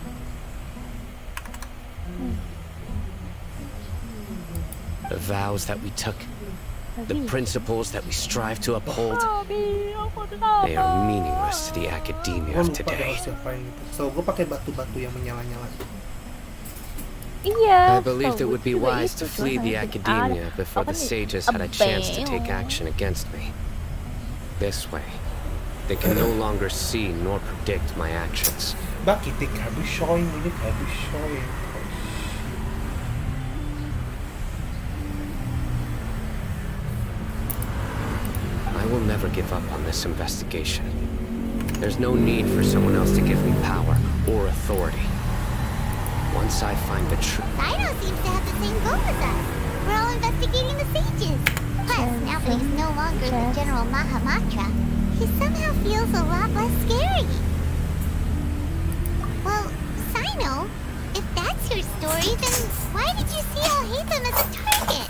The vows that we took, the principles that we strive to uphold, they are meaningless to the academia of today. So, gue pakai batu-batu yang menyala-nyala. Iya. I believed it would be juga wise itu to tuh, flee the yang academia ada. before Apa the nih? sages had a chance to take action against me. This way, they can no longer see nor predict my actions. Bak, kita habis showing ini habis showing. I will never give up on this investigation. There's no need for someone else to give me power or authority. Once I find the truth... Cyno seems to have the same goal as us. We're all investigating the sages. Plus, now that he's no longer the General Mahamatra, he somehow feels a lot less scary. Well, Cyno, if that's your story, then why did you see Al-Haytham as a target?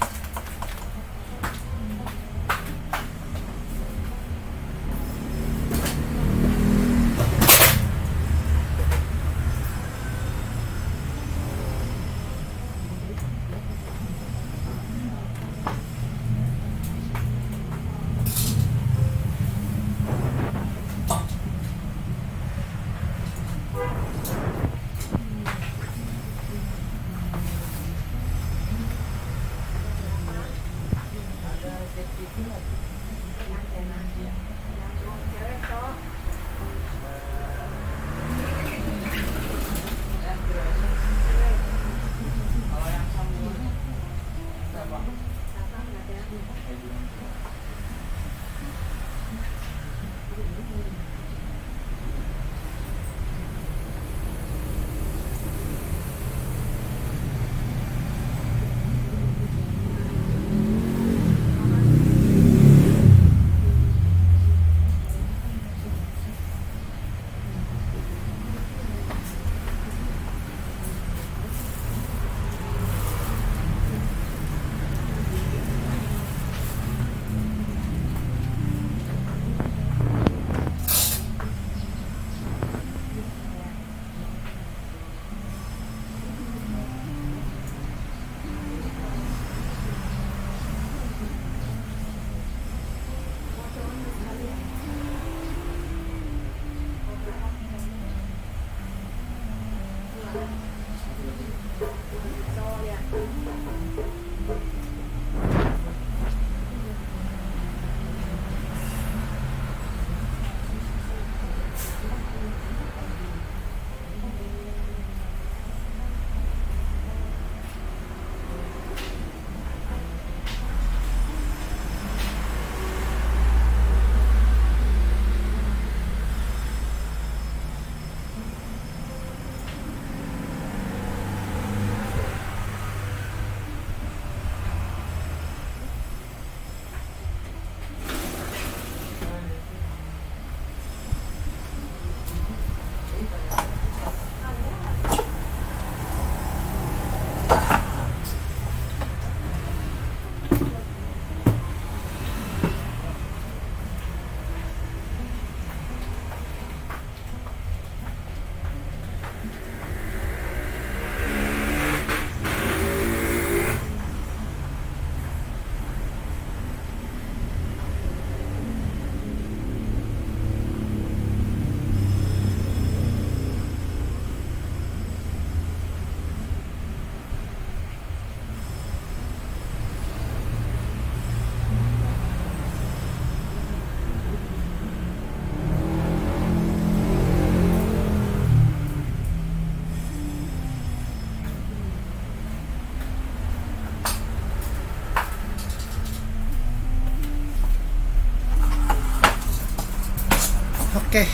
Okay.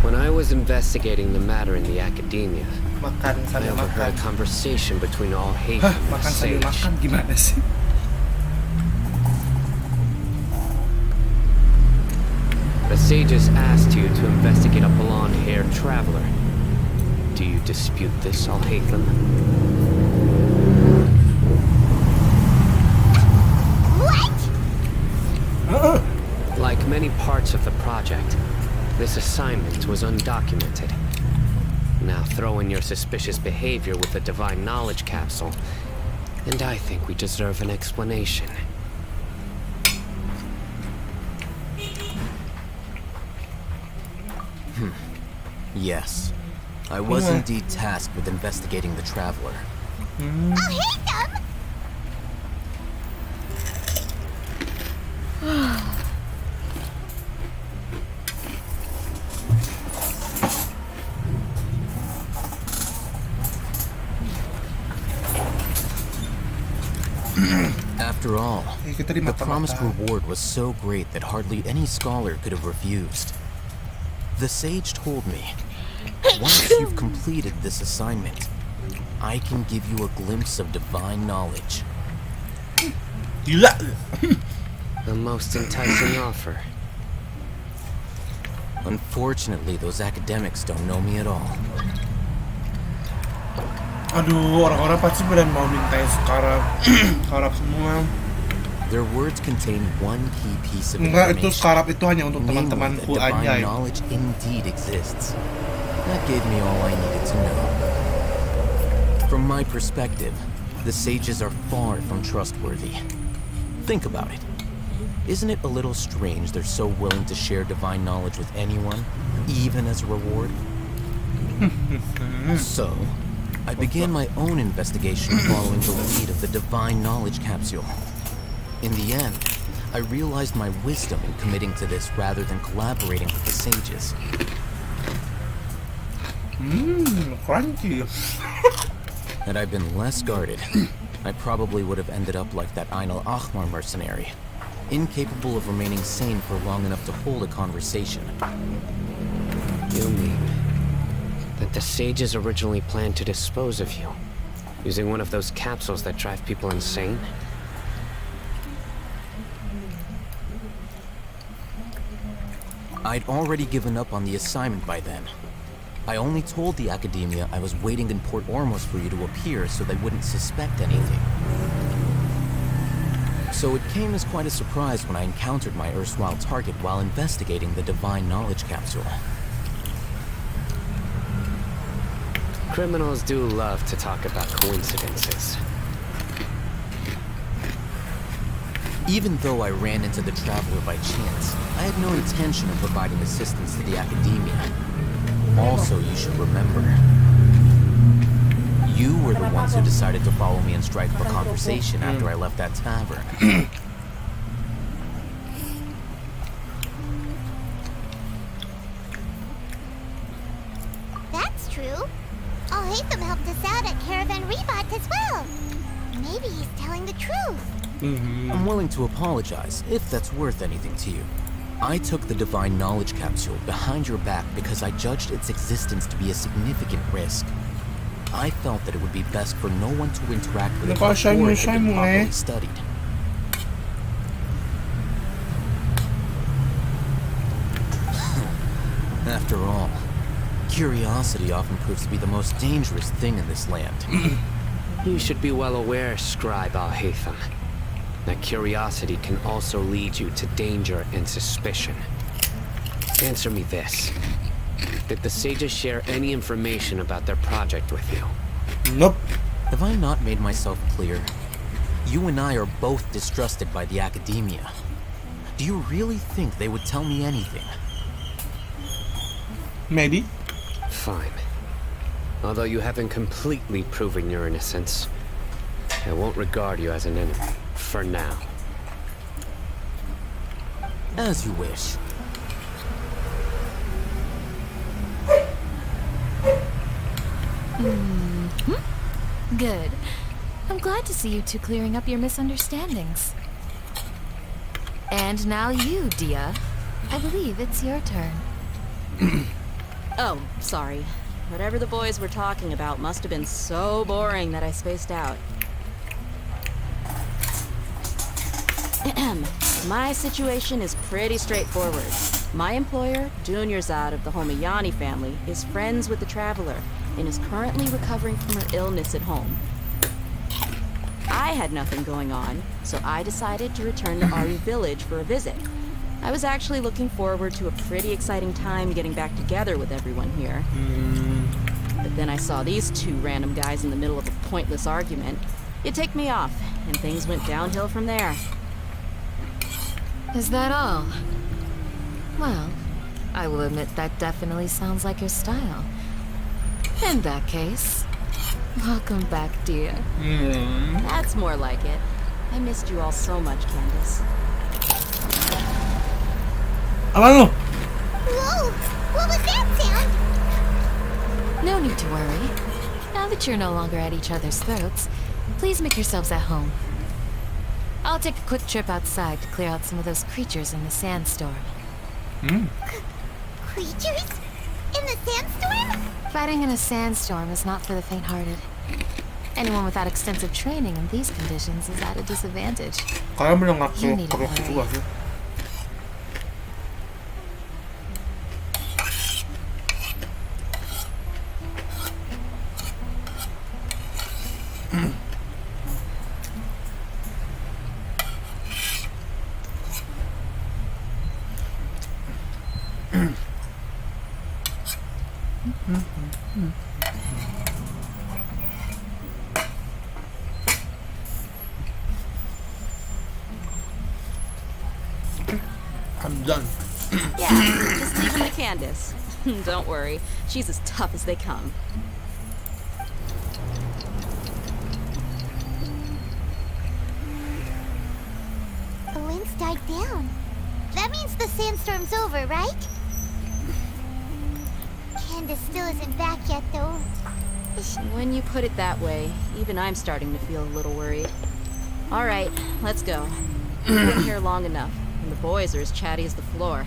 When I was investigating the matter in the academia, Makan I sambil overheard makan. a conversation between all hate Hah, and the makan sambil sage. makan gimana sih? The sages asked you to investigate a blonde-haired traveler. Do you dispute this, Alhaitham? What? Like many parts of the project, this assignment was undocumented. Now throw in your suspicious behavior with the Divine Knowledge Capsule, and I think we deserve an explanation. Yes. I was indeed tasked with investigating the traveler. I'll hate them! After all, the promised reward was so great that hardly any scholar could have refused. The sage told me, once you've completed this assignment, I can give you a glimpse of divine knowledge. A most enticing offer. Unfortunately, those academics don't know me at all. Aduh, orang-orang pasti beneran mau mintain sekarang. Skarab semua. Their words contain one key piece of Enggak, itu information. skarab itu hanya untuk Namely, teman-temanku that divine aja. knowledge indeed exists. That gave me all I needed to know. From my perspective, the sages are far from trustworthy. Think about it. Isn't it a little strange they're so willing to share divine knowledge with anyone, even as a reward? So, I began my own investigation following the lead of the Divine Knowledge Capsule. In the end, I realized my wisdom in committing to this rather than collaborating with the sages. Crunchy. Had I been less guarded, I probably would have ended up like that Ainul Ahmar mercenary, incapable of remaining sane for long enough to hold a conversation. You mean that the sages originally planned to dispose of you, using one of those capsules that drive people insane? I'd already given up on the assignment by then. I only told the academia I was waiting in Port Ormos for you to appear so they wouldn't suspect anything. So it came as quite a surprise when I encountered my erstwhile target while investigating the Divine Knowledge Capsule. Criminals do love to talk about coincidences. Even though I ran into the Traveler by chance, I had no intention of providing assistance to the academia. Also, you should remember, you were the ones who decided to follow me and strike up a conversation after I left that tavern. That's true. Alhaitham helped us out at Caravan Rebat as well. Maybe he's telling the truth. I'm willing to apologize, if that's worth anything to you. I took the Divine Knowledge Capsule behind your back because I judged its existence to be a significant risk. I felt that it would be best for no one to interact with it before it had been properly studied. After all, curiosity often proves to be the most dangerous thing in this land. You should be well aware, Scribe Alhaitham, that curiosity can also lead you to danger and suspicion. Answer me this. Did the sages share any information about their project with you? Nope. Have I not made myself clear? You and I are both distrusted by the academia. Do you really think they would tell me anything? Maybe. Fine. Although you haven't completely proven your innocence, I won't regard you as an enemy. For now. As you wish. Good. I'm glad to see you two clearing up your misunderstandings. And now you, Dia. I believe it's your turn. Oh, sorry. Whatever the boys were talking about must have been so boring that I spaced out. My situation is pretty straightforward. My employer, Dunyarzad of the Homayani family, is friends with the Traveler and is currently recovering from her illness at home. I had nothing going on, so I decided to return to Aru village for a visit. I was actually looking forward to a pretty exciting time getting back together with everyone here. But then I saw these two random guys in the middle of a pointless argument. It ticked me off, and things went downhill from there. Is that all? Well, I will admit that definitely sounds like your style. In that case, welcome back, dear. That's more like it. I missed you all so much, Candace. Apa lu? Whoa! What was that sound? No need to worry. Now that you're no longer at each other's throats, please make yourselves at home. I'll take a quick trip outside to clear out some of those creatures in the sandstorm. Creatures? In the sandstorm? Fighting in a sandstorm is not for the faint-hearted. Anyone without extensive training in these conditions is at a disadvantage. Kalian belum ngaku You needn't juga worry. sih. I'm done. Yeah, just leave them to Candace. Don't worry, she's as tough as they come. The winds died down. That means the sandstorm's over, right? Candace still isn't back yet, though. When you put it that way, even I'm starting to feel a little worried. All right, let's go. We've been here long enough, and the boys are as chatty as the floor.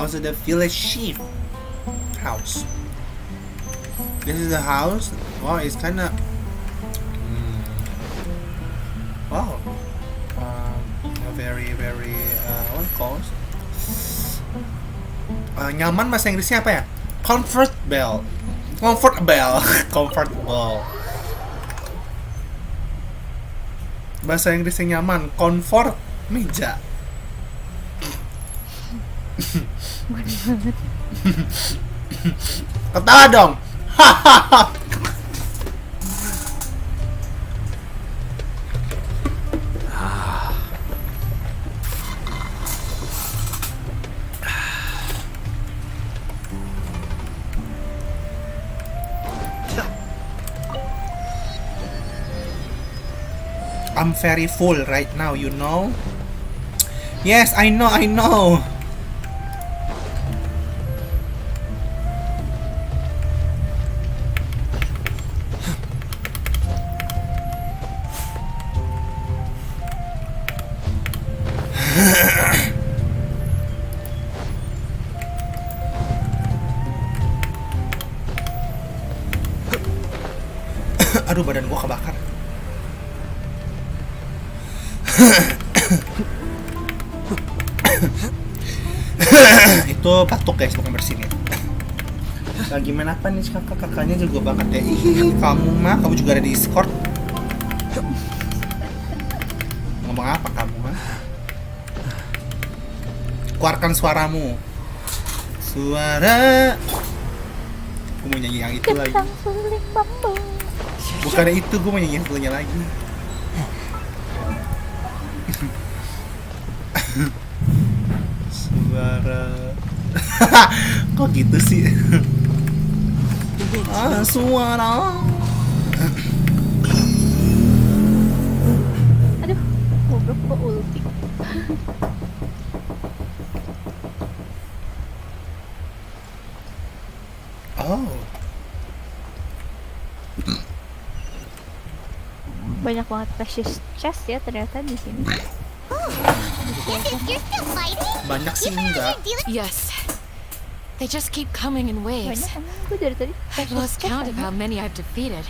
Also, the village chief house. This is the house. Wow, it's kind of wow. Very what calls? Nyaman bahasa Inggrisnya apa ya? Comfortable. Comfortable. Bahasa Inggrisnya nyaman, comfort, meja. Ketawa dong. I'm very full right now, you know? Yes, I know. Aduh, badan gua kebakar. Itu batuk guys, bukan bersihin. Lagi main apa nih kakaknya juga banget deh. Ih, kamu juga ada di Discord. Ngomong apa kamu mah? Keluarkan suaramu. Suara. Gue mau nyanyi yang itu lagi. Bukan itu, gue mau nyanyi yang satunya lagi. Suara. Kok gitu sih? Suara. Aduh, goblok kok ulti. Oh. Banyak banget precious chest ya ternyata di sini. Banyak sih enggak. Yes. They just keep coming in waves. Banyak emang gue dari tadi. I've lost count of how many I've defeated.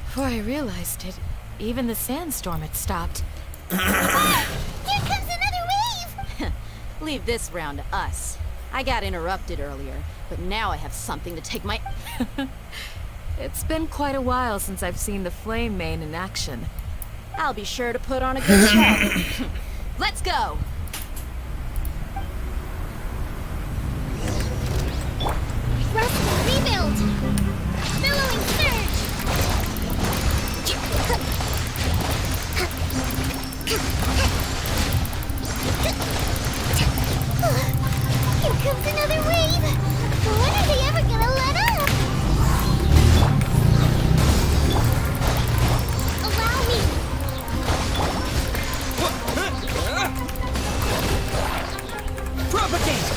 Before I realized it, even the sandstorm had stopped. Here comes another wave! Leave this round to us. I got interrupted earlier, but now I have something to take my... It's been quite a while since I've seen the flame main in action. I'll be sure to put on a good show. Let's go! Rust and rebuild! Billowing surge! Here comes another wave! When are they ever gonna let up? Allow me! Propagate!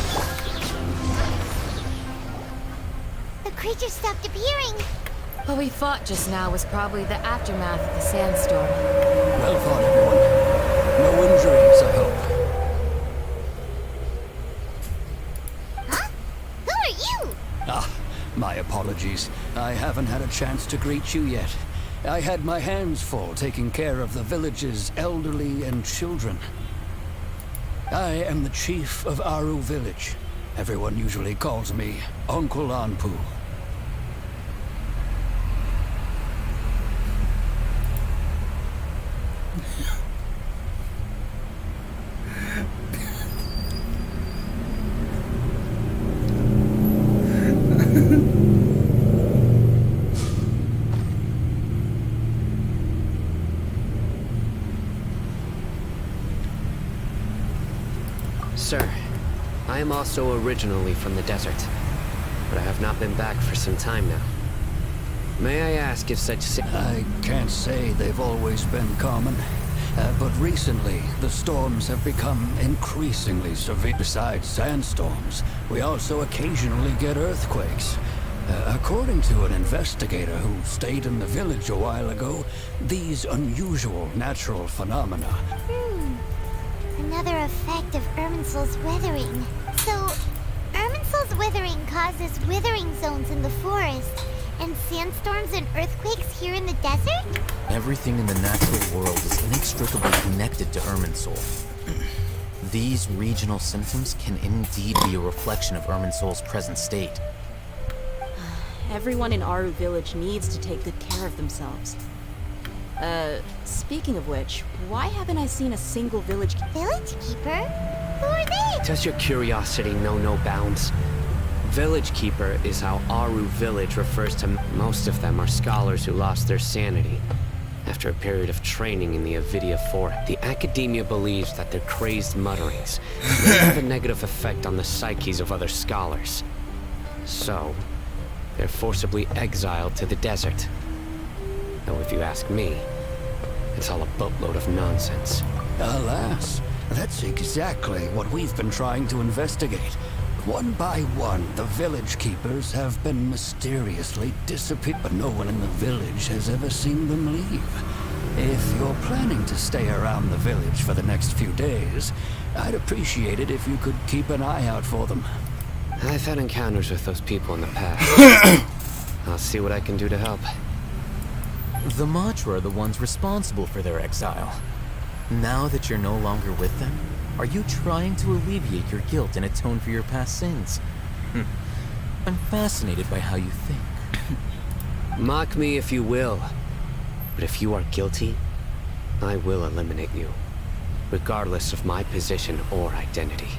The creature stopped appearing. What we fought just now was probably the aftermath of the sandstorm. Well fought, everyone. No injuries, I hope. Huh? Who are you? Ah, my apologies. I haven't had a chance to greet you yet. I had my hands full taking care of the village's elderly and children. I am the chief of Aru village. Everyone usually calls me Uncle Anpu. Sir, I am also originally from the desert, but I have not been back for some time now. May I ask if such... I can't say they've always been common, but recently the storms have become increasingly severe. Besides sandstorms, we also occasionally get earthquakes. According to an investigator who stayed in the village a while ago, these unusual natural phenomena... Another effect of Irminsul's withering. So, Irminsul's withering causes withering zones in the forest, and sandstorms and earthquakes here in the desert? Everything in the natural world is inextricably connected to Irminsul. These regional symptoms can indeed be a reflection of Irminsul's present state. Everyone in Aru village needs to take good care of themselves. Speaking of which, why haven't I seen a single village keeper? Who are they? Does your curiosity know no bounds? Village Keeper is how Aru village refers to most of them are scholars who lost their sanity after a period of training in the Avidia Forest. The Academia believes that their crazed mutterings may have a negative effect on the psyches of other scholars. So, they're forcibly exiled to the desert. Though if you ask me, it's all a boatload of nonsense. Alas, that's exactly what we've been trying to investigate. One by one, the village keepers have been mysteriously disappeared, but no one in the village has ever seen them leave. If you're planning to stay around the village for the next few days, I'd appreciate it if you could keep an eye out for them. I've had encounters with those people in the past. I'll see what I can do to help. The Matra are the ones responsible for their exile. Now that you're no longer with them, are you trying to alleviate your guilt and atone for your past sins? I'm fascinated by how you think. Mock me if you will, but if you are guilty, I will eliminate you, regardless of my position or identity.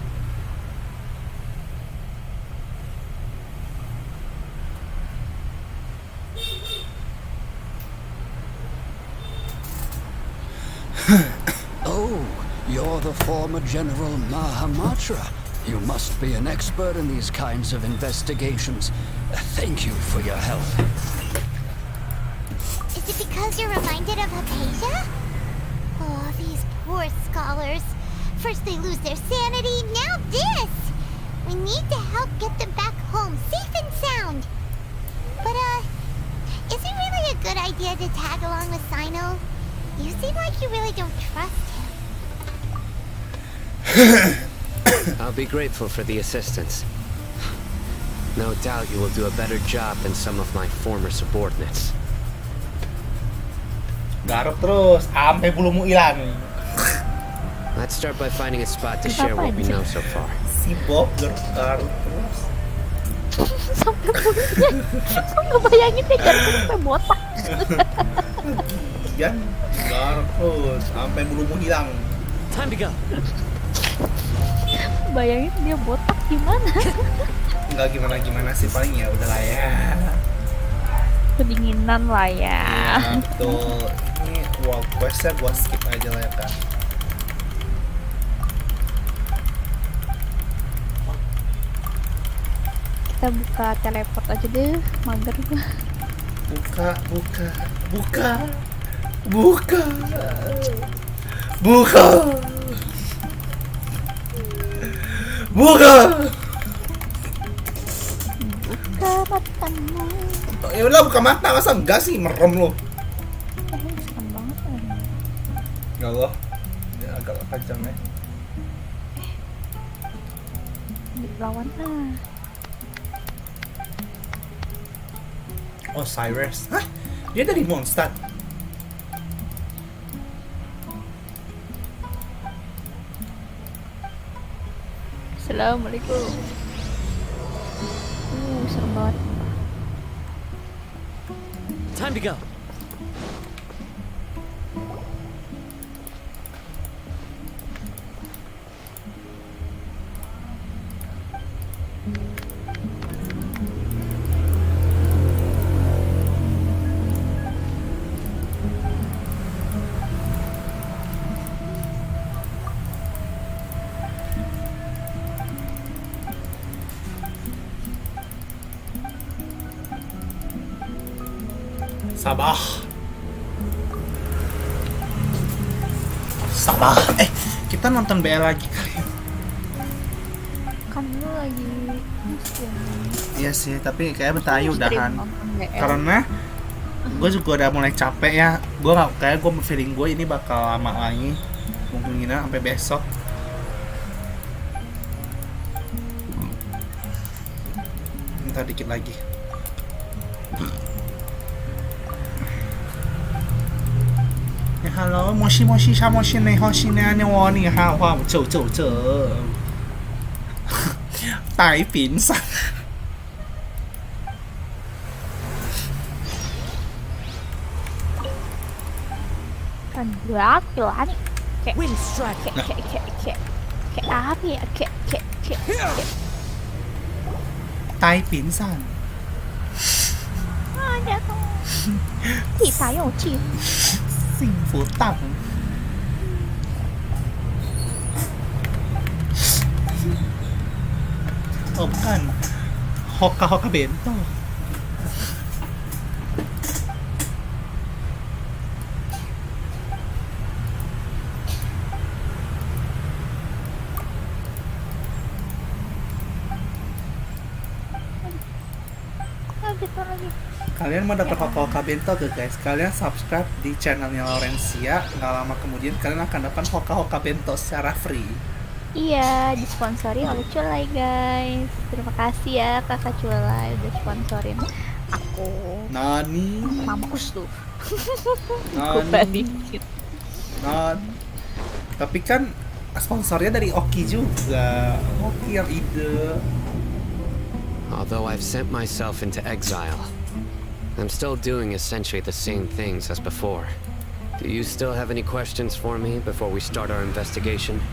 Oh, you're the former General Mahamatra. You must be an expert in these kinds of investigations. Thank you for your help. Is it because you're reminded of Hypatia? Oh, these poor scholars. First they lose their sanity, now this! We need to help get them back home, safe and sound. But, is it really a good idea to tag along with Sino? You seem like you really don't trust him. I'll be grateful for the assistance. No doubt you will do a better job than some of my former subordinates. Garuk terus, sampai bulumu hilang. Let's start by finding a spot to share what we know so far. Si Bob garuk terus. Sampai bulunya, aku ngebayangin deh garuk sampai botak. Ya, garuk terus, sampai bulumu hilang. Time to go. Bayangin dia botak gimana? Enggak gimana sih, paling ya udahlah ya. Kedinginan lah ya. Iya, betul. Ini world quest-nya gua skip aja lah ya kan. Kita buka teleport aja deh, mager gua. Buka. Buka matamu. Ya udah buka mata, masa enggak sih, merem lo. Serem banget ya. Ya Allah, ini agak panjang ya. Lawan ah. Oh, Cyrus. Hah? Dia dari Mondstadt. Assalamualaikum. Serem banget. Time to go. Sabah. Kita nonton BL lagi kali ya. Kan lu lagi musim. Iya sih, tapi kayak betayu udahan. nonton BL. Karena gue juga udah mulai capek ya. Gue feeling gue ini bakal lama lagi. Mungkin sampai besok. Ntar dikit lagi. Hello， 莫西沙莫西内好西内安尼我你好话走，大饼上。Kan berarti lah nih. Kayak apa ya? Kayak. 大饼上。 jatuh. Kita yuk cium. 幸福蛋。Oh bukan, Hoka bento. Kalian mau dapat Hoka bento ke guys? Kalian subscribe di channelnya Laurencia. Nggak lama kemudian kalian akan dapat Hoka bento secara free. Iya, disponsori oleh Culai guys. Terima kasih ya kakak Culai udah sponsorin aku. Nani? Mampus tuh. Nani? Tapi kan sponsornya dari Oki juga. Oki yang ide. Although I've sent myself into exile, I'm still doing essentially the same things as before. Do you still have any questions for me before we start our investigation?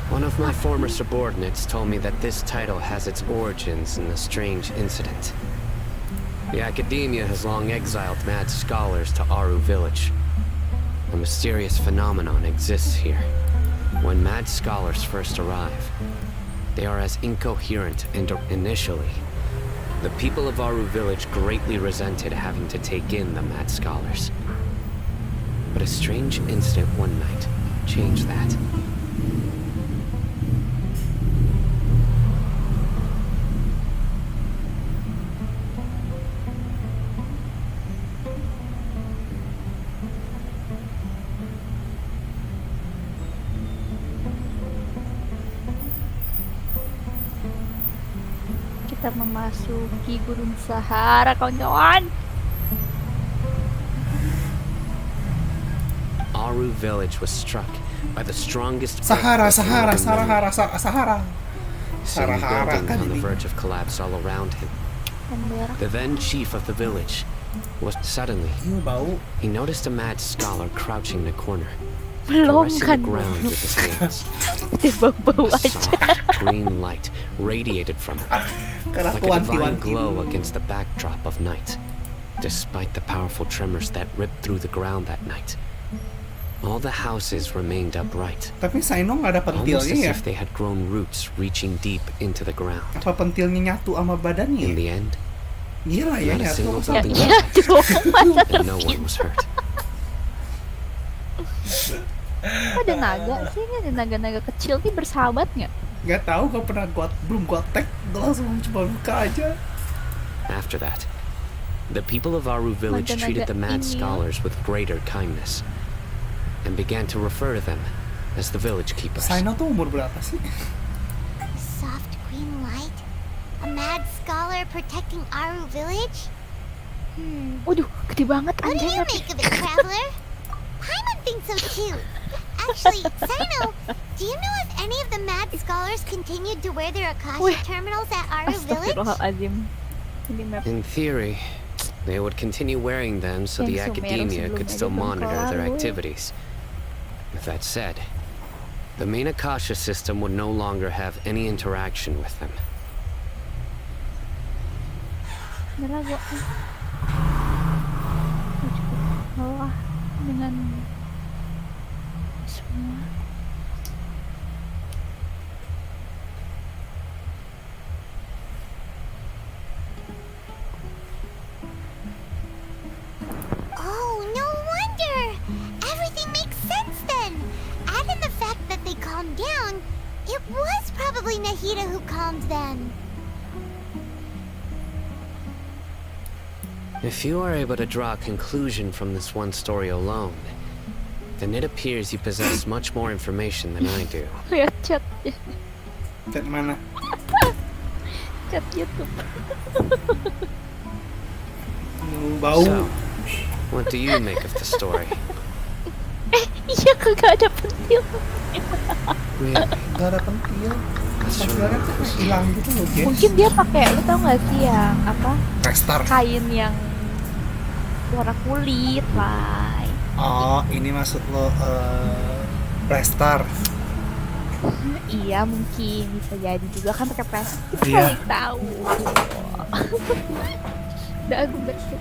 One of my former subordinates told me that this title has its origins in a strange incident. The Academia has long exiled mad scholars to Aru village. A mysterious phenomenon exists here. When mad scholars first arrive, they are as incoherent initially. The people of Aru village greatly resented having to take in the mad scholars. But a strange incident one night changed that. Kita memasuki Gunung Sahara, kawan-kawan. Aru village was struck by the strongest Sahara, earthquake in Sahara, over Sahara, millennia. Sahara. Seeing Sahara buildings kan on the ini. verge of collapse all around him. The then chief of the village was suddenly he noticed a mad scholar crouching in a corner, Belum caressing kan the ground with his hands. Bau-bau A aja. soft green light radiated from him, Karena like aku a divine wanti-wanti glow dulu. against the backdrop of night. Despite the powerful tremors that ripped through the ground that night, all the houses remained upright, Tapi Saino nggak ada almost pentilnya as ya? if they had grown roots reaching deep into the ground. Apa pentilnya nyatu sama badannya? In the end, Gila ya not a nyatu. single sama building badannya. collapsed, and no one was hurt. Kok ada naga sih? Ini ada naga-naga kecil nih bersahabat nggak? Gak tahu, belum gua tag, gua langsung coba buka aja. After that, the people of Aru village treated the mad scholars with greater kindness, and began to refer to them as the village keepers. Saino tuh umur berapa sih? Soft green light? A mad scholar protecting Aru village? Waduh, gede banget What do you make of it, traveler? Paimon thinks so too. Actually, Sino, do you know if any of the mad scholars continued to wear their Akasha terminals at Aru village? Astagfirullahaladzim. Ini map. In theory, they would continue wearing them so the Yang academia Sumeru could still sebelumnya monitor their belum kelar, activities. With that said, the main Akasha system would no longer have any interaction with them. Adalah gua bawah dengan semua. Oh, no wonder! Everything makes sense then! Add in the fact that they calmed down, it was probably Nahida who calmed them. If you are able to draw a conclusion from this one story alone, then it appears you possess much more information than I do. Lihat chat. Chat mana? Chat YouTube. Bau. So, what do you make of the story? Iya, kagak ada pentil. Really? Gak ada pentil. That's Pentilnya tuh kayak hilang gitu loh, Jess. Mungkin dia pakai, lu tau gak sih yang apa? Restar. Kain yang warna kulit, lah. Oh, ini maksud lo restar. Iya, mungkin bisa jadi juga kan pakai plastik. Kita Iya. paling tahu. Udah aku bersih.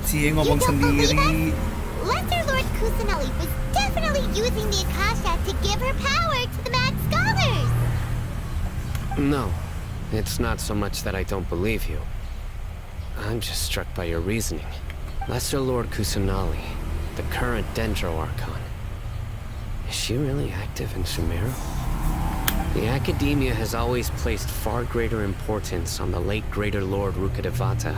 Cie ngomong sendiri. Lesser Lord Kusanali was definitely using the Akasha to give her power to the mad scholars! No, it's not so much that I don't believe you. I'm just struck by your reasoning. Lesser Lord Kusanali, the current Dendro Archon. Is she really active in Sumeru? The Academia has always placed far greater importance on the late Greater Lord Rukkhadevata.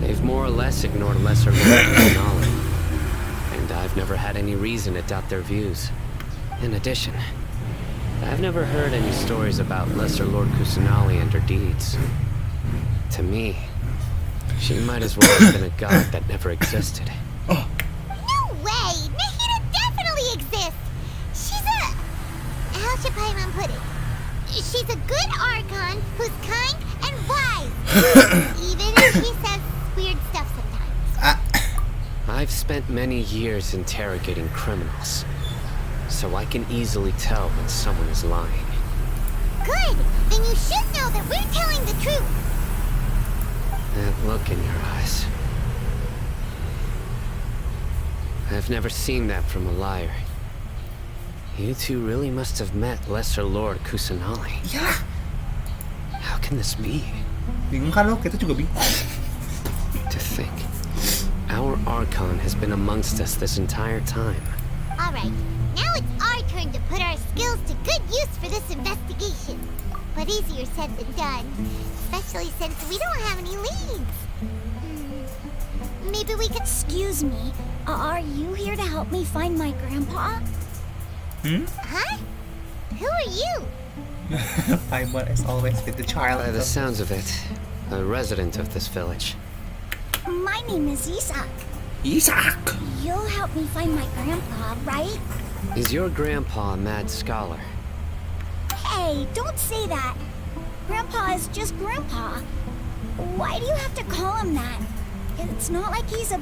They've more or less ignored Lesser Lord Kusanali, and I've never had any reason to doubt their views. In addition, I've never heard any stories about Lesser Lord Kusanali and her deeds. To me, she might as well have been a god that never existed. No way! Nahida definitely exists! She's a... how should Paimon put it? She's a good Archon who's kind and wise! Even if she says weird stuff sometimes. I've spent many years interrogating criminals, so I can easily tell when someone is lying. Good! Then you should know that we're telling the truth! That look in your eyes. I've never seen that from a liar. You two really must have met Lesser Lord Kusanali. Yeah. How can this be? Bingung kan lo? Kita juga bingung. To think, our Archon has been amongst us this entire time. Alright, now it's our turn to put our skills to good use for this investigation. But easier said than done, especially since we don't have any leads. Maybe we could... Excuse me, are you here to help me find my grandpa? Huh? Who are you? Paimon as always with the child. By the sounds of it, a resident of this village. My name is Isak. Isak! You'll help me find my grandpa, right? Is your grandpa a mad scholar? Hey, don't say that. Grandpa is just Grandpa. Why do you have to call him that? It's not like he's a...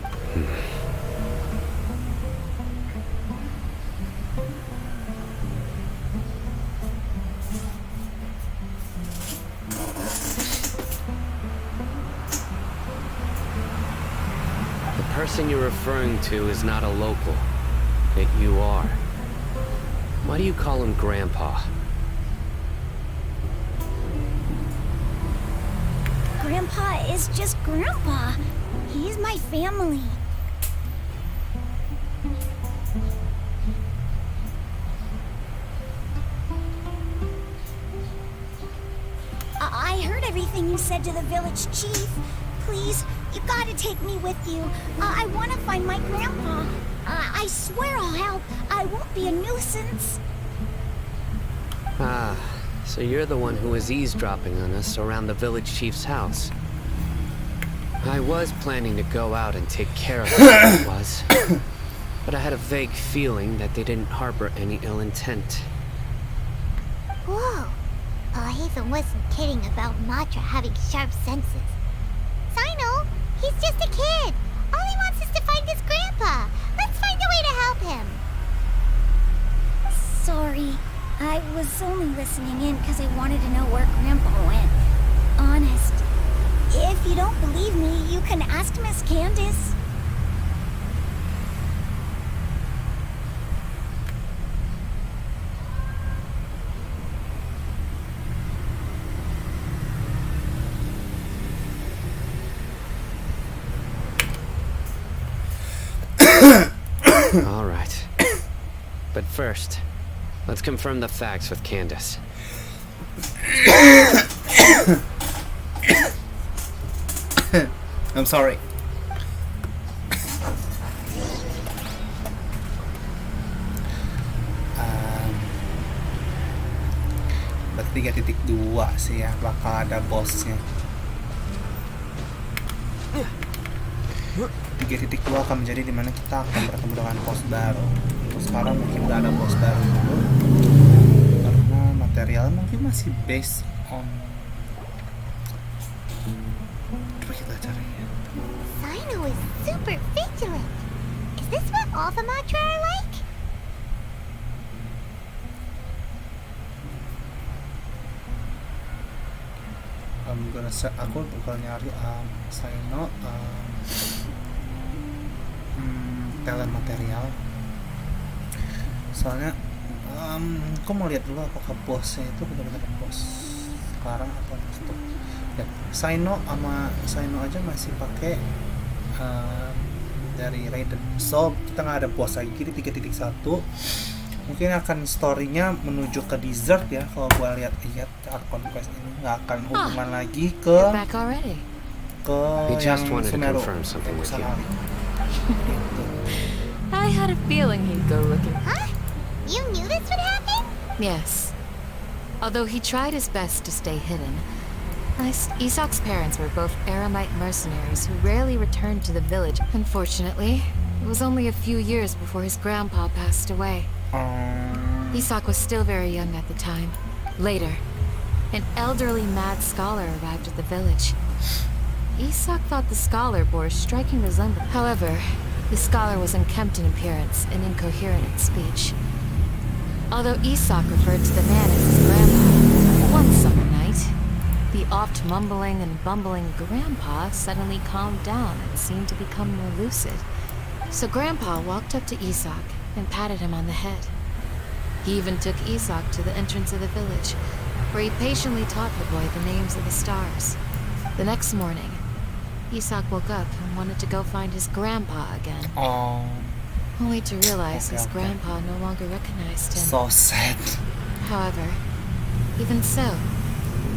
The person you're referring to is not a local. Yet you are. Why do you call him Grandpa? Grandpa is just Grandpa. He's my family. I heard everything you said to the village chief. Please, you gotta take me with you. I wanna find my grandpa. I swear I'll help. I won't be a nuisance. Ah, so you're the one who was eavesdropping on us around the village chief's house. I was planning to go out and take care of it, was. But I had a vague feeling that they didn't harbor any ill intent. Whoa. Ethan wasn't kidding about Matra having sharp senses. Sino, he's just a kid. All he wants is to find his grandpa. Let's find a way to help him. Sorry. I was only listening in because I wanted to know where Grandpa went. Honest. If you don't believe me, you can ask Miss Candace. All right. But first, let's confirm the facts with Candace. I'm sorry. Berarti 3.2 sih ya, bakal ada bosnya. 3.2 akan menjadi dimana kita akan bertemu dengan bos baru. Sekarang mungkin udah ada bos baru dulu, karena material mungkin masih based on. Coba kita cari ya. Sino is super vigilant. Is this what all the Matra are like? Aku bakal nyari Sino talent material. Soalnya aku mau lihat dulu apakah bosnya itu benar-benar bos sekarang atau untuk ya, Sino aja masih pakai dari Raiden. So kita nggak ada bos lagi di 3.1. Mungkin akan story-nya menuju ke desert ya, kalau gua lihat Art Conquest ini nggak akan hubungan lagi ke yang Sumeru. I had a feeling he'd go looking. Huh? You knew this would happen? Yes. Although he tried his best to stay hidden. Isak's parents were both Aramite mercenaries who rarely returned to the village. Unfortunately, it was only a few years before his grandpa passed away. Isak was still very young at the time. Later, an elderly mad scholar arrived at the village. Isak thought the scholar bore a striking resemblance. However, the scholar was unkempt in appearance and incoherent in speech. Although Isak referred to the man as his grandpa, one summer night, the oft mumbling and bumbling grandpa suddenly calmed down and seemed to become more lucid. So Grandpa walked up to Isak and patted him on the head. He even took Isak to the entrance of the village, where he patiently taught the boy the names of the stars. The next morning, Isak woke up and wanted to go find his grandpa again. Oh. Only to realize his grandpa no longer recognized him. So sad. However, even so,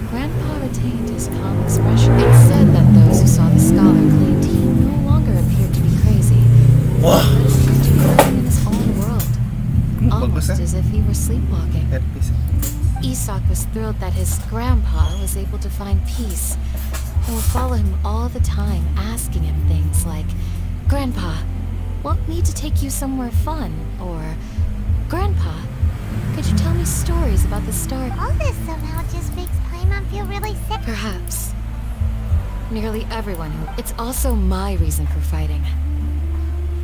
Grandpa retained his calm expression. It's said that those who saw the scholar claimed he no longer appeared to be crazy. But appeared to be living in his own world, almost as if he were sleepwalking. Isak was thrilled that his grandpa was able to find peace, and would follow him all the time, asking him things like, "Grandpa, want me to take you somewhere fun?" Or, "Grandpa, could you tell me stories about the star?" All this somehow just makes Paimon feel really sick. Perhaps. Nearly everyone who... It's also my reason for fighting.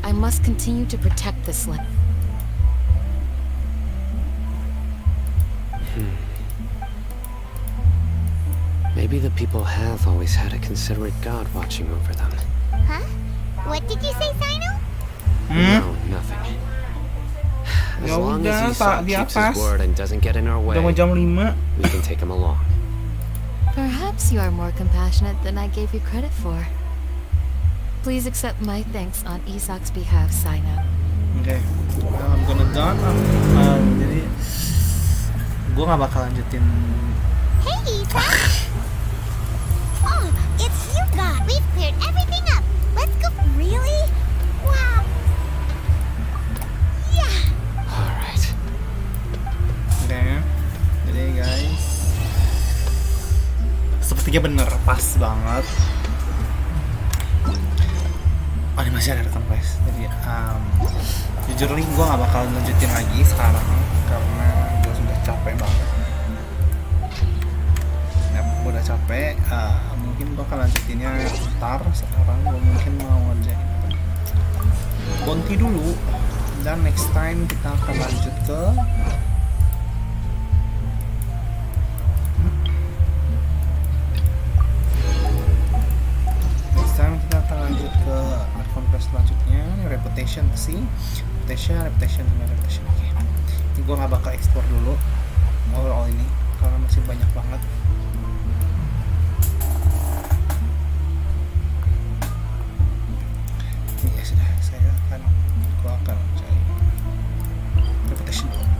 I must continue to protect this land. Maybe the people have always had a considerate god watching over them. Huh? What did you say, Sino? No, nothing. As long as Isak keeps his word and doesn't get in our way, we can take him along. Perhaps you are more compassionate than I gave you credit for. Please accept my thanks on Isak's behalf, Sino. Okay, well, I'm gonna done. Jadi gue gak bakal lanjutin. Hey, Isak! Oh, it's you, God! We've cleared everything up! Let's go! Really? Wow! Yeah! Alright. Oke, jadi guys, sepertinya bener pas banget. Oh, ini masih ada rekam guys. Jadi jujur nih gue gak bakal lanjutin lagi sekarang karena gue sudah capek banget. Ya, gue udah capek. Mungkin gue akan lanjutinnya ntar. Sekarang gue mungkin mau ngerjain Bounty dulu, dan next time kita akan lanjut ke Conquest selanjutnya, reputation sih, reputation. Oke. Ini gue nggak bakal explore dulu overall ini karena masih banyak banget. Ya sudah, gue akan cari reputation dulu.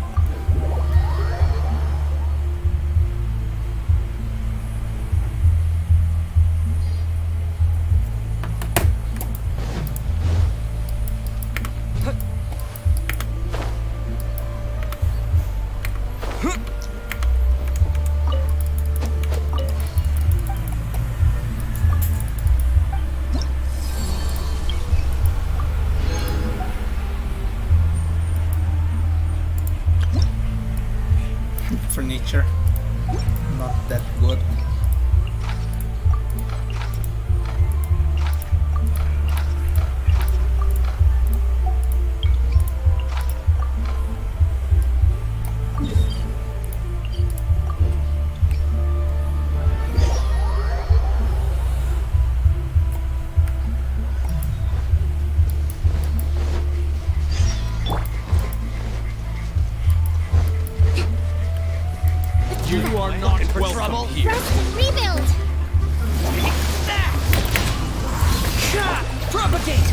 Furniture, not that good. You are not welcome here. Rebuild! Propagate!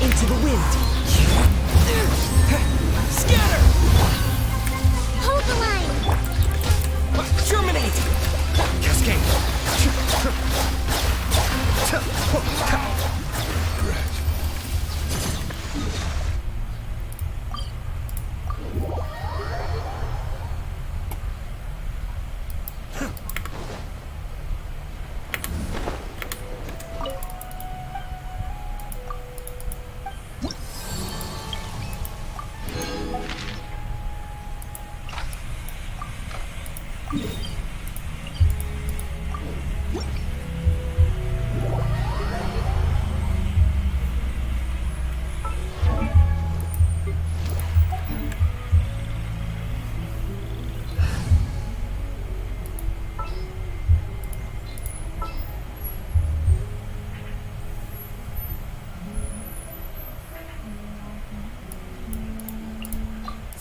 Into the wind. Scatter! Hold the line! Germinate! Cascade!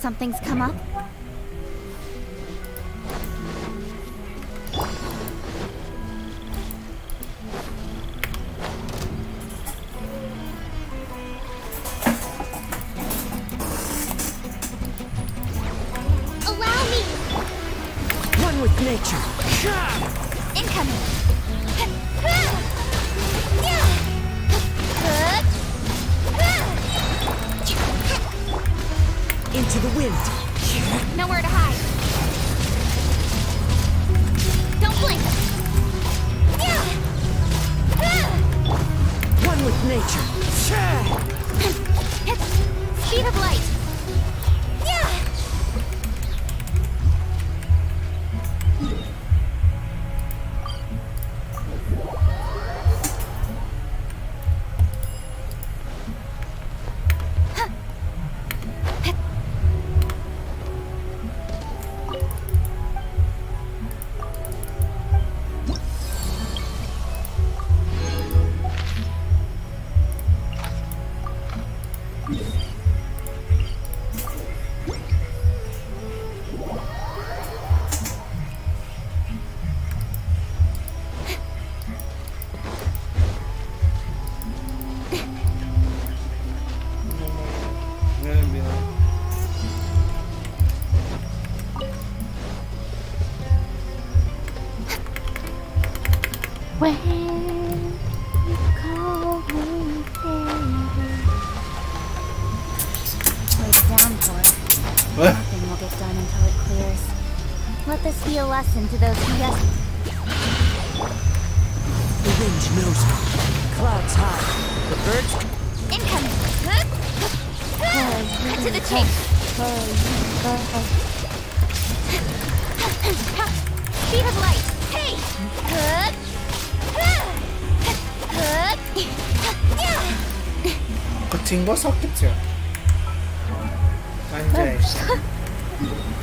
something's come up? Allow me! One with nature. Incoming! Into the wind. Nowhere to hide. Don't blink! One with nature. Speed of light! When you call me baby. Lay it down, Pork. What? Nothing will get done until it clears. Let this be a lesson to those who yes. The wind knows me. Clouds high. The birds. Incoming! To the chase! Speed of light! Hey! Kucing gua sakit ya. Anjay.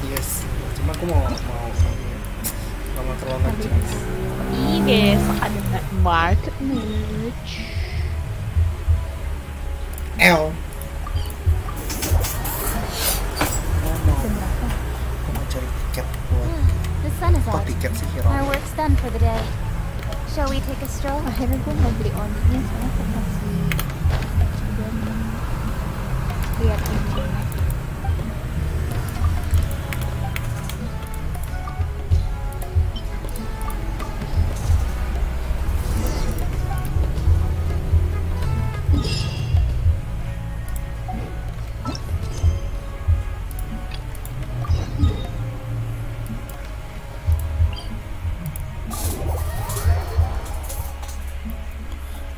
Yes. Cuma aku mau terlalu jelas. Ih, besok ada market merch. Aku mau cari tiket buat The sun is out. tiket sih hero. Our work's done for the day. Shall we take a stroll? Akhirnya gue mau beli oninya soalnya aku masih lihat ini.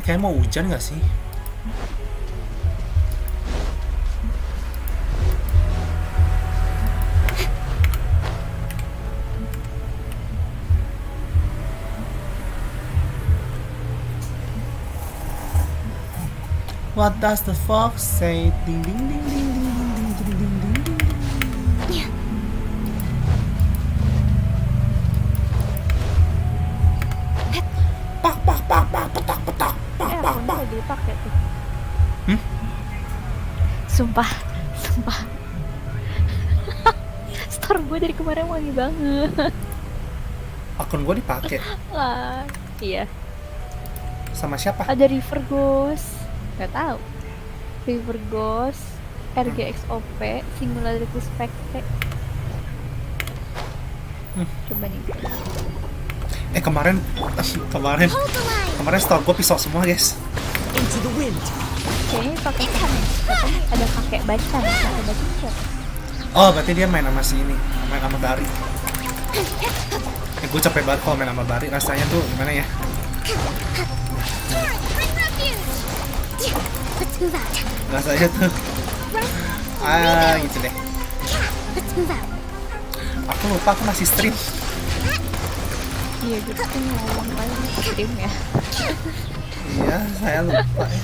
Kayak mau hujan gak sih? What does the fox say? Ding ding ding ding ding ding ding ding ding ding. Pak pak pak pak petak petak pak pak Aku pak. lagi dipakai tuh. Hmm? Sumpah. Store gue dari kemarin wangi banget. Akun gue dipakai. Lah, iya. Sama siapa? Ada River Ghost. Gak tahu. River Ghost, RGXOP, Singularity Spectre. Coba nih. Kemarin store gue pisau semua guys. Into the wind. Kayaknya pakai ada kakek baca siapa? Oh berarti dia main sama si ini, main sama Bari. Gue capek banget kalau main sama Bari, rasanya tuh gimana ya? Rasanya tuh gitu deh. Aku lupa aku masih stream. Iya gitu kan ngomong banget stream ya. Iya saya lupa ya.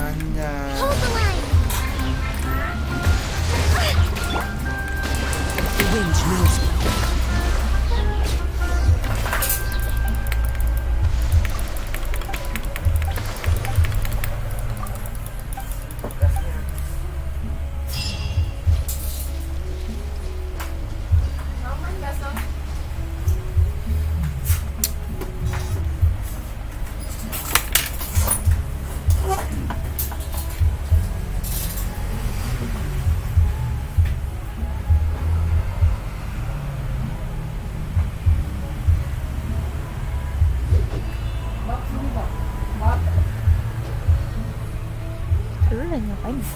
Anjay. The wind knows me. lagi ngapain ya?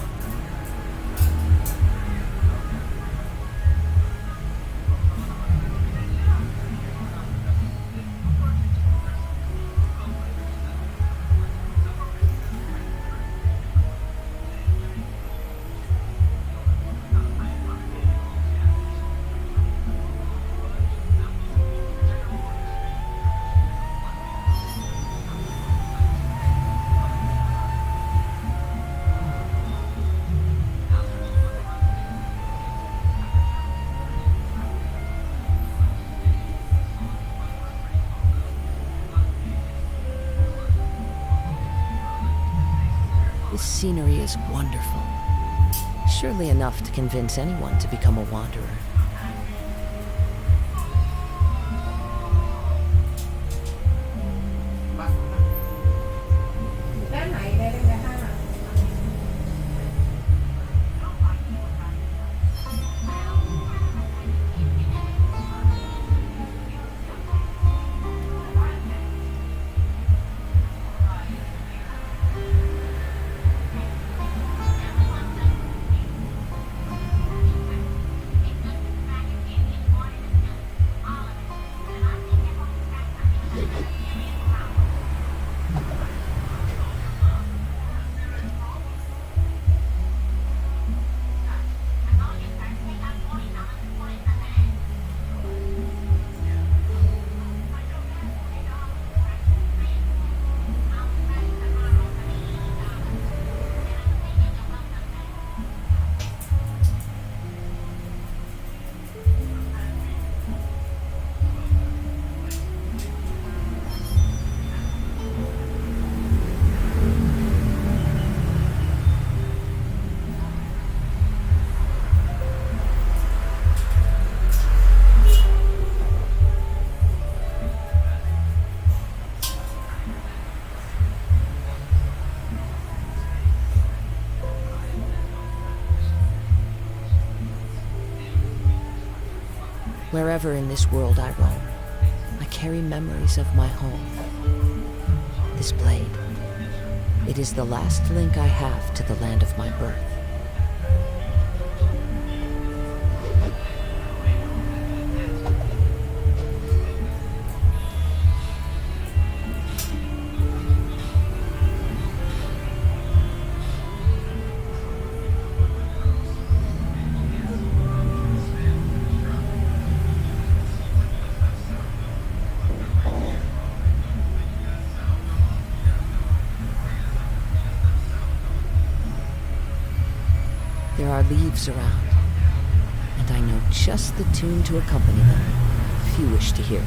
This scenery is wonderful. Surely enough to convince anyone to become a wanderer. Wherever in this world I roam, I carry memories of my home. This blade, it is the last link I have to the land of my birth. There are leaves around, and I know just the tune to accompany them, if you wish to hear it.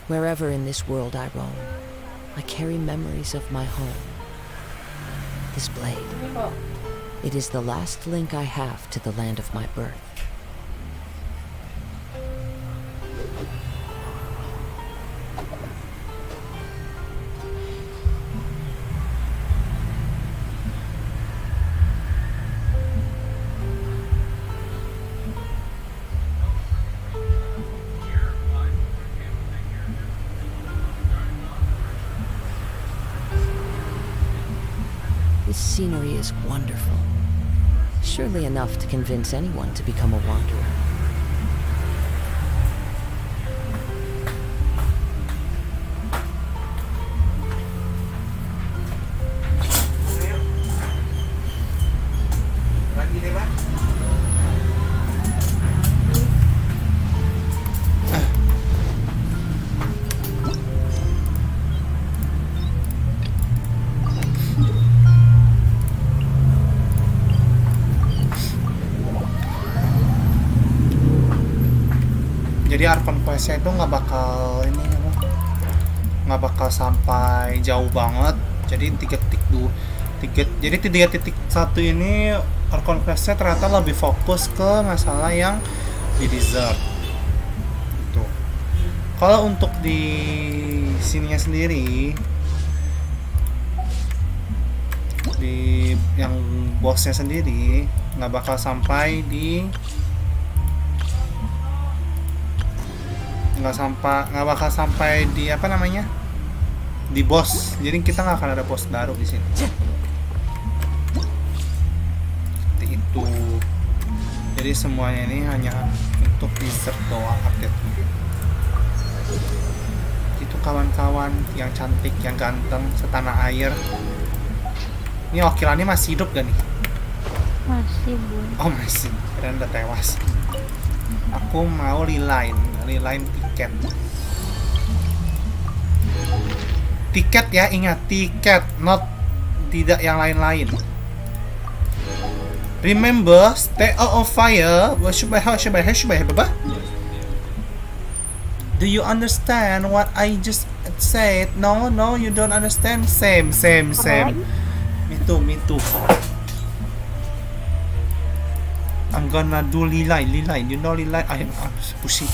Wherever in this world I roam, I carry memories of my home. This blade, it is the last link I have to the land of my birth. This scenery is wonderful. Surely enough to convince anyone to become a wanderer. Jadi Archon Quest-nya itu nggak bakal sampai jauh banget. Jadi 3.1 ini Archon Quest-nya ternyata lebih fokus ke masalah yang di desert. Gitu. Kalau untuk di sininya sendiri, di yang bossnya sendiri nggak bakal sampai di apa namanya, di boss. Jadi kita nggak akan ada boss baru di sini. Seperti itu. Jadi semuanya ini hanya untuk desert doang update. Itu kawan-kawan yang cantik, yang ganteng setanah air. Ini wakilannya masih hidup gak nih? Masih, Bun. Oh masih, keren udah tewas. Aku mau reline tiket. Tiket ya, ingat tiket, not tidak yang lain-lain. Remember, stay out of fire. Do you understand what I just said? No, you don't understand. Same. Me too. I'm gonna do Lilai. You know Lilai? I'm pushing.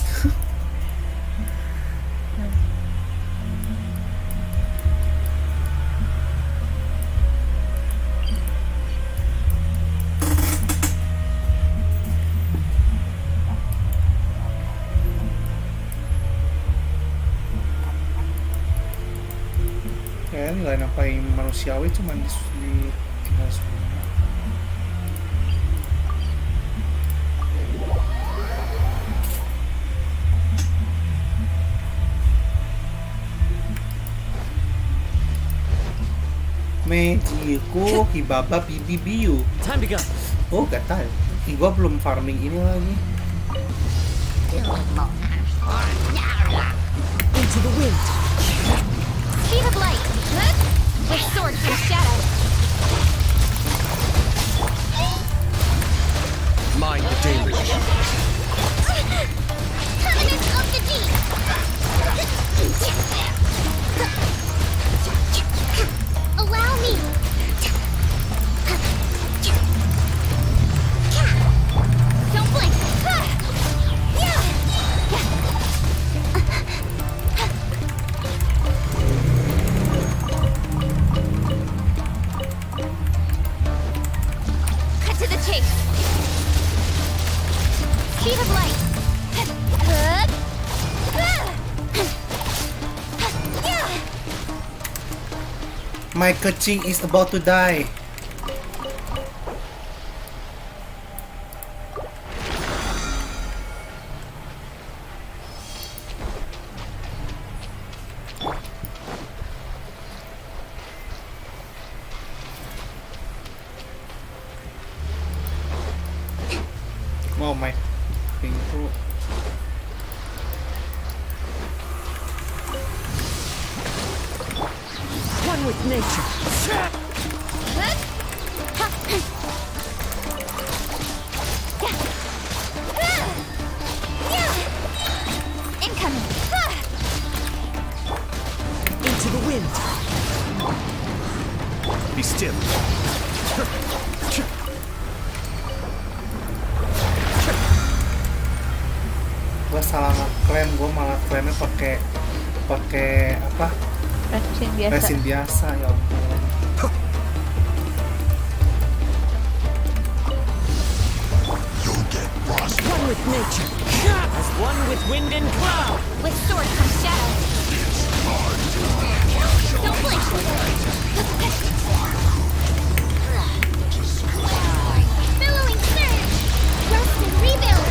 Ya, nilai apa yang manusiawi cuma di Mejiku Hibaba Bibibiu. Time to go. Oh, gatal. Gua belum farming ini lagi. Into the wind. Speed of light. With sword from shadow. Mind the deluge. Covenant of the Deep. Allow me. Don't blink. Cut to the chase. Speed of light. My kucing is about to die. Wow, my pintu. One with nature. Incoming. Into the wind. Be still. Gua salah nge-claim, gua malah klaimnya pakai apa? Resin biasa ya ampun. One with nature. As one with wind and cloud. With sword from shadow. Don't blink. Billowing surge. Rest and rebuild.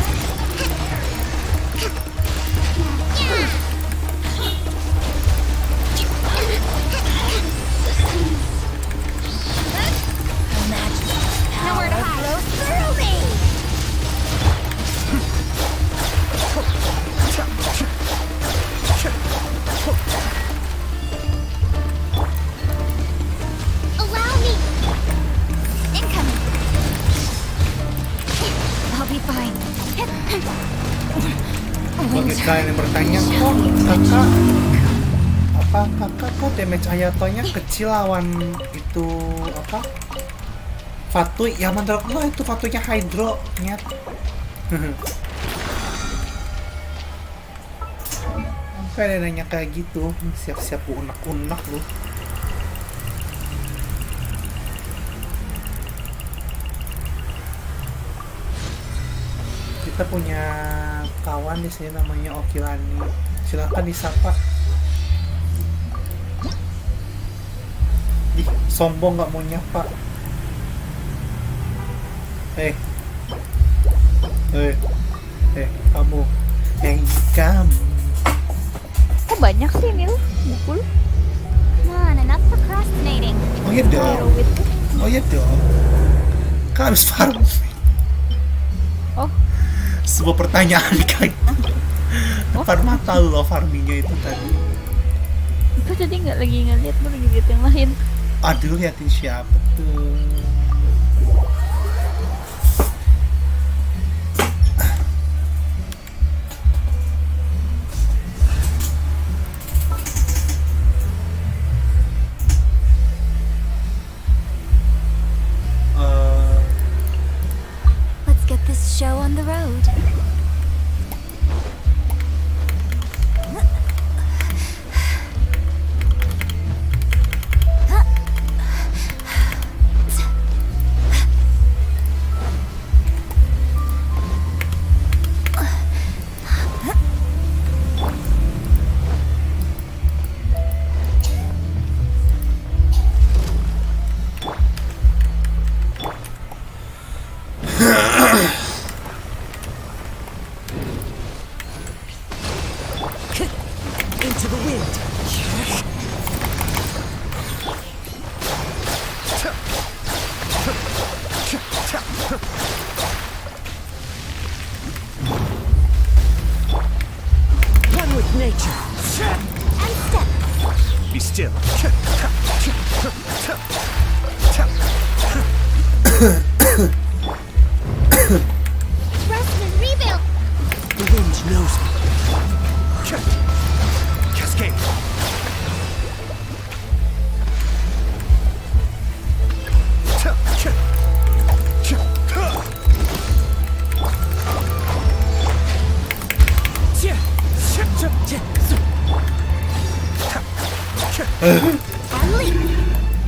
Nowhere to hide. Blow through me. kalian yang bertanya, kakak kok damage Hayatonya kecil lawan itu apa? Fatui, ya menurut lo itu Fatuinya Hydro, nyet. Kayak ada nanya kayak gitu, siap-siap unek-unek lu. Kita punya kawan di sini namanya Okilani. Silakan disapa. Ih, sombong nggak mau nyapa. Kamu. Kamu. Kok banyak sih Nil? Mukul. Come on, enough procrastinating. Oh iya dong. Kan harus farm. Oh. Sebuah pertanyaan kayak depan mata lo farmingnya itu tadi. Itu tadi nggak lagi ngeliat, lu lagi lihat yang lain. Aduh, liatin siapa tuh? Let's get this show on the road. Into the wind. One with nature. And step. Be still. Rest and rebuild. The wind knows me. Cascade.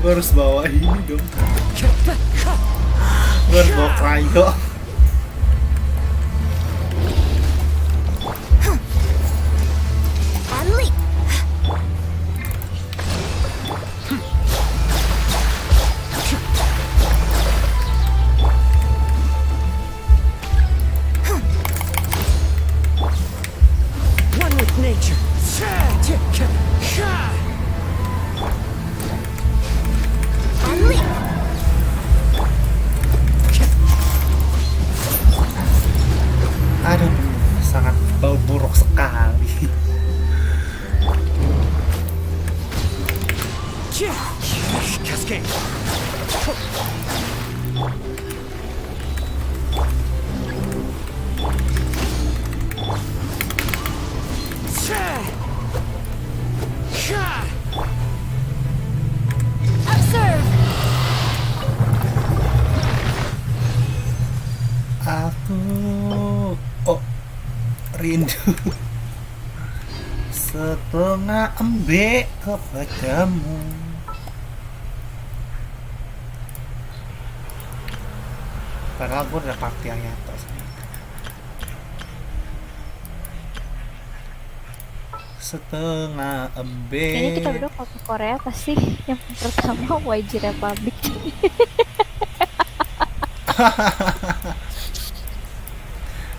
Gue harus bawa ini dong. Gue harus bawa cryo. One with nature. Aduh, sangat bau buruk sekali. Cascade. Observe. Aku rindu setengah embek kepadamu. Padahal gue udah party yang atas nih. Setengah embek. Kayaknya kita berdua kalau ke Korea pasti yang pertama YG Republic.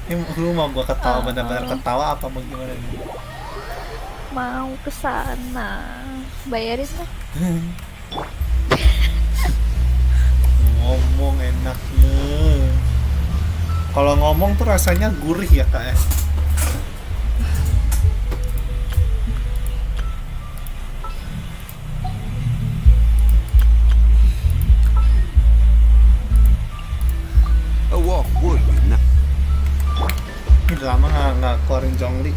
Ini lu mau gua ketawa benar-benar ketawa apa mau gimana nih? Mau ke sana. Bayarin lah. Ngomong enaknya. Kalau ngomong tuh rasanya gurih ya kak ya. A walk would be nice. Ini udah lama nggak keluarin Zhongli.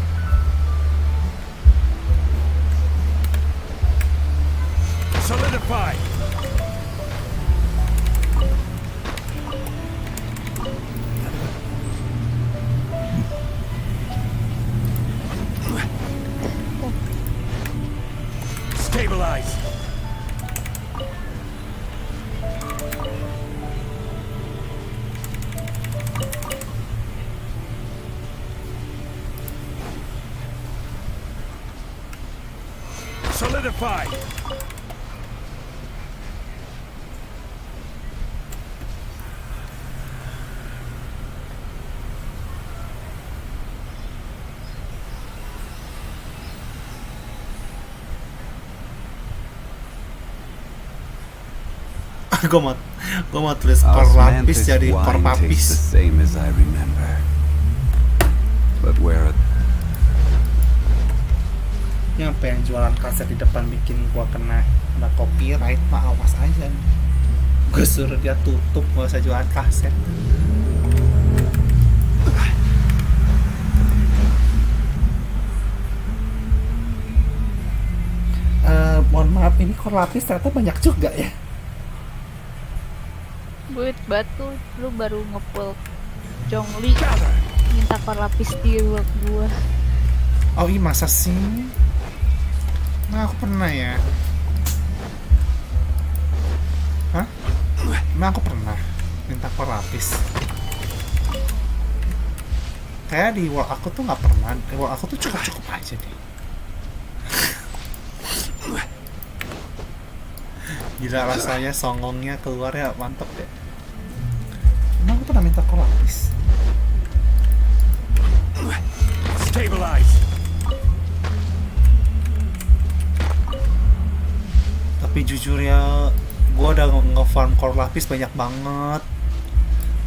Solidified. Stabilize. Solidified. gue mau tulis per lapis jadi per papis. Same as I remember. But where Yang pengen jualan kaset di depan bikin gue kena copyright, mah awas aja. Gue suruh dia tutup, gak usah jualan kaset. Mohon maaf, ini kor lapis ternyata banyak juga ya. Buat batu, lu baru nge-pull Zhongli minta kor lapis di world gua. Oh iya, masa sih? Nah, aku pernah ya. Hah? Emang aku pernah minta kor lapis? Kayak di world aku tuh nggak pernah. Di world aku tuh cukup aja deh. Gila, rasanya songongnya keluar ya, mantep deh. Emang aku pernah minta kor lapis? Stabilize. Tapi jujur ya, gue udah nge-farm core lapis banyak banget.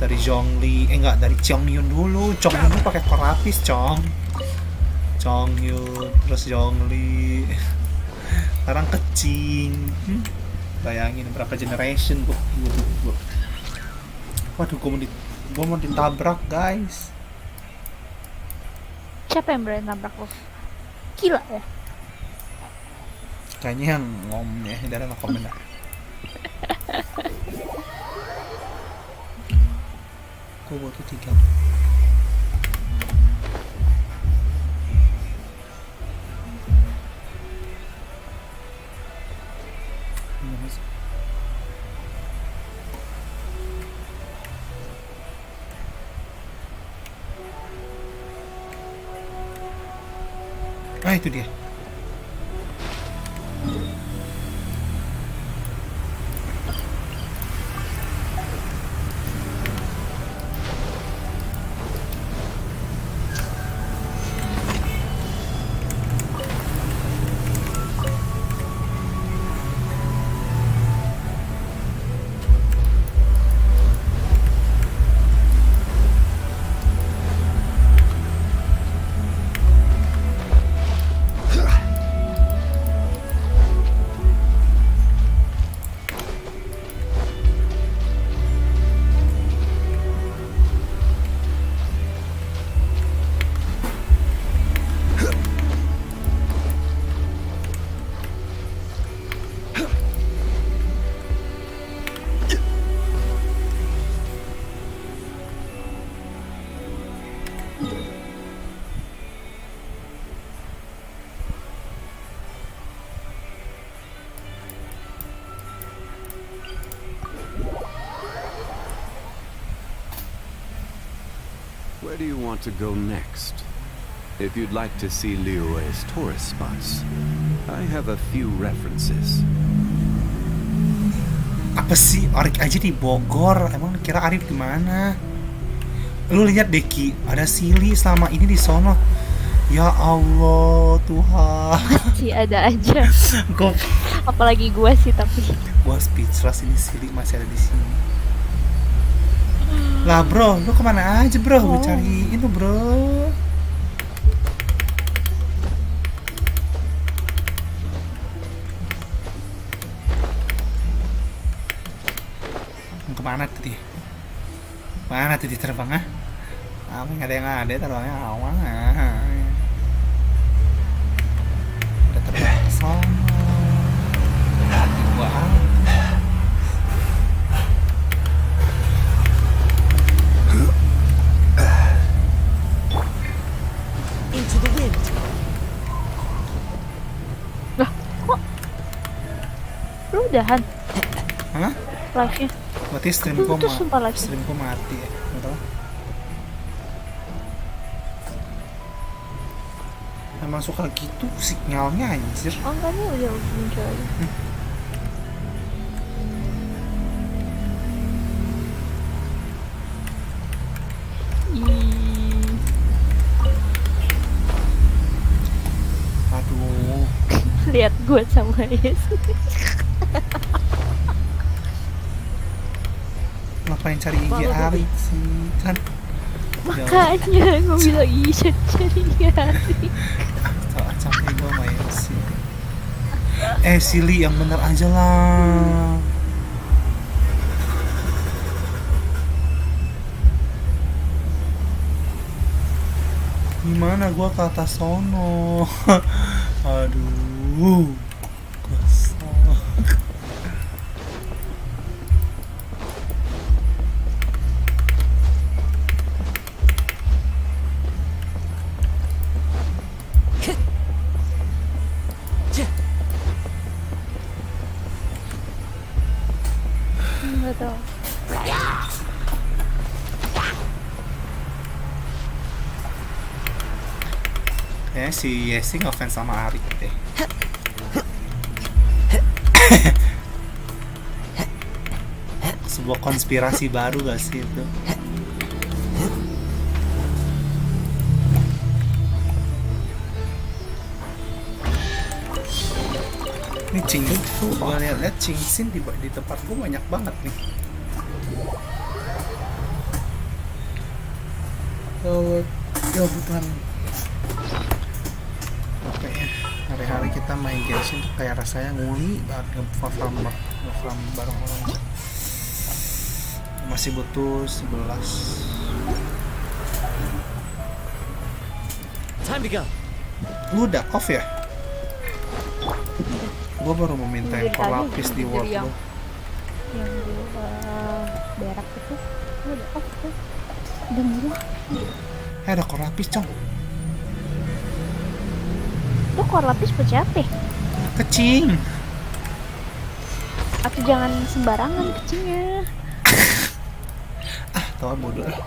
Dari Zhongli, enggak, dari Chongyun dulu. Chongyun tuh pakai core lapis, Chongyun, terus Zhongli. Sekarang kecing. Bayangin berapa generation gue. Waduh, gue mau ditabrak, guys. Siapa yang berani nabrak lo? Gila ya. Kayaknya yang ngom ya, dari komen dah. Gue butuh 3. Ah, itu dia. Where do you want to go next? If you'd like to see Liyue's tourist spots, I have a few references. Apa sih, Arik aja di Bogor? Emang kira Arif di mana? Lu lihat deh Ki, ada Silly selama ini di sono. Ya Allah, Tuhan. Masih ada aja. Gua, apalagi gua sih, tapi gua speechless, ini Silly masih ada di sini. Lah bro, lu kemana aja bro? Gue cariin lu bro. Kemana tuh dia? Mana tuh dia terbang ah? Apa nggak ada yang ada terbangnya awal. Udah terbang ke sana. Wah. Into the wind. Lah, kok lu udahan Hah? live-nya? Berarti streamku Itu sumpah live. streamku mati ya. Nggak tahu. Emang suka gitu sinyalnya anjir. Oh enggak, nih udah muncul lagi. Aduh. Lihat gue sama Yes. Ngapain cari IG Ari sih? Kan Makanya gue bilang iya cari Ari. Capek gue sama Esi. Silly yang bener aja lah. Gimana gua ke atas sono? Aduh. Kesel. Enggak tahu. Si Yesi ngefans sama Arik deh. Sebuah konspirasi baru gak sih itu? Ini cincin, gua lihat cincin di tempatku banyak banget nih. Ya bukan. Oke ya, hari-hari kita main Genshin tuh kayak rasanya nguli banget nge-farm bareng orang. Masih butuh 11. Time to go. Lu udah off ya? Gua baru meminta ekor lapis di world lu. Yang di berak itu udah off tuh. Udah murah. Ada ekor lapis, Cong. Itu ekor lapis buat siapa? Kecing. Atau jangan sembarangan kecingnya. Tahu bodoh lah.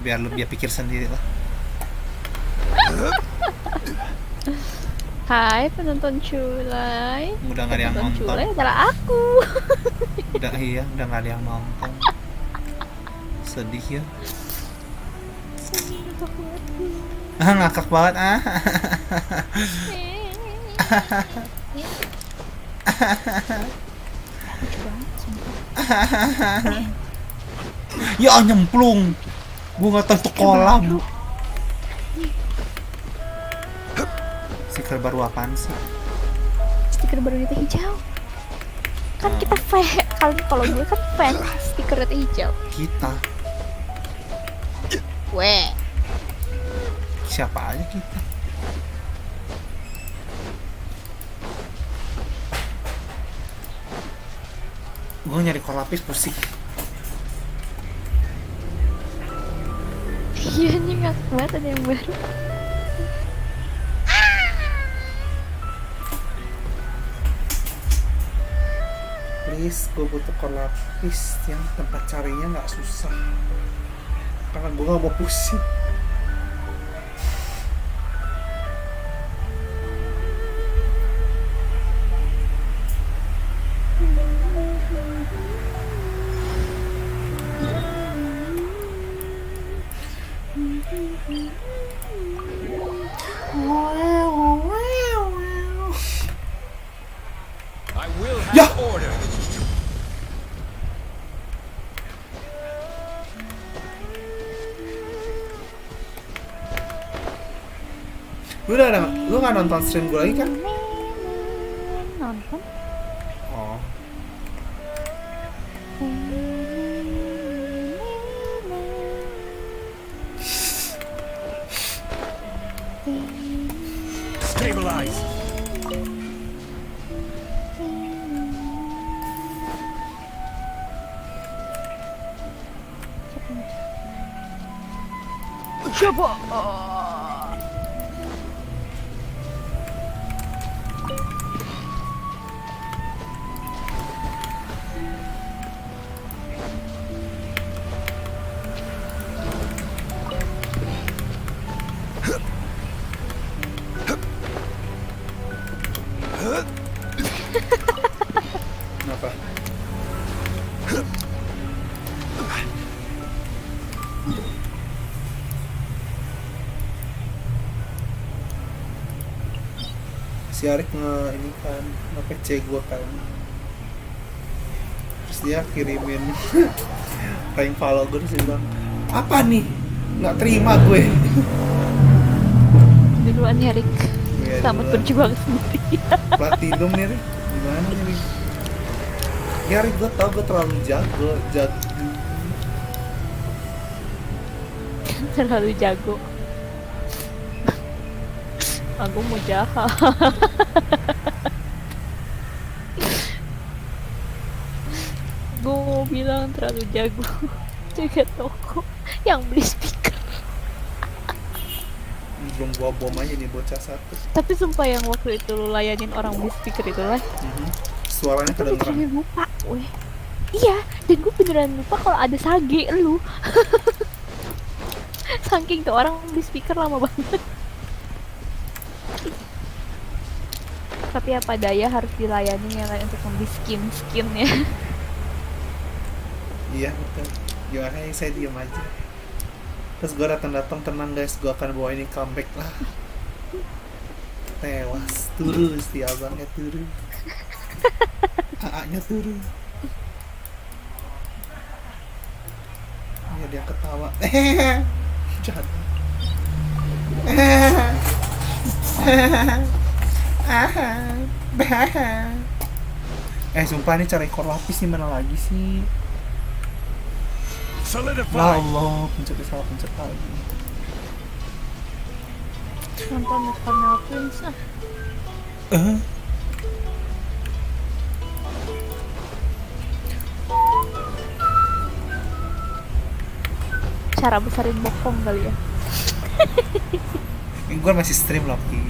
Biar lu pikir sendiri lah. Hai penonton culai. Udah gak ada yang nonton. Culai adalah aku. Udah gak ada yang nonton. Sedih ya. Ngakak banget Ya nyemplung. Gua nggak tahu itu kolam. Stiker baru apaan sih? Stiker baru itu hijau. Kan kita kalau gue kan fans stiker itu hijau. Kita. Weh. Siapa aja kita? Gue nyari kor lapis pusing. Iya nih nggak banget ada yang baru. Please, gue butuh kor lapis yang tempat carinya nggak susah. Karena gue gak mau pusing. I will have order. Lu gak nonton stream gue lagi kan? Nonton. Oh. Stabilize. Coba. Kenapa? Si Arik ini kan nge-PC gue kan, terus dia kirimin rank follow gue, terus dia bilang apa nih, nggak terima gue. Duluan ya Rik, Ya, selamat duluan. berjuang sendiri. Platinum nih Rik, gimana nih Rik? Ya Rik, gue tau gue terlalu jago. Terlalu jago. Aku mau jahat. Gue mau bilang terlalu jago. Jaga toko yang beli speaker. Belum gua bom aja nih bocah satu. Tapi sumpah yang waktu itu lu layanin orang beli speaker itu lah. Suaranya Itu kedengeran. beneran lupa, weh. Iya, dan gue beneran lupa kalau ada sage lu. Saking tuh orang beli speaker lama banget. Tapi apa daya harus dilayani ya lah untuk membeli skin-skinnya. Iya betul. Gimana ya, saya diem aja. Terus gue datang tenang guys, gue akan bawa ini comeback lah. Tewas, turun si abangnya turun. AA-nya turun. Iya dia ketawa. Jahat. Sumpah nih cari ekor lapis nih mana lagi sih? Ya Allah, pencet lagi. Nonton Eternal Prince ah. Cara besarin bokong kali ya. Ini gue masih stream loh Ki.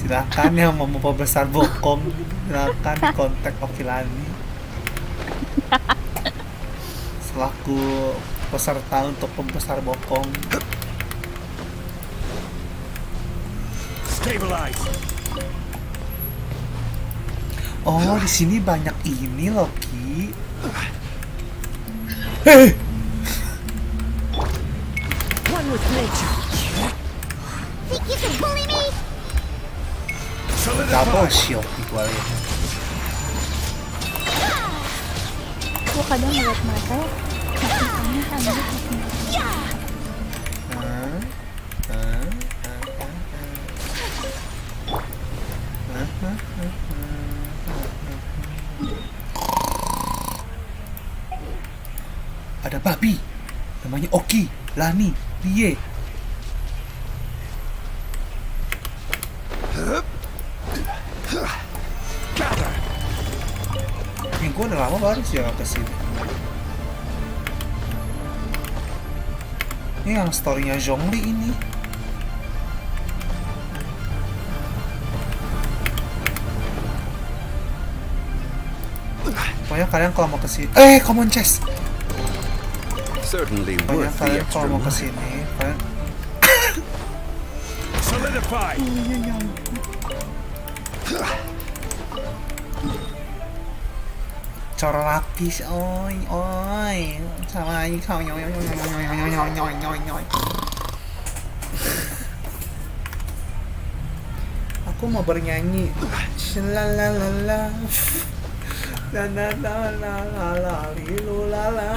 Silakan yang mau membesar bokong, silakan kontak Okilani selaku peserta untuk pembesar bokong. Stabilize. Oh, di sini banyak ini loh Ki. Hei. One with nature. Think you can bully me? Double shield igual ya. Gue kadang ngeliat mereka ya makin aneh Ada babi namanya Oki, Lani, Lie. Gue udah lama baru sih ya kesini. Ini yang storynya Zhongli ini. Pokoknya kalian kalau mau kesini, common chest. Certainly Pokoknya worth the kalian extra kalau mau mile. kesini, kalian Solidify. cara lapis, oi, sama ini kau nyoy. Aku mau bernyanyi. Lalalala. Lalalala, lilulala.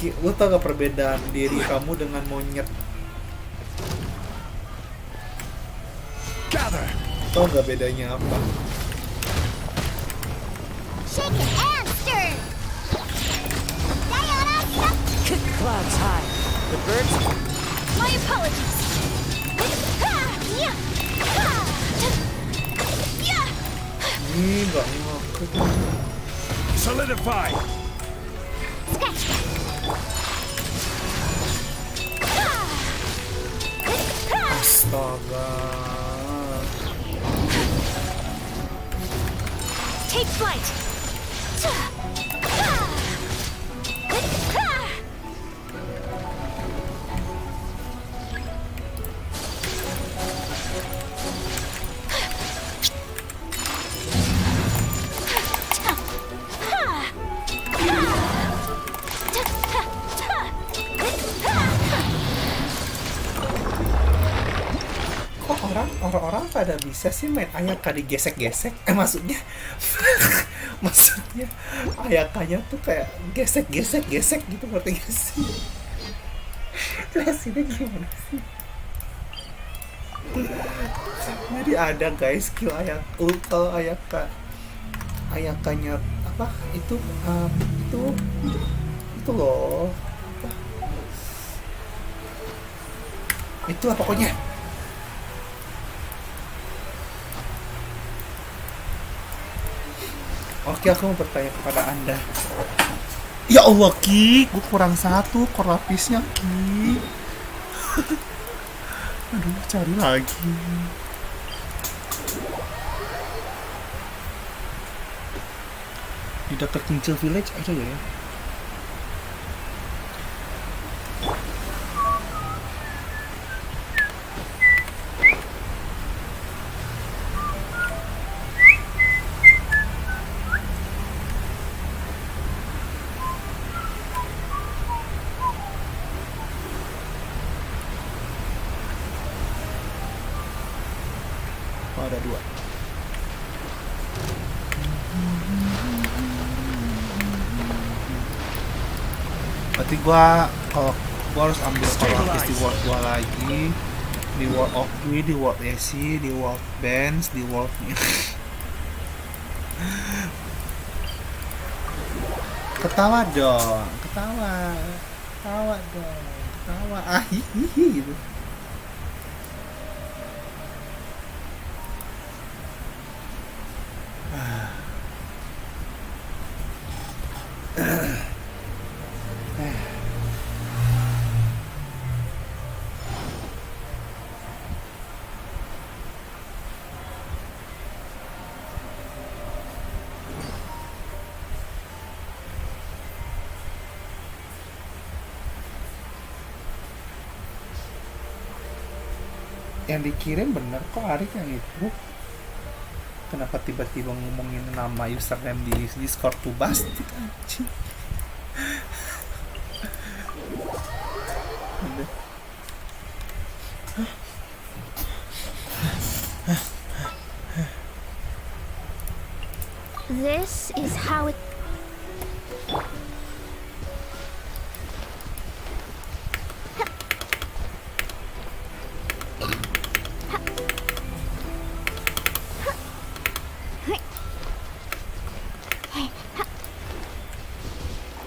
Lu tau gak perbedaan diri kamu dengan monyet? Tau gak bedanya apa? Shake it and stir. Kick clouds high. The birds. My apologies. Ih, nggak ngakut. Solidify. Astaga. Take flight. Kok orang-orang pada bisa sih main Ayaka digesek-gesek? Maksudnya maksudnya Ayakanya tuh kayak gesek-gesek gitu, ngerti gak sih? Jelasinnya gimana sih? Jadi ada guys skill kalau Ayakanya apa itu loh apa? Itulah pokoknya. Oke, aku mau bertanya kepada Anda. Ya Allah, Ki, gue kurang 1 kor lapisnya, Ki. Aduh, cari lagi. Di dekat Kincil Village ada ya? Ada 2. Berarti gua harus ambil kolapis di world 2 lagi, di world of YEY, di world YEY, di world bands, di world ketawa dong, ketawa dong, ketawa hihihi gitu. Yang dikirim bener kok Arik yang itu. Kenapa tiba-tiba ngomongin nama username di Discord tuh Basti anjing. This is how it...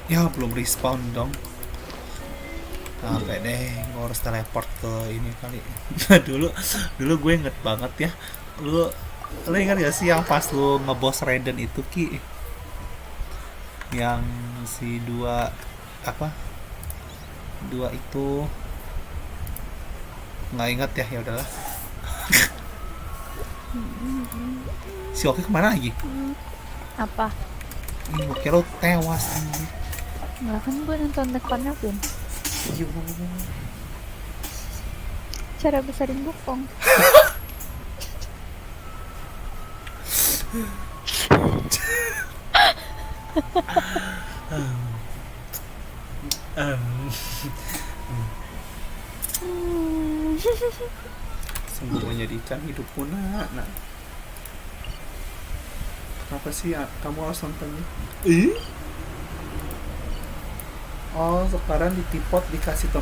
Ya belum respawn dong. Sampai deh, gue harus teleport ke ini kali. dulu gue inget banget ya. Lu ingat gak sih yang pas lu ngebos Raiden itu, Ki? Yang si dua itu nggak inget ya udahlah. Si Oki kemana lagi? Apa? Ih, gue kira lu tewas anjir. Nggak, kan gue nonton depannya pun. Cara besarin bokong. Sungguh menyedihkan hidupku, nak. Kenapa sih kamu harus nontonnya? Oh, sekarang di tipot dikasih top.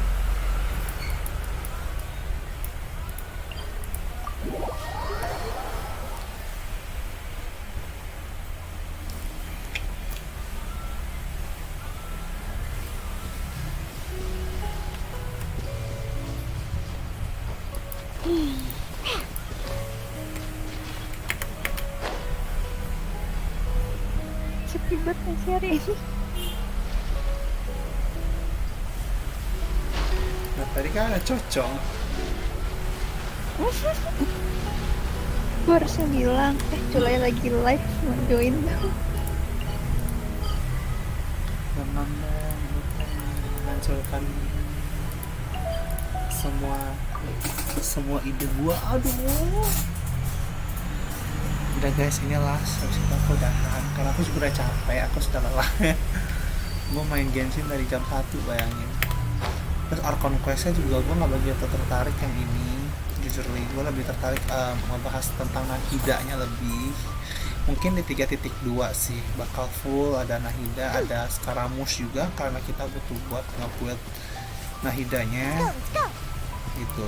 Sharing. Nah tadi kan ada cocok. Gue harusnya bilang, Culai lagi live, mau join dong. Jangan dong, menghancurkan semua ide gua. Aduh. Udah guys, ini last. Habis itu aku udahan karena aku juga udah capek, aku sudah lelah. Gue main Genshin dari jam 1, bayangin. Terus Archon Quest-nya juga gue gak begitu tertarik yang ini. Jujur gue lebih tertarik membahas tentang Nahida-nya lebih. Mungkin di 3.2 sih bakal full, ada Nahida, ada Scaramouche juga karena kita butuh buat nge-build Nahidanya gitu.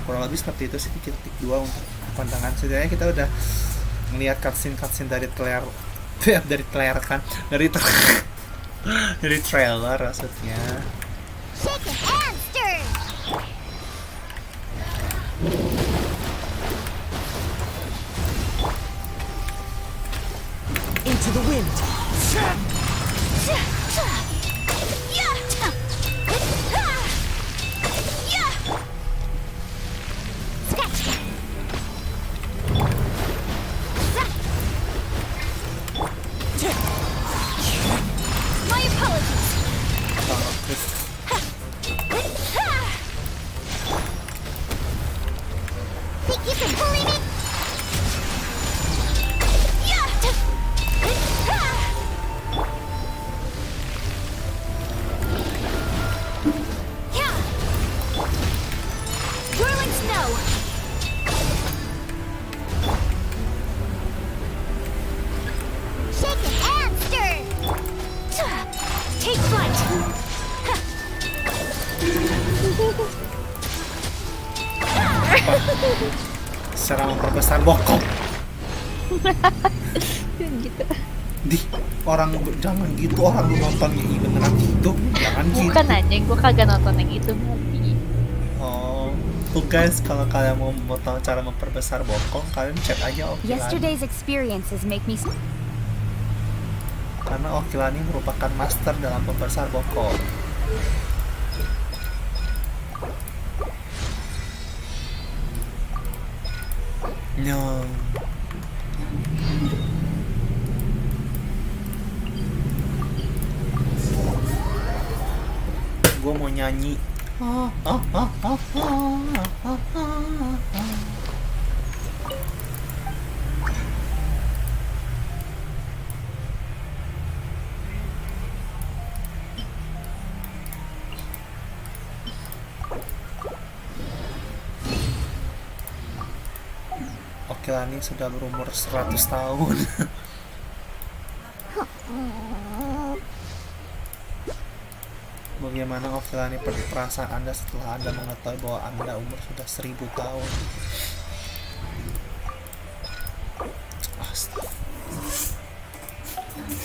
Kurang lebih seperti itu sih 3.2 untuk pandangan. Setidaknya kita udah ngelihat cutscene dari dari trailer maksudnya. Into the wind. My apologies. Think you can bully me? Whirling snow. Shake it and stir. Take flight. Serang memperbesar bokong. Gitu. Di orang jangan gitu, orang lu nonton YEY beneran gitu, jangan gitu. Bukan anjing, gue kagak nonton yang itu nanti. Oh, tuh guys, kalau kalian mau tahu cara memperbesar bokong, kalian cek aja Okilani. Yesterday's experiences make me Karena Okilani merupakan master dalam membesar bokong. No. Gue mau nyanyi. Okilani sudah berumur 100 tahun. Bagaimana Okilani perasaan Anda setelah Anda mengetahui bahwa Anda umur sudah 1000 tahun?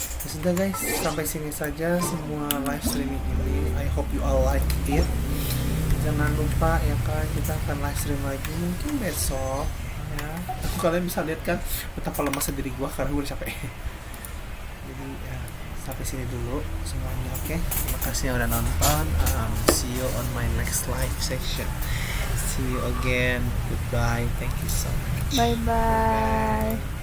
Ya sudah guys, sampai sini saja semua live streaming ini. I hope you all like it. Jangan lupa ya kan, kita akan live stream lagi mungkin besok ya. Kalian bisa lihat kan betapa lemahnya diri gua karena gua udah capek. Jadi ya, sampai sini dulu semuanya, oke? Terima kasih yang udah nonton. See you on my next live session. See you again. Goodbye. Thank you so much. Bye bye.